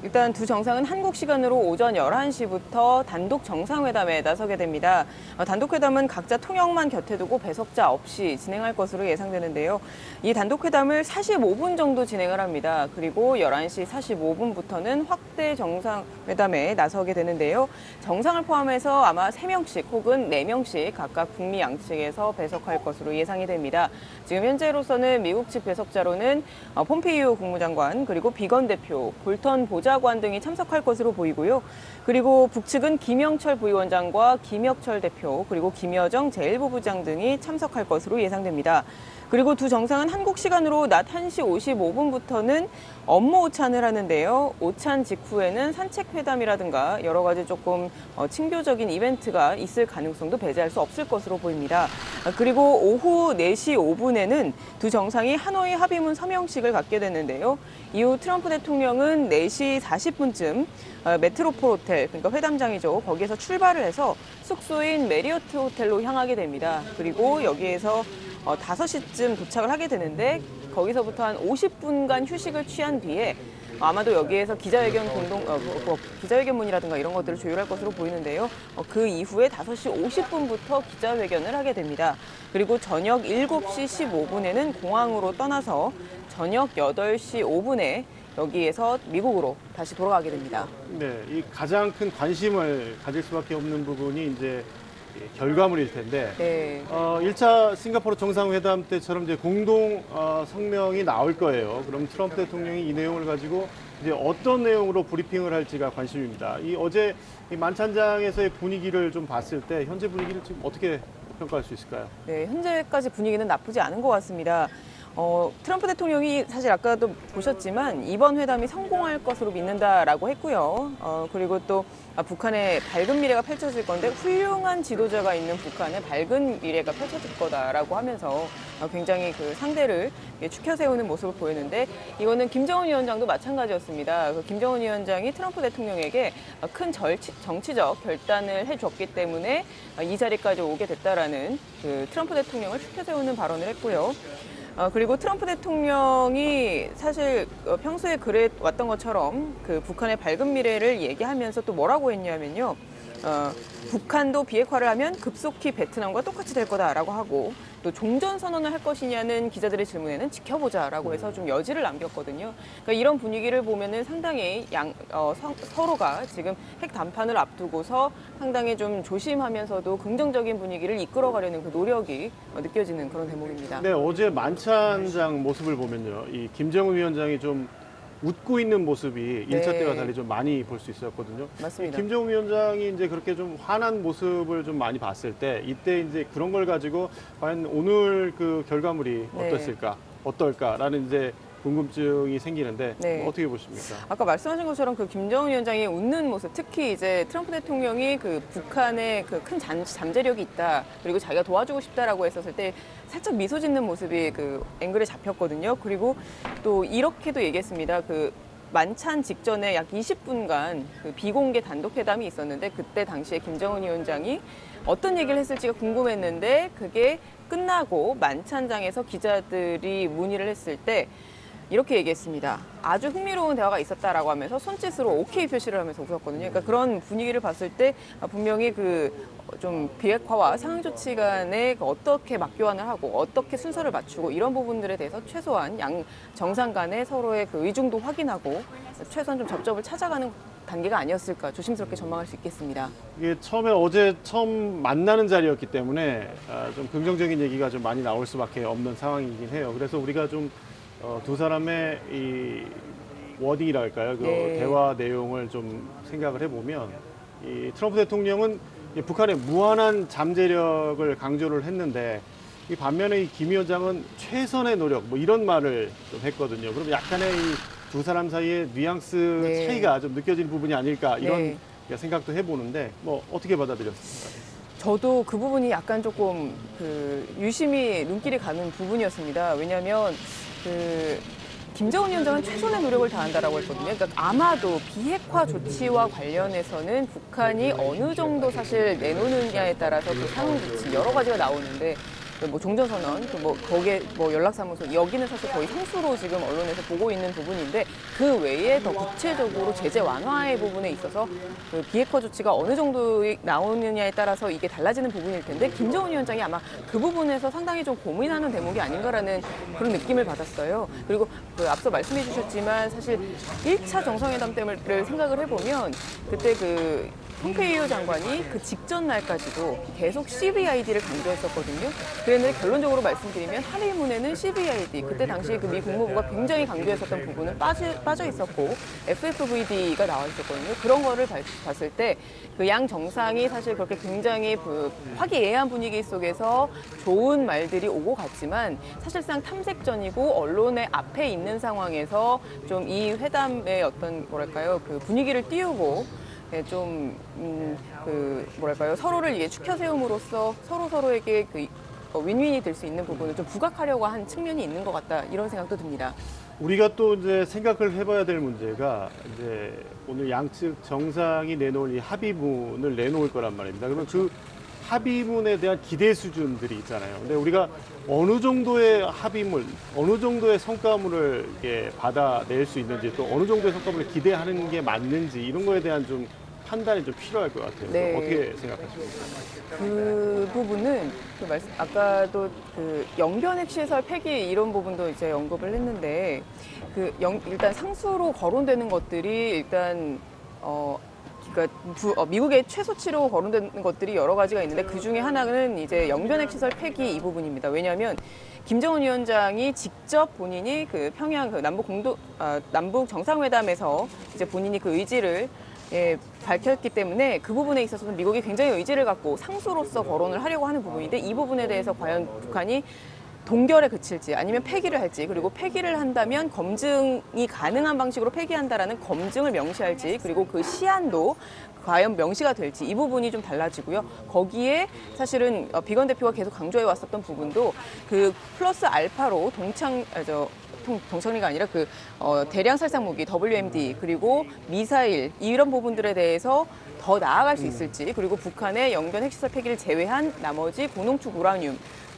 일단 두 정상은 한국 시간으로 오전 11시부터 단독 정상회담에 나서게 됩니다. 단독 회담은 각자 통역만 곁에 두고 배석자 없이 진행할 것으로 예상되는데요. 이 단독 회담을 45분 정도 진행을 합니다. 그리고 11시 45분부터는 확대 정상회담에 나서게 되는데요. 정상을 포함해서 아마 3명씩 혹은 4명씩 각각 북미 양측에서 배석할 것으로 예상이 됩니다. 지금 현재로서는 미국 측 배석자로는 폼페이오 국무장관, 그리고 비건 대표, 볼턴 보좌관 등이 참석할 것으로 보이고요. 그리고 북측은 김영철 부위원장과 김혁철 대표, 그리고 김여정 제1부부장 등이 참석할 것으로 예상됩니다. 그리고 두 정상은 한국 시간으로 낮 1시 55분부터는 업무 오찬을 하는데요. 오찬 직후에는 산책회담이라든가 여러 가지 조금 친교적인 이벤트가 있을 가능성도 배제할 수 없을 것으로 보입니다. 그리고 오후 4시 5분에는 두 정상이 하노이 합의문 서명식을 갖게 됐는데요. 이후 트럼프 대통령은 4시 40분쯤 메트로폴 호텔, 그러니까 회담장이죠. 거기에서 출발을 해서 숙소인 메리어트 호텔로 향하게 됩니다. 그리고 여기에서 5시쯤 도착을 하게 되는데 거기서부터 한 50분간 휴식을 취한 뒤에 아마도 여기에서 기자회견문이라든가 이런 것들을 조율할 것으로 보이는데요. 그 이후에 5시 50분부터 기자회견을 하게 됩니다. 그리고 저녁 7시 15분에는 공항으로 떠나서 저녁 8시 5분에 여기에서 미국으로 다시 돌아가게 됩니다. 네, 이 가장 큰 관심을 가질 수밖에 없는 부분이 이제 결과물일 텐데, 네. 1차 싱가포르 정상회담 때처럼 이제 공동 성명이 나올 거예요. 그럼 트럼프 대통령이 이 내용을 가지고 이제 어떤 내용으로 브리핑을 할지가 관심입니다. 이 어제 이 만찬장에서의 분위기를 좀 봤을 때 현재 분위기를 지금 어떻게 평가할 수 있을까요? 네, 현재까지 분위기는 나쁘지 않은 것 같습니다. 트럼프 대통령이 사실 아까도 보셨지만 이번 회담이 성공할 것으로 믿는다라고 했고요. 그리고 또 북한의 밝은 미래가 펼쳐질 건데 훌륭한 지도자가 있는 북한의 밝은 미래가 펼쳐질 거다라고 하면서 굉장히 그 상대를 추켜 세우는 모습을 보였는데 이거는 김정은 위원장도 마찬가지였습니다. 김정은 위원장이 트럼프 대통령에게 큰 정치적 결단을 해줬기 때문에 이 자리까지 오게 됐다라는 그 트럼프 대통령을 추켜 세우는 발언을 했고요. 그리고 트럼프 대통령이 사실 평소에 그래왔던 것처럼 그 북한의 밝은 미래를 얘기하면서 또 뭐라고 했냐면요. 북한도 비핵화를 하면 급속히 베트남과 똑같이 될 거다라고 하고 또 종전선언을 할 것이냐는 기자들의 질문에는 지켜보자라고 해서 좀 여지를 남겼거든요. 그러니까 이런 분위기를 보면은 상당히 서로가 지금 핵 담판을 앞두고서 상당히 좀 조심하면서도 긍정적인 분위기를 이끌어가려는 그 노력이 느껴지는 그런 대목입니다. 네, 어제 만찬장 모습을 보면요. 이 김정은 위원장이 좀 웃고 있는 모습이 1차 네. 때와 달리 좀 많이 볼 수 있었거든요. 맞습니다. 김정은 위원장이 이제 그렇게 좀 화난 모습을 좀 많이 봤을 때 이때 이제 그런 걸 가지고 과연 오늘 그 결과물이 네. 어땠을까, 어떨까라는 이제 궁금증이 생기는데 네. 어떻게 보십니까? 아까 말씀하신 것처럼 그 김정은 위원장이 웃는 모습, 특히 이제 트럼프 대통령이 그 북한에 그 큰 잠재력이 있다, 그리고 자기가 도와주고 싶다라고 했었을 때 살짝 미소 짓는 모습이 그 앵글에 잡혔거든요. 그리고 또 이렇게도 얘기했습니다. 그 만찬 직전에 약 20분간 그 비공개 단독 회담이 있었는데 그때 당시에 김정은 위원장이 어떤 얘기를 했을지가 궁금했는데 그게 끝나고 만찬장에서 기자들이 문의를 했을 때 이렇게 얘기했습니다. 아주 흥미로운 대화가 있었다라고 하면서 손짓으로 오케이 표시를 하면서 웃었거든요. 그러니까 그런 분위기를 봤을 때 분명히 그 좀 비핵화와 상황조치 간에 어떻게 맞교환을 하고 어떻게 순서를 맞추고 이런 부분들에 대해서 최소한 양 정상 간에 서로의 그 의중도 확인하고 최소한 좀 접점을 찾아가는 단계가 아니었을까 조심스럽게 전망할 수 있겠습니다. 이게 어제 처음 만나는 자리였기 때문에 좀 긍정적인 얘기가 좀 많이 나올 수밖에 없는 상황이긴 해요. 그래서 우리가 좀 두 사람의 이 워딩이랄까요? 그 네. 대화 내용을 좀 생각을 해보면 이 트럼프 대통령은 북한의 무한한 잠재력을 강조를 했는데 이 반면에 이 김 위원장은 최선의 노력 뭐 이런 말을 좀 했거든요. 그럼 약간의 이 두 사람 사이의 뉘앙스 네. 차이가 좀 느껴지는 부분이 아닐까 이런 네. 생각도 해보는데 뭐 어떻게 받아들였습니까? 저도 그 부분이 약간 조금 그 유심히 눈길이 가는 부분이었습니다. 왜냐하면 그 김정은 위원장은 최선의 노력을 다한다라고 했거든요. 그러니까 아마도 비핵화 조치와 관련해서는 북한이 어느 정도 사실 내놓느냐에 따라서 그 상응 조치 여러 가지가 나오는데 뭐 종전선언, 뭐 거기에 뭐 연락사무소 여기는 사실 거의 상수로 지금 언론에서 보고 있는 부분인데 그 외에 더 구체적으로 제재 완화의 부분에 있어서 그 비핵화 조치가 어느 정도 나오느냐에 따라서 이게 달라지는 부분일 텐데 김정은 위원장이 아마 그 부분에서 상당히 좀 고민하는 대목이 아닌가라는 그런 느낌을 받았어요. 그리고 그 앞서 말씀해 주셨지만 사실 1차 정상회담 때를 생각을 해보면 그때 그 폼페이오 장관이 그 직전 날까지도 계속 CVID를 강조했었거든요. 그랬는데 결론적으로 말씀드리면 합의문에는 CVID, 그때 당시 그 미 국무부가 굉장히 강조했었던 부분은 빠져 있었고 FFVD가 나와 있었거든요. 그런 거를 봤을 때 그 양 정상이 사실 그렇게 굉장히 화기애애한 분위기 속에서 좋은 말들이 오고 갔지만 사실상 탐색전이고 언론의 앞에 있는 상황에서 좀 이 회담의 어떤 뭐랄까요 그 분위기를 띄우고 좀 뭐랄까요 서로를 이게 추켜 세움으로써 서로에게 그 윈윈이 될 수 있는 부분을 좀 부각하려고 한 측면이 있는 것 같다 이런 생각도 듭니다. 우리가 또 이제 생각을 해봐야 될 문제가 이제 오늘 양측 정상이 내놓을 이 합의문을 내놓을 거란 말입니다. 그러면 그 합의문에 대한 기대 수준들이 있잖아요. 근데 우리가 어느 정도의 합의문, 어느 정도의 성과물을 받아낼 수 있는지 또 어느 정도의 성과물을 기대하는 게 맞는지 이런 거에 대한 좀 판단이 좀 필요할 것 같아요. 네. 어떻게 생각하십니까? 그 부분은 아까도 그 영변핵 시설 폐기 이런 부분도 이제 언급을 했는데 일단 상수로 거론되는 것들이 일단 그러니까 미국의 최소치로 거론되는 것들이 여러 가지가 있는데 그 중에 하나는 이제 영변핵 시설 폐기 이 부분입니다. 왜냐하면 김정은 위원장이 직접 본인이 그 평양 그 남북 정상회담에서 이제 본인이 그 의지를 밝혔기 때문에 그 부분에 있어서는 미국이 굉장히 의지를 갖고 상수로서 거론을 하려고 하는 부분인데 이 부분에 대해서 과연 북한이 동결에 그칠지 아니면 폐기를 할지 그리고 폐기를 한다면 검증이 가능한 방식으로 폐기한다라는 검증을 명시할지 그리고 그 시한도 과연 명시가 될지 이 부분이 좀 달라지고요. 거기에 사실은 비건 대표가 계속 강조해 왔었던 부분도 그 플러스 알파로 동창리가 아니라 그 대량 살상 무기 WMD 그리고 미사일 이런 부분들에 대해서 더 나아갈 수 있을지 그리고 북한의 영변 핵시설 폐기를 제외한 나머지 고농축 우라늄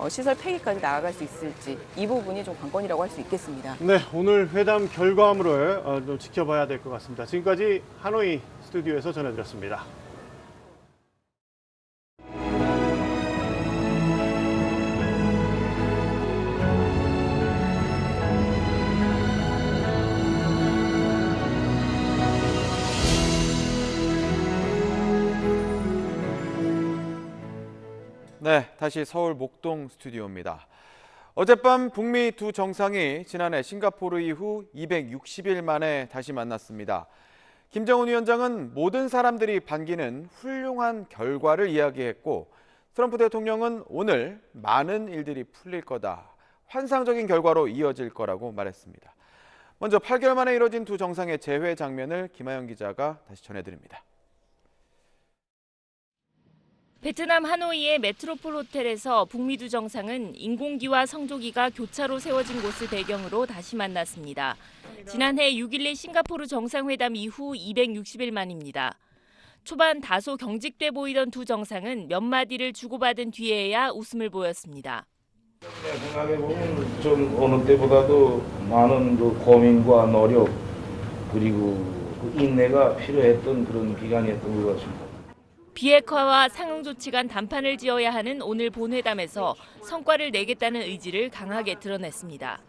시설 폐기까지 나아갈 수 있을지 이 부분이 좀 관건이라고 할 수 있겠습니다. 네, 오늘 회담 결과물을 좀 지켜봐야 될 것 같습니다. 지금까지 하노이 스튜디오에서 전해드렸습니다. 네, 다시 서울 목동 스튜디오입니다. 어젯밤 북미 두 정상이 지난해 싱가포르 이후 260일 만에 다시 만났습니다. 김정은 위원장은 모든 사람들이 반기는 훌륭한 결과를 이야기했고 트럼프 대통령은 오늘 많은 일들이 풀릴 거다, 환상적인 결과로 이어질 거라고 말했습니다. 먼저 8개월 만에 이뤄진 두 정상의 재회 장면을 김하영 기자가 다시 전해드립니다. 베트남 하노이의 메트로폴 호텔에서 북미 두 정상은 인공기와 성조기가 교차로 세워진 곳을 배경으로 다시 만났습니다. 지난해 6.12 싱가포르 정상회담 이후 260일 만입니다. 초반 다소 경직돼 보이던 두 정상은 몇 마디를 주고받은 뒤에야 웃음을 보였습니다. 생각해보면 좀 어느 때보다도 많은 그 고민과 노력 그리고 그 인내가 필요했던 그런 기간이었던 것 같습니다. 비핵화와 상응조치 간 단판을 지어야 하는 오늘 본회담에서 성과를 내겠다는 의지를 강하게 드러냈습니다.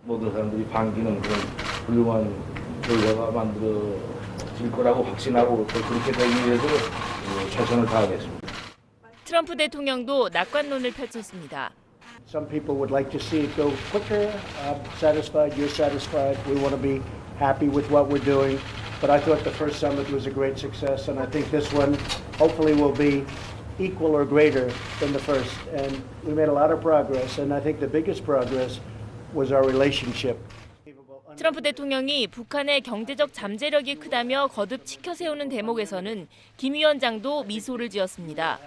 모든 사람들이 반기는 그런 훌륭한 결과가 만들어질 거라고 확신하고 또 그렇게 되기 위해서 최선을 다하겠습니다. 트럼프 대통령도 낙관론을 펼쳤습니다. Some people would like to see it go quicker. I'm satisfied, you're satisfied. We want to be happy with what we're doing. But I thought the first summit was a great success, and I think this one hopefully will be equal or greater than the first. And we made a lot of progress, and I think the biggest progress was our relationship. 트럼프 대통령이 북한의 경제적 잠재력이 크다며 거듭 치켜세우는 대목에서는 김 위원장도 미소를 지었습니다.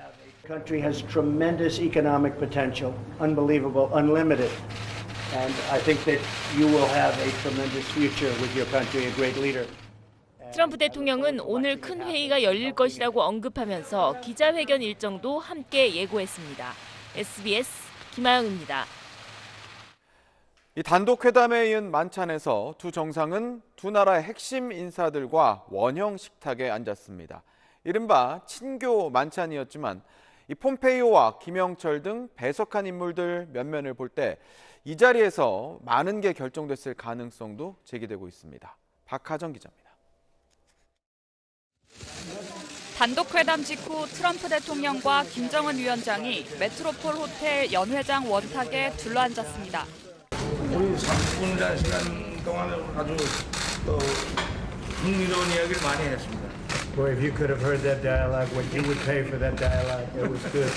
The country has tremendous economic potential, unbelievable, unlimited. And I think that you will have a tremendous future with your country, a great leader. 트럼프 대통령은 오늘 큰 회의가 열릴 것이라고 언급하면서 기자회견 일정도 함께 예고했습니다. SBS 김하영입니다. 이 단독 회담에 이은 만찬에서 두 정상은 두 나라의 핵심 인사들과 원형 식탁에 앉았습니다. 이른바 친교 만찬이었지만 이 폼페이오와 김영철 등 배석한 인물들 면면을 볼 때 이 자리에서 많은 게 결정됐을 가능성도 제기되고 있습니다. 박하정 기자입니다. 단독 회담 직후 트럼프 대통령과 김정은 위원장이 메트로폴 호텔 연회장 원탁에 둘러앉았습니다. 우리 30분이라는 시간 동안에 아주 흥미로운 이야기를 많이 했습니다. Boy, if you could have heard that dialogue, what you would pay for that dialogue, it was good.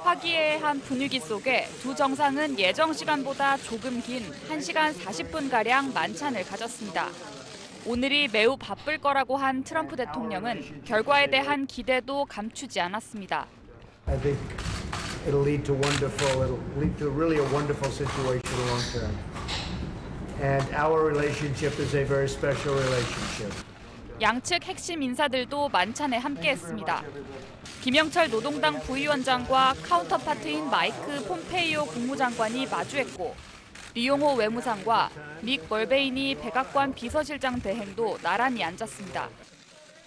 화기애애한 분위기 속에 두 정상은 예정 시간보다 조금 긴 1시간 40분가량 만찬을 가졌습니다. 오늘이 매우 바쁠 거라고 한 트럼프 대통령은 결과에 대한 기대도 감추지 않았습니다. I think it'll lead to really a wonderful situation long term. And our relationship is a very special relationship. 양측 핵심 인사들도 만찬에 함께했습니다. 김영철 노동당 부위원장과 카운터파트인 마이크 폼페이오 국무장관이 마주했고 리용호 외무상과 믹 멀베인이 백악관 비서실장 대행도 나란히 앉았습니다.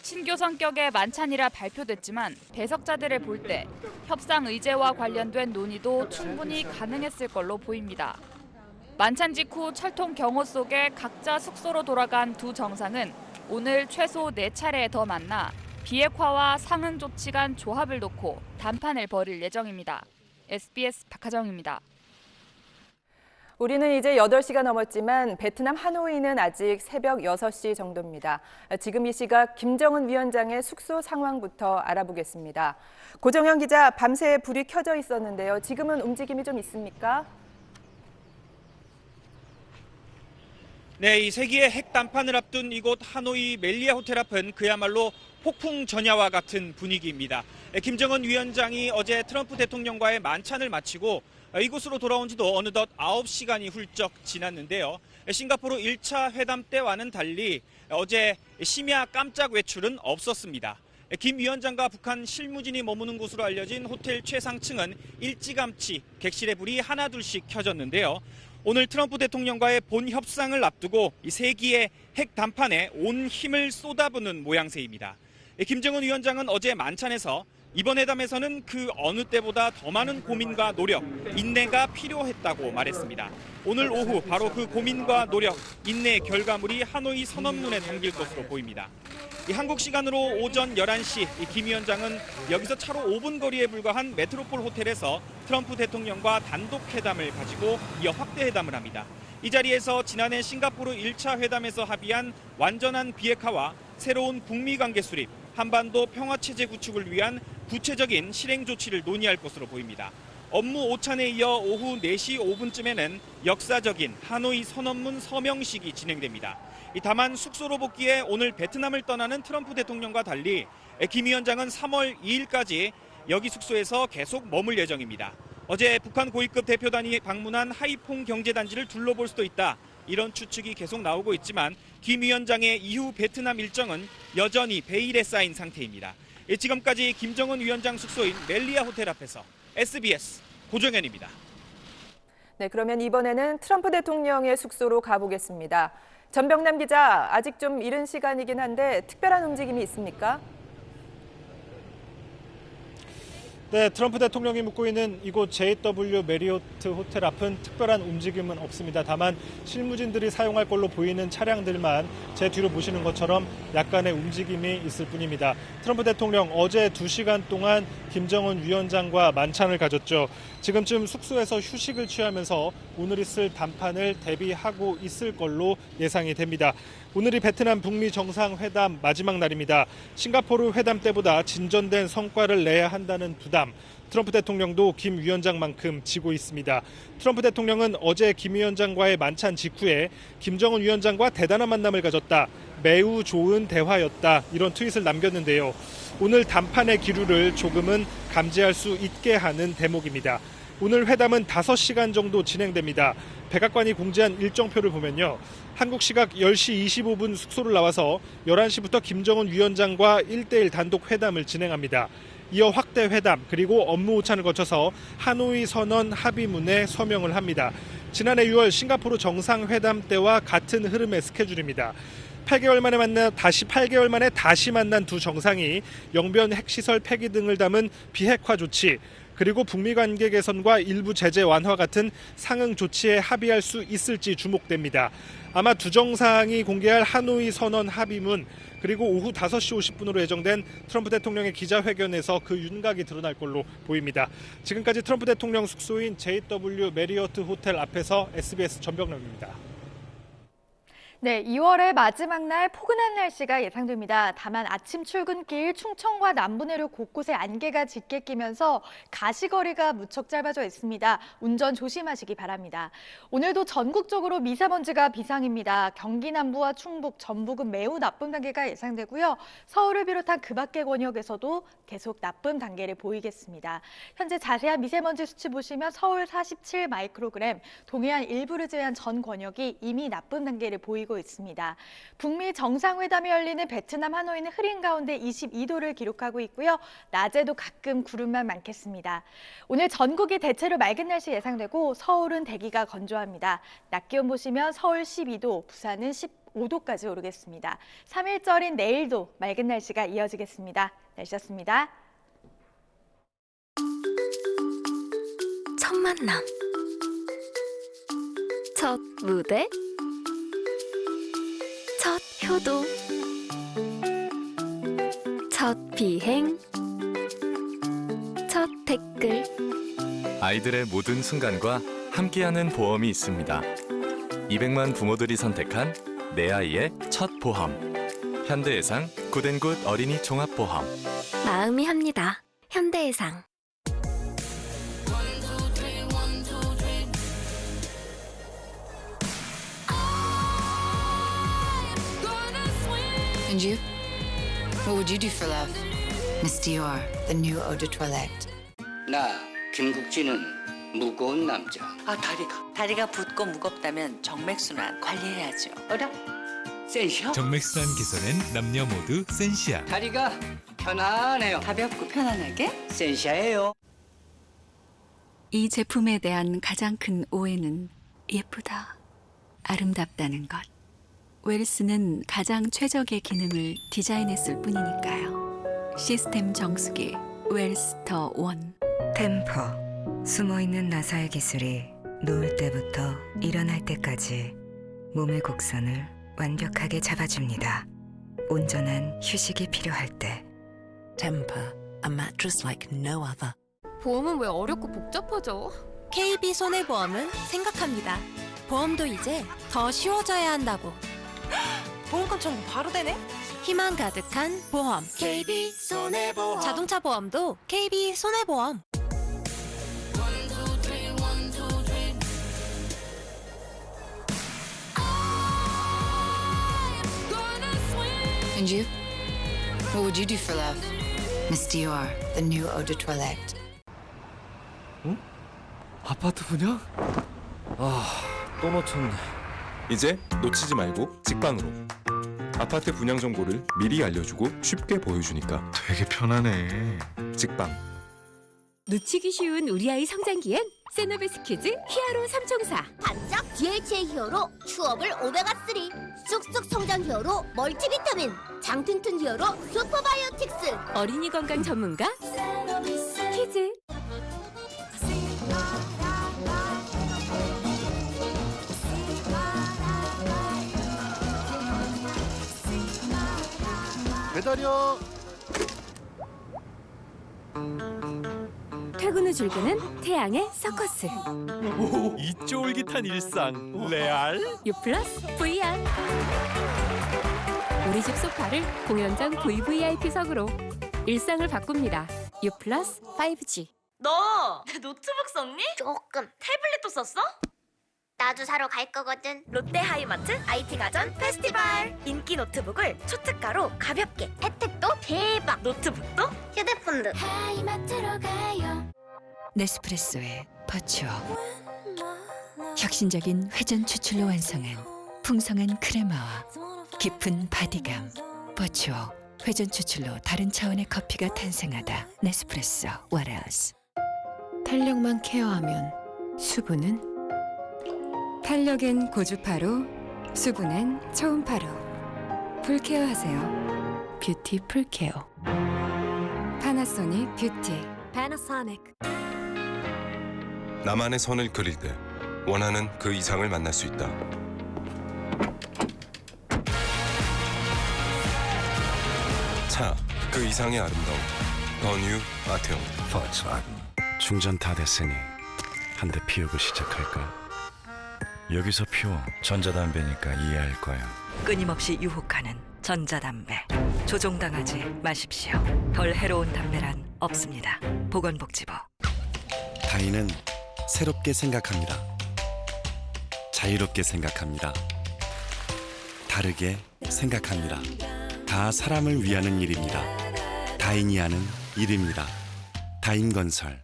친교 성격의 만찬이라 발표됐지만 배석자들을 볼 때 협상 의제와 관련된 논의도 충분히 가능했을 걸로 보입니다. 만찬 직후 철통 경호 속에 각자 숙소로 돌아간 두 정상은 오늘 최소 4차례 더 만나 비핵화와 상응 조치 간 조합을 놓고 담판을 벌일 예정입니다. SBS 박하정입니다. 우리는 이제 8시가 넘었지만 베트남 하노이는 아직 새벽 6시 정도입니다. 지금 이 시각 김정은 위원장의 숙소 상황부터 알아보겠습니다. 고정현 기자, 밤새 불이 켜져 있었는데요. 지금은 움직임이 좀 있습니까? 네, 이 세기의 핵 담판을 앞둔 이곳 하노이 멜리아 호텔 앞은 그야말로 폭풍 전야와 같은 분위기입니다. 김정은 위원장이 어제 트럼프 대통령과의 만찬을 마치고 이곳으로 돌아온 지도 어느덧 9시간이 훌쩍 지났는데요. 싱가포르 1차 회담 때와는 달리 어제 심야 깜짝 외출은 없었습니다. 김 위원장과 북한 실무진이 머무는 곳으로 알려진 호텔 최상층은 일찌감치 객실의 불이 하나둘씩 켜졌는데요. 오늘 트럼프 대통령과의 본 협상을 앞두고 이 세기의 핵 담판에 온 힘을 쏟아부는 모양새입니다. 김정은 위원장은 어제 만찬에서 이번 회담에서는 그 어느 때보다 더 많은 고민과 노력, 인내가 필요했다고 말했습니다. 오늘 오후 바로 그 고민과 노력, 인내의 결과물이 하노이 선언문에 담길 것으로 보입니다. 한국 시간으로 오전 11시 김 위원장은 여기서 차로 5분 거리에 불과한 메트로폴 호텔에서 트럼프 대통령과 단독 회담을 가지고 이어 확대 회담을 합니다. 이 자리에서 지난해 싱가포르 1차 회담에서 합의한 완전한 비핵화와 새로운 북미 관계 수립, 한반도 평화체제 구축을 위한 구체적인 실행 조치를 논의할 것으로 보입니다. 업무 오찬에 이어 오후 4시 5분쯤에는 역사적인 하노이 선언문 서명식이 진행됩니다. 다만 숙소로 복귀해 오늘 베트남을 떠나는 트럼프 대통령과 달리 김 위원장은 3월 2일까지 여기 숙소에서 계속 머물 예정입니다. 어제 북한 고위급 대표단이 방문한 하이퐁 경제단지를 둘러볼 수도 있다. 이런 추측이 계속 나오고 있지만 김 위원장의 이후 베트남 일정은 여전히 베일에 쌓인 상태입니다. 지금까지 김정은 위원장 숙소인 멜리아 호텔 앞에서 SBS 고정현입니다. 네, 그러면 이번에는 트럼프 대통령의 숙소로 가보겠습니다. 전병남 기자, 아직 좀 이른 시간이긴 한데 특별한 움직임이 있습니까? 네, 트럼프 대통령이 묵고 있는 이곳 JW 메리어트 호텔 앞은 특별한 움직임은 없습니다. 다만 실무진들이 사용할 걸로 보이는 차량들만 제 뒤로 보시는 것처럼 약간의 움직임이 있을 뿐입니다. 트럼프 대통령 어제 2시간 동안 김정은 위원장과 만찬을 가졌죠. 지금쯤 숙소에서 휴식을 취하면서 오늘 있을 담판을 대비하고 있을 걸로 예상이 됩니다. 오늘이 베트남 북미 정상회담 마지막 날입니다. 싱가포르 회담 때보다 진전된 성과를 내야 한다는 부담, 트럼프 대통령도 김 위원장만큼 지고 있습니다. 트럼프 대통령은 어제 김 위원장과의 만찬 직후에 김정은 위원장과 대단한 만남을 가졌다. 매우 좋은 대화였다. 이런 트윗을 남겼는데요. 오늘 담판의 기류를 조금은 감지할 수 있게 하는 대목입니다. 오늘 회담은 5시간 정도 진행됩니다. 백악관이 공지한 일정표를 보면요. 한국 시각 10시 25분 숙소를 나와서 11시부터 김정은 위원장과 1대1 단독 회담을 진행합니다. 이어 확대 회담 그리고 업무 오찬을 거쳐서 하노이 선언 합의문에 서명을 합니다. 지난해 6월 싱가포르 정상회담 때와 같은 흐름의 스케줄입니다. 8개월 만에 다시 만난 두 정상이 영변 핵시설 폐기 등을 담은 비핵화 조치 그리고 북미 관계 개선과 일부 제재 완화 같은 상응 조치에 합의할 수 있을지 주목됩니다. 아마 두 정상이 공개할 하노이 선언 합의문 그리고 오후 5시 50분으로 예정된 트럼프 대통령의 기자회견에서 그 윤곽이 드러날 걸로 보입니다. 지금까지 트럼프 대통령 숙소인 JW 메리어트 호텔 앞에서 SBS 전병남입니다. 네, 2월의 마지막 날 포근한 날씨가 예상됩니다. 다만 아침 출근길 충청과 남부내륙 곳곳에 안개가 짙게 끼면서 가시거리가 무척 짧아져 있습니다. 운전 조심하시기 바랍니다. 오늘도 전국적으로 미세먼지가 비상입니다. 경기 남부와 충북, 전북은 매우 나쁨 단계가 예상되고요. 서울을 비롯한 그 밖의 권역에서도 계속 나쁨 단계를 보이겠습니다. 현재 자세한 미세먼지 수치 보시면 서울 47 마이크로그램, 동해안 일부를 제외한 전 권역이 이미 나쁨 단계를 보이고 있습니다. 북미 정상회담이 열리는 베트남 하노이는 흐린 가운데 22도를 기록하고 있고요. 낮에도 가끔 구름만 많겠습니다. 오늘 전국이 대체로 맑은 날씨 예상되고 서울은 대기가 건조합니다. 낮 기온 보시면 서울 12도, 부산은 15도까지 오르겠습니다. 3일절인 내일도 맑은 날씨가 이어지겠습니다. 날씨였습니다. 첫 만남, 첫 무대, 첫 효도, 첫 비행, 첫 댓글. 아이들의 모든 순간과 함께하는 보험이 있습니다. 200만 부모들이 선택한 내 아이의 첫 보험. 현대해상 굿앤굿 어린이 종합보험. 마음이 합니다. 현대해상. And you? What would you do for love? Miss Dior, the new eau de toilette. 나 김국진은 무거운 남자. 다리가 붓고 무겁다면 정맥순환 관리해야죠. 어라? 센시아? 정맥순환 개선엔 남녀 모두 센시아. 다리가 편안해요. 가볍고 편안하게? 센시아예요. 이 제품에 대한 가장 큰 오해는 예쁘다, 아름답다는 것. 웰스는 가장 최적의 기능을 디자인했을 뿐이니까요. 시스템 정수기 웰스터 원. 템퍼. 숨어있는 나사의 기술이 누울 때부터 일어날 때까지 몸의 곡선을 완벽하게 잡아줍니다. 온전한 휴식이 필요할 때. Temper, a mattress like no other. 보험은 왜 어렵고 복잡하죠? KB 손해보험은 생각합니다. 보험도 이제 더 쉬워져야 한다고. 보험금 청구 바로 되네? 희망 가득한 보험. KB 손해보험. 자동차 보험도 KB 손해보험. And you? What would you do for love? Miss Dior, the new eau de toilette. 아파트 분양? 또 놓쳤네. 이제 놓치지 말고 직방으로. 아파트 분양 정보를 미리 알려주고 쉽게 보여주니까 되게 편하네. 직방. 놓치기 쉬운 우리 아이 성장기엔 세노베스 키즈 히아로 3총사. 반짝 DHA 히어로 추어블 오메가3, 쑥쑥 성장 히어로 멀티비타민, 장튼튼 히어로 슈퍼바이오틱스. 어린이 건강 전문가 키즈. 배달이요. 퇴근 후 즐기는 태양의 서커스. 이 쫄깃한 일상 레알. 유플러스 VR. 우리 집 소파를 공연장 VVIP석으로 일상을 바꿉니다. 유플러스 5G. 너 내 노트북 썼니? 조금. 태블릿도 썼어? 나도 사러 갈 거거든. 롯데 하이마트 IT 가전 페스티벌. 인기 노트북을 초특가로 가볍게. 혜택도 대박. 노트북도 휴대폰도. 하이마트로 가요. 네스프레소의 버추어. 혁신적인 회전 추출로 완성한 풍성한 크레마와 깊은 바디감. 버추어. 회전 추출로 다른 차원의 커피가 탄생하다. 네스프레소 워러스. 탄력만 케어하면 수분은? 탄력엔 고주파로, 수분엔 초음파로. 풀케어 하세요. 뷰티 풀케어. 파나소닉 뷰티. Panasonic. 나만의 선을 그릴 때 원하는 그 이상을 만날 수 있다. 차, 그 이상의 아름다움. 더 뉴 아트형. 볼kswagen. 충전 다 됐으니 한 대 피우고 시작할까? 여기서 피워. 전자담배니까 이해할 거야. 끊임없이 유혹하는 전자담배. 조종당하지 마십시오. 덜 해로운 담배란 없습니다. 보건복지부. 다이는 새롭게 생각합니다. 자유롭게 생각합니다. 다르게 생각합니다. 다 사람을 위하는 일입니다. 다인이 하는 일입니다. 다인건설.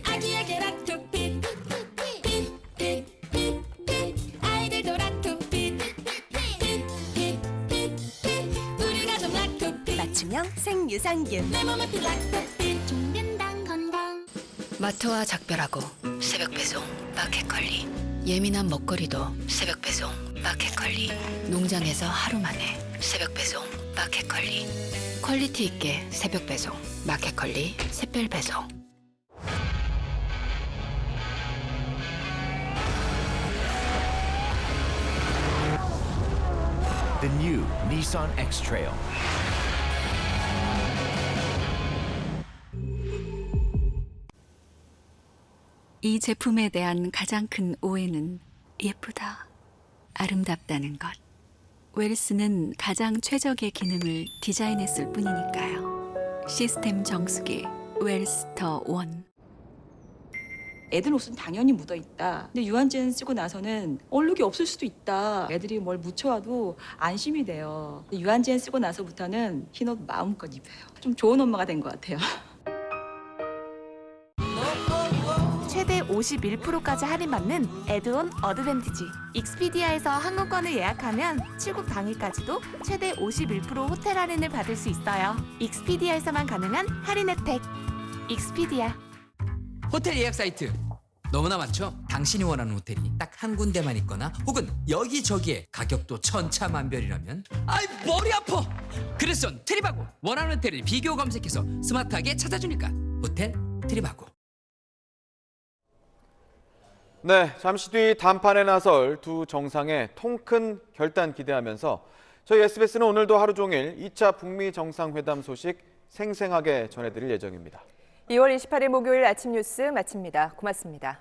아기에게 락토핏 아이들도 락토핏 우리 가족 락토핏 맞춤형 생유산균 내 몸에 피 락토핏 종근당 건강. 마트와 작별하고 새벽 배송 마켓컬리. 예민한 먹거리도 새벽 배송 마켓컬리. 농장에서 하루 만에 새벽 배송 마켓컬리. 퀄리티 있게 새벽 배송 마켓컬리 샛별 배송. The new Nissan X-Trail. 이 제품에 대한 가장 큰 오해는 예쁘다, 아름답다는 것. 웰스는 가장 최적의 기능을 디자인했을 뿐이니까요. 시스템 정수기 웰스터 1. 애들 옷은 당연히 묻어있다. 근데 유한젠 쓰고 나서는 얼룩이 없을 수도 있다. 애들이 뭘 묻혀와도 안심이 돼요. 유한젠 쓰고 나서부터는 흰옷 마음껏 입어요. 좀 좋은 엄마가 된 것 같아요. 최대 51%까지 할인받는 에드온 어드밴티지. 익스피디아에서 항공권을 예약하면 출국 당일까지도 최대 51% 호텔 할인을 받을 수 있어요. 익스피디아에서만 가능한 할인 혜택. 익스피디아. 호텔 예약 사이트 너무나 많죠? 당신이 원하는 호텔이 딱 한 군데만 있거나 혹은 여기저기에 가격도 천차만별이라면 아이 머리 아파! 그래서 트립하고 원하는 호텔을 비교 검색해서 스마트하게 찾아주니까 호텔 트립하고. 네, 잠시 뒤 단판에 나설 두 정상의 통큰 결단 기대하면서 저희 SBS는 오늘도 하루 종일 2차 북미 정상회담 소식 생생하게 전해드릴 예정입니다. 2월 28일 목요일 아침 뉴스 마칩니다. 고맙습니다.